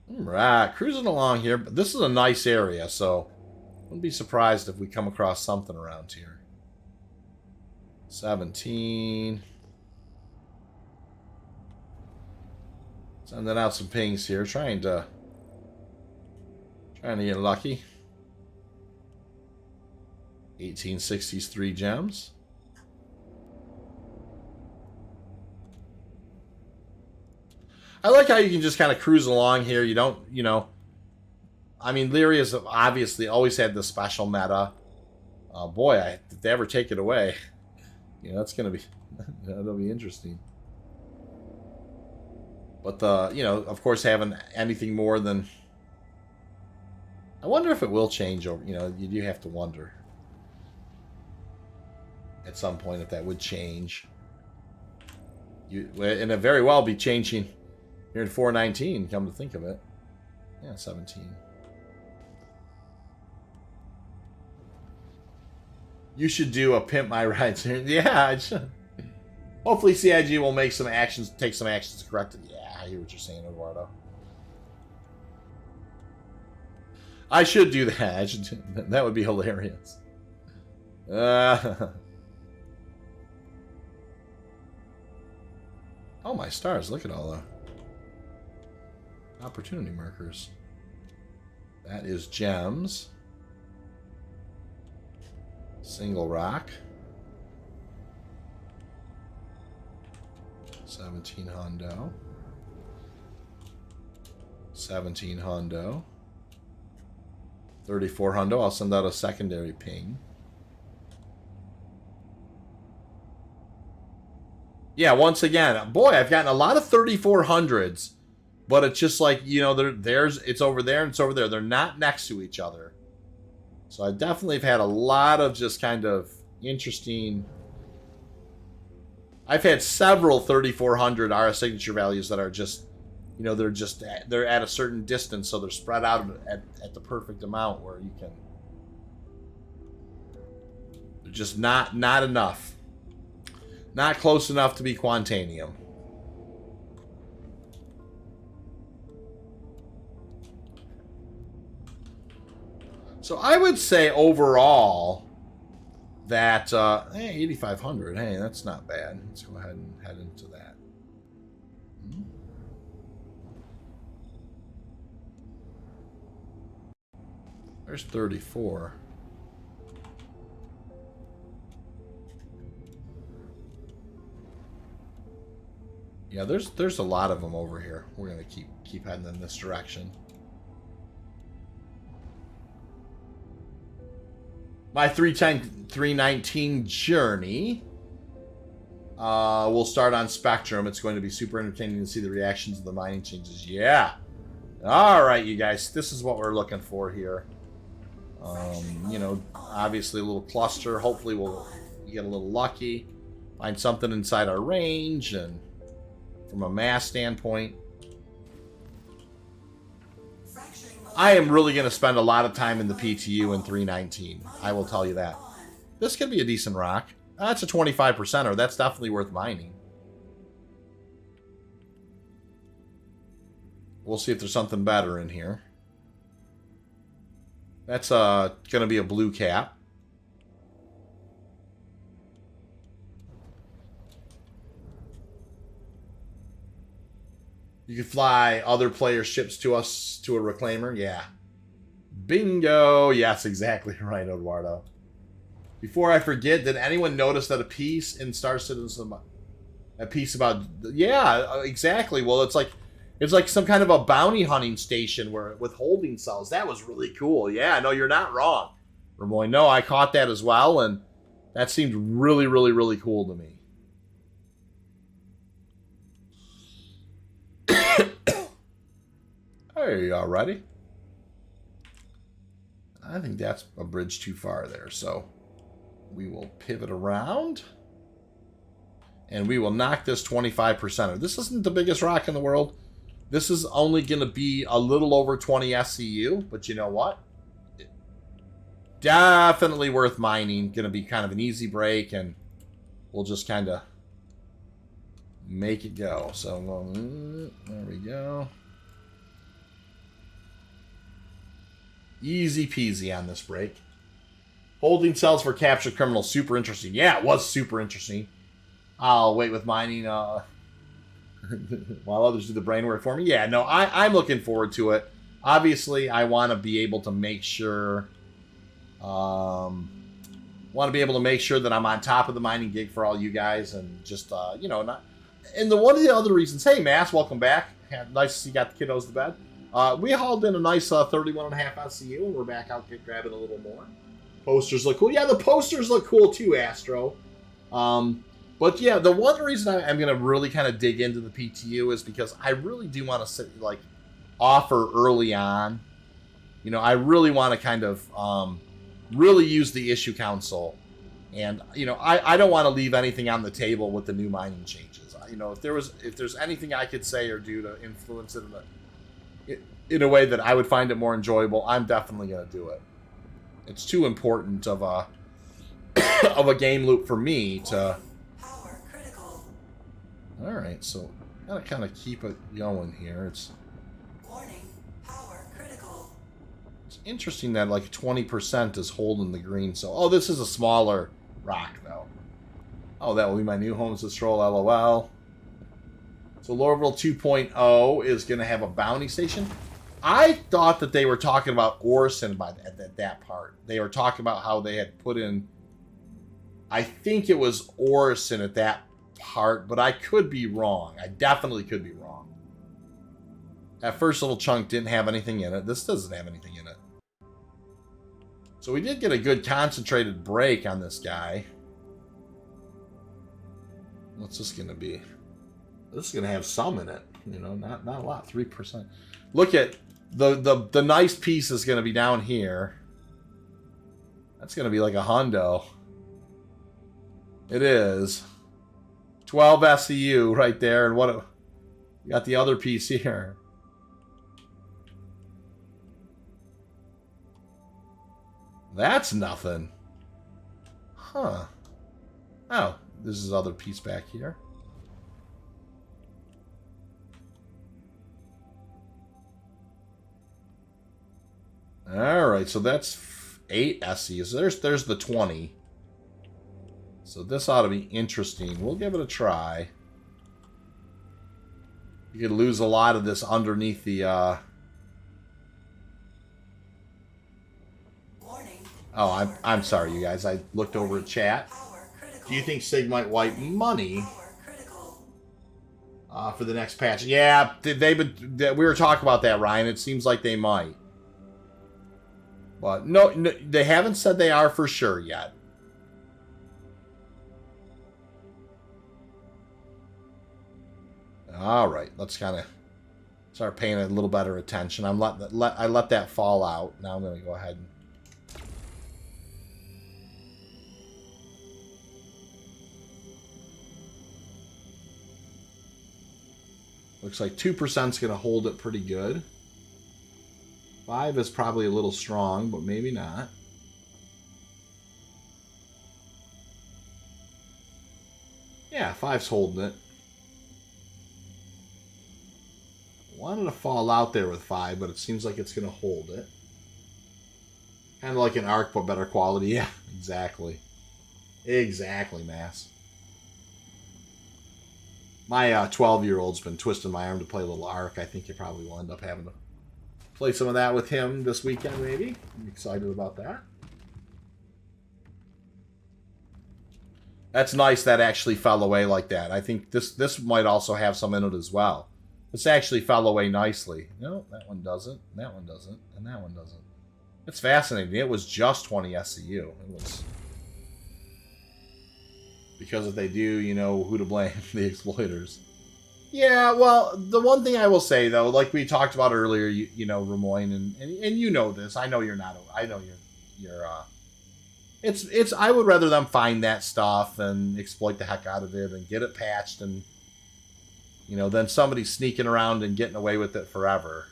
Right, cruising along here. But this is a nice area, so wouldn't be surprised if we come across something around here. 17. Sending out some pings here, trying to get lucky. 1860s 3 gems. I like how you can just kind of cruise along here. You don't, you know... I mean, Lyria's obviously always had this special meta. Boy, if they ever take it away, you know, that's going to be... that'll be interesting. But, you know, of course, having anything more than... I wonder if it will change over... You know, you do have to wonder. At some point, if that would change. And it very well be changing... Here in 419, come to think of it. Yeah, 17. You should do a Pimp My Ride. Yeah, I should. Hopefully CIG will make some actions, take some actions to correct it. Yeah, I hear what you're saying, Eduardo. I should do that. I should do, that would be hilarious. Oh, my stars. Look at all the opportunity markers. That is gems. Single rock. 17 hundo. 17 hundo. 34 hundo. I'll send out a secondary ping. Yeah, once again, boy, I've gotten a lot of 3400s. But it's just like, you know, it's over there and it's over there. They're not next to each other. So I definitely have had a lot of just kind of interesting... I've had several 3400 RS signature values that are just, you know, they're at a certain distance, so they're spread out at the perfect amount where you can... They're just not enough. Not close enough to be Quantanium. So I would say overall that 8,500. Hey, that's not bad. Let's go ahead and head into that. There's 34. Yeah, there's a lot of them over here. We're gonna keep heading in this direction. My 319 journey will start on Spectrum. It's going to be super entertaining to see the reactions of the mining changes. Yeah. All right, you guys. This is what we're looking for here. You know, obviously a little cluster. Hopefully we'll get a little lucky. Find something inside our range. And from a mass standpoint, I am really going to spend a lot of time in the PTU in 319. I will tell you that. This could be a decent rock. That's a 25%er. That's definitely worth mining. We'll see if there's something better in here. That's going to be a blue cap. You could fly other players' ships to us to a reclaimer. Yeah. Bingo. Yes, exactly right, Eduardo. Before I forget, did anyone notice that a piece in Star Citizen, a piece about... Yeah, exactly. Well, it's like some kind of a bounty hunting station where with holding cells. That was really cool. Yeah, no, you're not wrong, Ramoy. No, I caught that as well, and that seemed really, really, really cool to me. Hey, alrighty. I think that's a bridge too far there, so we will pivot around. And we will knock this 25%. This isn't the biggest rock in the world. This is only going to be a little over 20 SCU, but you know what? Definitely worth mining. Going to be kind of an easy break, and we'll just kind of make it go. So, there we go. Easy peasy on this break. Holding cells for captured criminals. Super interesting. Yeah, it was super interesting. I'll wait with mining while others do the brain work for me. Yeah, no, I'm looking forward to it. Obviously, I want to be able to make sure... want to be able to make sure that I'm on top of the mining gig for all you guys, and just, you know, not... And one of the other reasons... Hey, Mass, welcome back. Nice to see you got the kiddos to bed. We hauled in a nice 31.5 SCU, and we're back out grabbing a little more. Posters look cool. Yeah, the posters look cool too, Astro. But yeah, the one reason I'm going to really kind of dig into the PTU is because I really do want to offer early on. You know, I really want to kind of really use the issue council. And, you know, I don't want to leave anything on the table with the new mining changes. You know, if there's anything I could say or do to influence it in a way that I would find it more enjoyable, I'm definitely going to do it. It's too important of a of a game loop for me to... Power critical. Alright, so gotta kind of keep it going here. It's Warning. Power critical. interesting that like 20% is holding the green. So, oh, this is a smaller rock though. Oh, that will be my new homes to stroll, LOL. So Lorville 2.0 is going to have a bounty station. I thought that they were talking about Orison at that part. They were talking about how they had put in... I think it was Orison at that part, but I could be wrong. I definitely could be wrong. That first little chunk didn't have anything in it. This doesn't have anything in it. So we did get a good concentrated break on this guy. What's this going to be? This is going to have some in it. You know, not a lot. 3%. Look at the nice piece is going to be down here. That's going to be like a hundo. It is. 12 SCU right there. And what? You got the other piece here. That's nothing. Huh. Oh, this is other piece back here. Alright, so that's 8 SCs. There's the 20. So this ought to be interesting. We'll give it a try. You could lose a lot of this underneath the... Warning. Oh, I'm sorry, you guys. I looked over at chat. Power critical. Do you think Sig might wipe money Power critical. for the next patch? Yeah, we were talking about that, Ryan. It seems like they might. But no, they haven't said they are for sure yet. All right, let's kind of start paying a little better attention. I let that fall out. Now I'm going to go ahead and... Looks like 2% is going to hold it pretty good. 5 is probably a little strong, but maybe not. Yeah, 5's holding it. Wanted to fall out there with 5, but it seems like it's going to hold it. Kind of like an ARC, but better quality. Yeah, exactly. Exactly, Mass. My 12-year-old's been twisting my arm to play a little ARC. I think you probably will end up having to play some of that with him this weekend, maybe. I'm excited about that. That's nice that actually fell away like that. I think this might also have some in it as well. This actually fell away nicely. No, that one doesn't. That one doesn't. And that one doesn't. It's fascinating. It was just 20 SCU. It was... Because if they do, you know who to blame. The exploiters. Yeah, well, the one thing I will say though, like we talked about earlier, you know, Ramoyne, and you know this. I know you're not. I know you're. It's. I would rather them find that stuff and exploit the heck out of it and get it patched, and you know, than somebody sneaking around and getting away with it forever.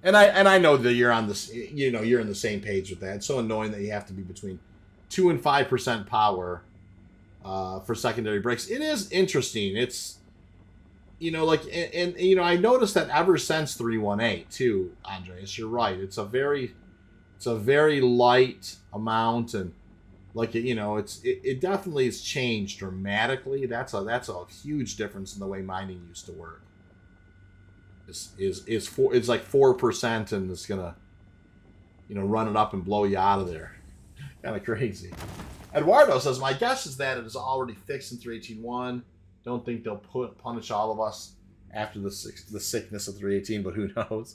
And I know that you're on this, you know, you're in the same page with that. It's so annoying that you have to be between 2 and 5% power for secondary breaks. It is interesting. It's, you know, like, and you know, I noticed that ever since 318 too, Andres. You're right. It's a very light amount, and like, you know, it definitely has changed dramatically. That's a huge difference in the way mining used to work. It's like 4%, and it's gonna, you know, run it up and blow you out of there. Kind of crazy. Eduardo says, my guess is that it is already fixed in 318.1. Don't think they'll punish all of us after the sickness of 318, but who knows?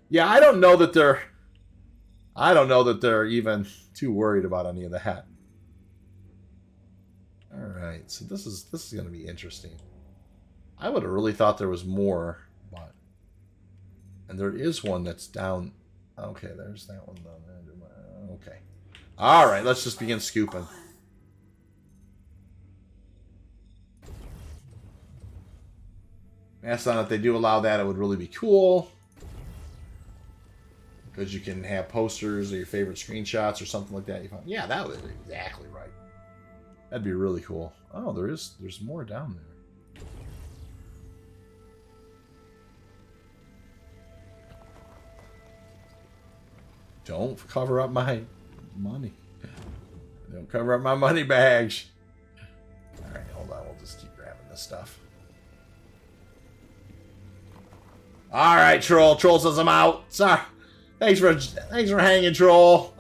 Yeah, I don't know that they're even too worried about any of that. All right, so this is gonna be interesting. I would have really thought there was more, but. And there is one that's down. Okay, there's that one down there. Okay. All right, let's just begin scooping. Mastodon, if they do allow that, it would really be cool. Because you can have posters or your favorite screenshots or something like that. Yeah, that would be exactly right. That'd be really cool. Oh, there's more down there. Don't cover up my money. Don't cover up my money bags. Alright, hold on. We'll just keep grabbing this stuff. Alright, Troll. Troll says I'm out. Sorry. Thanks for hanging, Troll.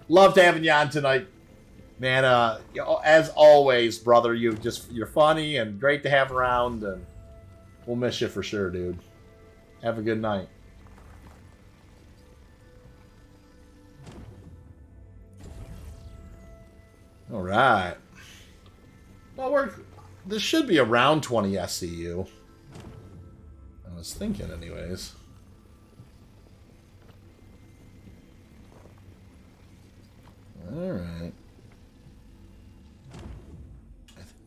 Loved having you on tonight. Man, as always, brother, you're funny and great to have around, and we'll miss you for sure, dude. Have a good night. All right. Well, this should be around 20 SCU. I was thinking, anyways. All right.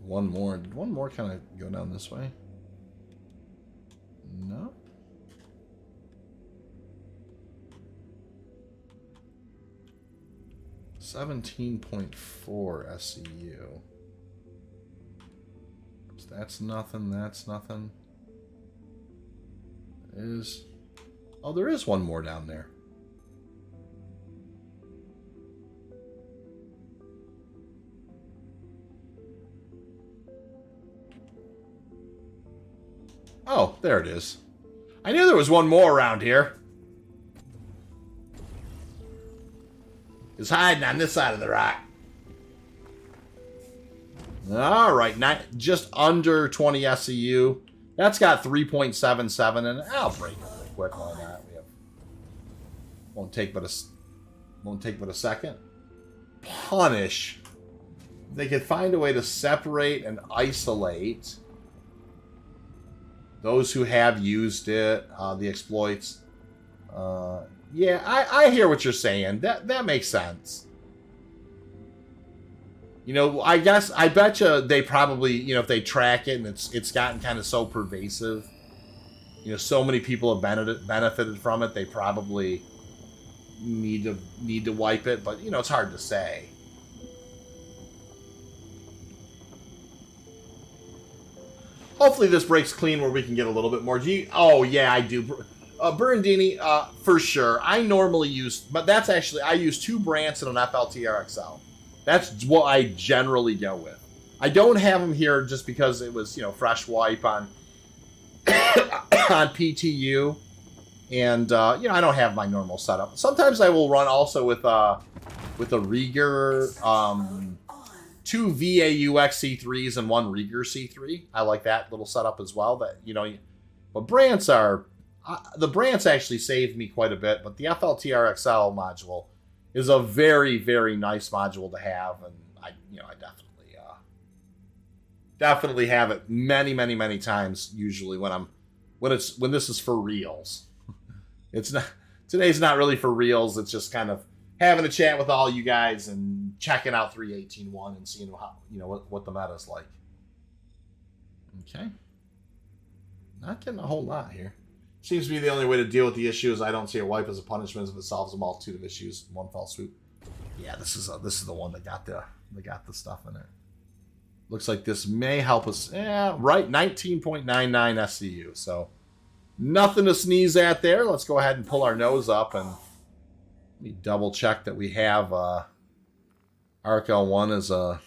One more. Did one more kind of go down this way? No. $17.4 SCU. So that's nothing. That's nothing. Oh, there is one more down there. Oh, there it is. I knew there was one more around here. It's hiding on this side of the rock. All right, just under 20 SCU. That's got 3.77, and I'll break it really quick. Why not? Won't take but a second. Punish. They could find a way to separate and isolate those who have used it, the exploits. Yeah, I hear what you're saying. That makes sense. You know, I bet you they probably, you know, if they track it and it's gotten kind of so pervasive, you know, so many people have benefited from it, they probably need to wipe it, but you know, it's hard to say. Hopefully this breaks clean where we can get a little bit more. Oh yeah, I do. Burundini, for sure. I normally use, but that's actually, I use 2 Brants and an FLTR-XL. That's what I generally go with. I don't have them here just because it was, you know, fresh wipe on on PTU, and you know, I don't have my normal setup. Sometimes I will run also with a Rieger, 2 VAUX C3s and 1 Rieger C3. I like that little setup as well. That, you know, but the Brants actually saved me quite a bit. But the FLTR-XL module is a very, very nice module to have, and I definitely have it many, many, many times. Usually when this is for reals. It's not today's not really for reals. It's just kind of having a chat with all you guys and checking out 3.18.1 and seeing how what the meta's like. Okay, not getting a whole lot here. Seems to be the only way to deal with the issues. I don't see a wipe as a punishment if it solves a multitude of issues in one fell swoop. Yeah, this is the one that got the stuff in it. Looks like this may help us. Yeah, right, 19.99 SCU. So nothing to sneeze at there. Let's go ahead and pull our nose up and let me double check that we have ARC-L1 as a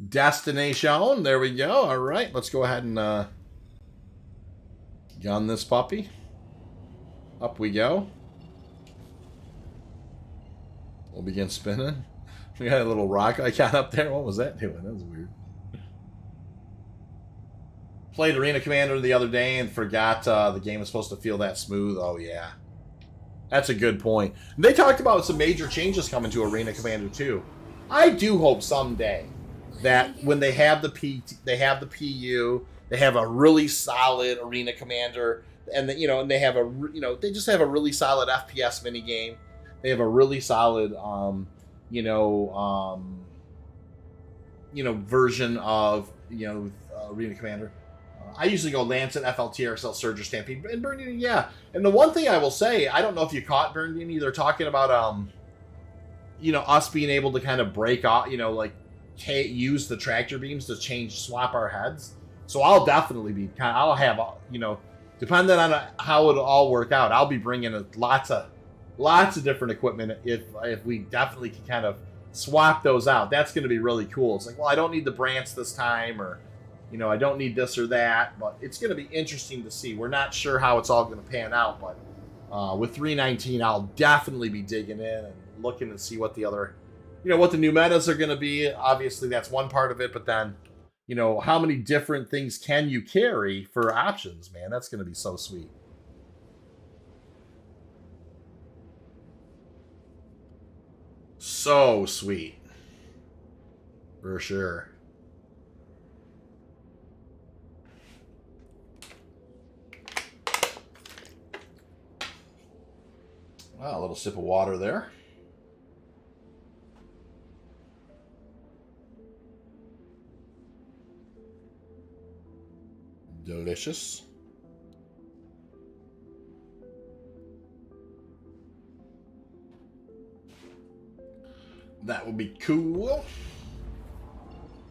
destination. There we go. All right, let's go ahead and gun this puppy. Up we go. We'll begin spinning. We got a little rock icon up there. What was that doing? That was weird. Played Arena Commander the other day and forgot the game was supposed to feel that smooth. Oh, yeah. That's a good point. They talked about some major changes coming to Arena Commander 2. I do hope someday that when they have the PU, they have a really solid Arena Commander, and they have they just have a really solid FPS minigame. They have a really solid version of Arena Commander. I usually go Lancet, FLTR-XL, Surger, Stampede, and Burn Unity, yeah. And the one thing I will say, I don't know if you caught Burn Unity, they're talking about us being able to kind of break off, use the tractor beams to swap our heads. So I'll definitely be I'll have depending on how it'll all work out, I'll be bringing lots of different equipment if we definitely can kind of swap those out. That's going to be really cool. It's like, well, I don't need the branch this time, or I don't need this or that, but it's going to be interesting to see. We're not sure how it's all going to pan out, but with 3.19, I'll definitely be digging in and looking to see what the other, what the new metas are going to be. Obviously, that's one part of it, but then, how many different things can you carry for options, man? That's going to be so sweet. So sweet. For sure. Wow, a little sip of water there. Delicious. That would be cool.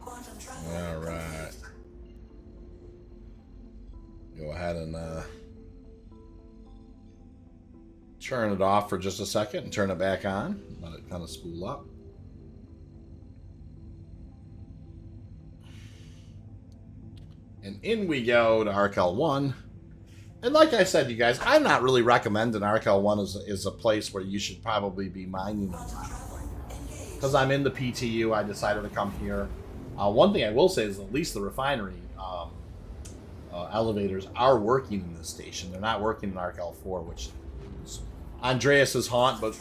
All right. Go ahead and turn it off for just a second and turn it back on. Let it kind of spool up. And in we go to ARC-L1. And like I said, you guys, I'm not really recommending ARC-L1 as a place where you should probably be mining them. Because I'm in the PTU, I decided to come here. One thing I will say is at least the refinery elevators are working in this station. They're not working in ARC-L4, which is Andreas's haunt, but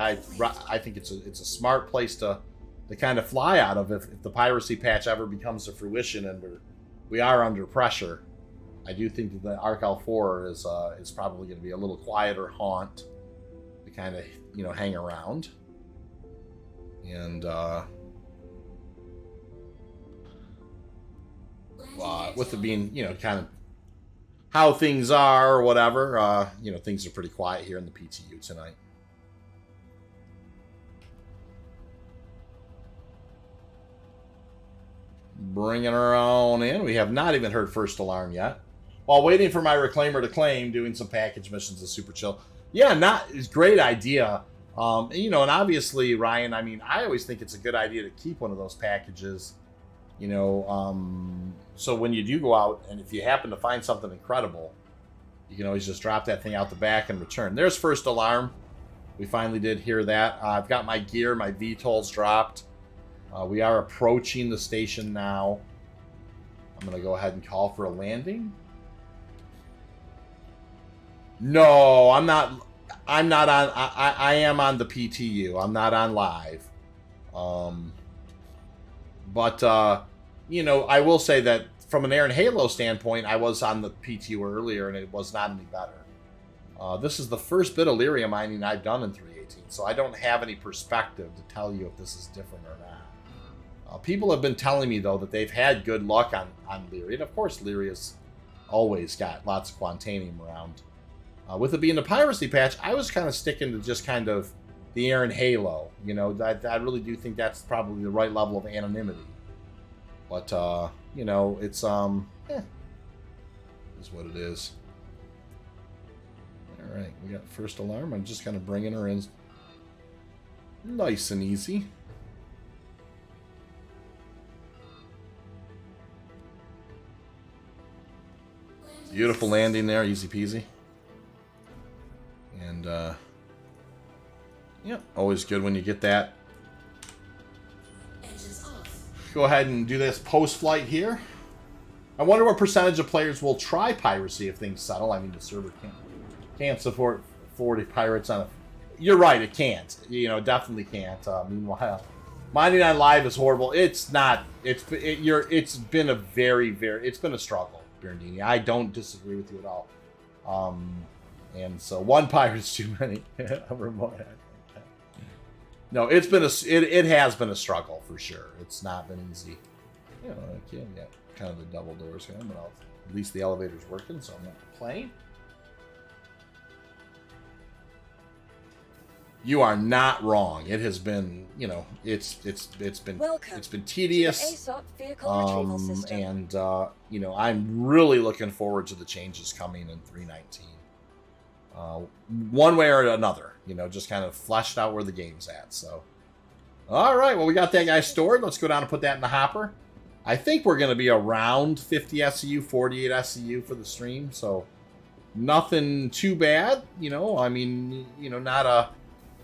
I think it's a smart place to kind of fly out of if the piracy patch ever becomes to fruition and we are under pressure. I do think that the ARC-L4 is probably going to be a little quieter haunt to kind of hang around. And with it being kind of how things are or whatever, things are pretty quiet here in the PTU tonight. Bringing her on in. We have not even heard first alarm yet. While waiting for my reclaimer to claim, doing some package missions is super chill. Yeah, it's a great idea. And obviously, Ryan, I mean, I always think it's a good idea to keep one of those packages, so when you do go out and if you happen to find something incredible, you can always just drop that thing out the back and return. There's first alarm. We finally did hear that. I've got my gear, my VTOL's dropped. We are approaching the station now. I'm going to go ahead and call for a landing. No, I'm not. I'm not on. I am on the PTU. I'm not on live. But you know, I will say that from an Aaron Halo standpoint, I was on the PTU earlier, and it was not any better. This is the first bit of Lyria mining I've done in 318, so I don't have any perspective to tell you if this is different or not. People have been telling me, though, that they've had good luck on Lyria. And, of course, Lyria's always got lots of Quantanium around. With it being the piracy patch, I was kind of sticking to just kind of the Aaron Halo. You know, I really do think that's probably the right level of anonymity. But, you know, it's, is what it is. All right, we got first alarm. I'm just kind of bringing her in nice and easy. Beautiful landing there, easy peasy. And, yeah, always good when you get that. Go ahead and do this post-flight here. I wonder what percentage of players will try piracy if things settle. I mean, the server can't support 40 pirates on a... You're right, it can't. You know, definitely can't. Meanwhile, mining on live is horrible. It's not. It's been a it's been a struggle, Berndini. I don't disagree with you at all. And so one pirate's too many. No, it's been it has been a struggle for sure. It's not been easy. You know, I can get kind of the double doors here, but at least the elevator's working, so I'm not complaining. You are not wrong. It has been, you know, it's been tedious. And you know, I'm really looking forward to the changes coming in 319. One way or another, you know, just kind of fleshed out where the game's at. So, all right, well, we got that guy stored. Let's go down and put that in the hopper. I think we're going to be around 50 SCU, 48 SCU for the stream. So, nothing too bad, you know. I mean, you know, not a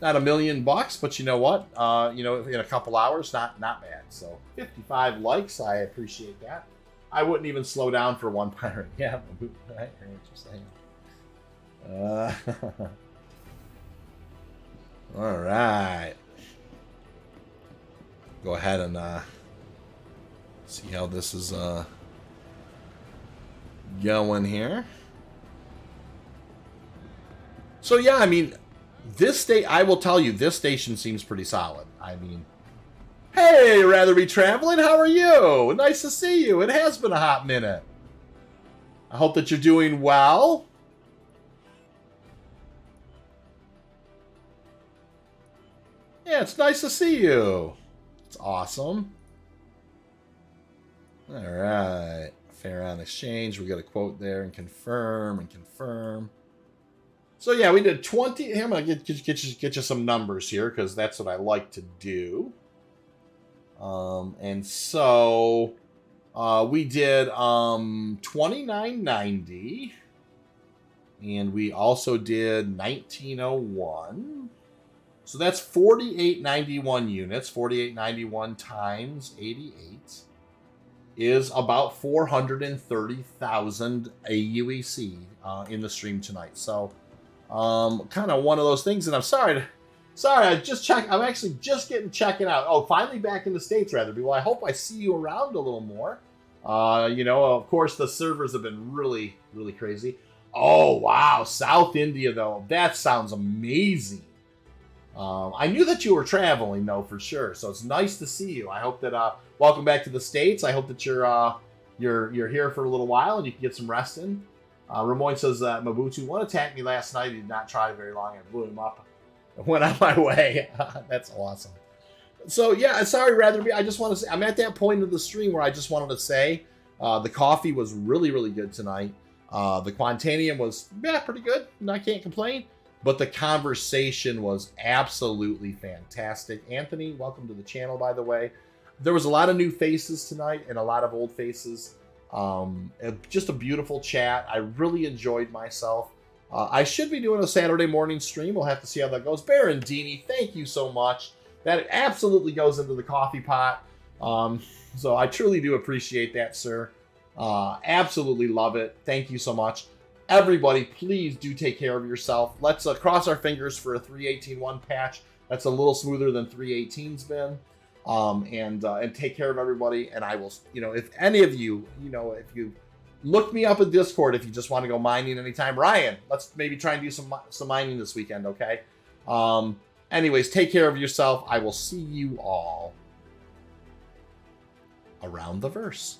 $1 million, but you know what? You know, in a couple hours, not bad. So 55 likes, I appreciate that. I wouldn't even slow down for one pirate. Yeah, right. Interesting. All right. Go ahead and see how this is going here. So yeah, I mean, I will tell you, this station seems pretty solid. I mean, hey, rather be traveling. How are you? Nice to see you. It has been a hot minute. I hope that you're doing well. Yeah, it's nice to see you. It's awesome. All right. Fair on exchange. We got a quote there and confirm and confirm. So yeah, we did 20. I'm gonna get you some numbers here because that's what I like to do. And so we did 2990, and we also did 1901. So that's 4891 units. 4891 times 88 is about 430,000 AUEC in the stream tonight. So. Kind of one of those things, and I'm sorry, I just checked. I'm actually just checking out. Oh, finally back in the States, rather. Well, I hope I see you around a little more. You know, of course, the servers have been really, really crazy. Oh, wow. South India, though. That sounds amazing. I knew that you were traveling, though, for sure. So it's nice to see you. I hope that, welcome back to the States. I hope that you're here for a little while and you can get some rest in. Ramon says that Mabutu, one attacked me last night. He did not try very long. I blew him up. I went on my way. That's awesome. So, yeah, sorry, rather be. I just want to say, I'm at that point of the stream where I just wanted to say the coffee was really, really good tonight. The Quantanium was, pretty good. I can't complain. But the conversation was absolutely fantastic. Anthony, welcome to the channel, by the way. There was a lot of new faces tonight and a lot of old faces. Just a beautiful chat. I really enjoyed myself. I should be doing a Saturday morning stream. We'll have to see how that goes. Barandini, thank you so much. That absolutely goes into the coffee pot. So I truly do appreciate that, sir. Absolutely love it. Thank you so much. everybody, please do take care of yourself. Let's cross our fingers for a 3.18.1 patch that's a little smoother than 3.18's been. And take care of everybody. And I will, if any of you, if you look me up in Discord, if you just want to go mining anytime, Ryan, let's maybe try and do some mining this weekend. Okay. Anyways, take care of yourself. I will see you all around the verse.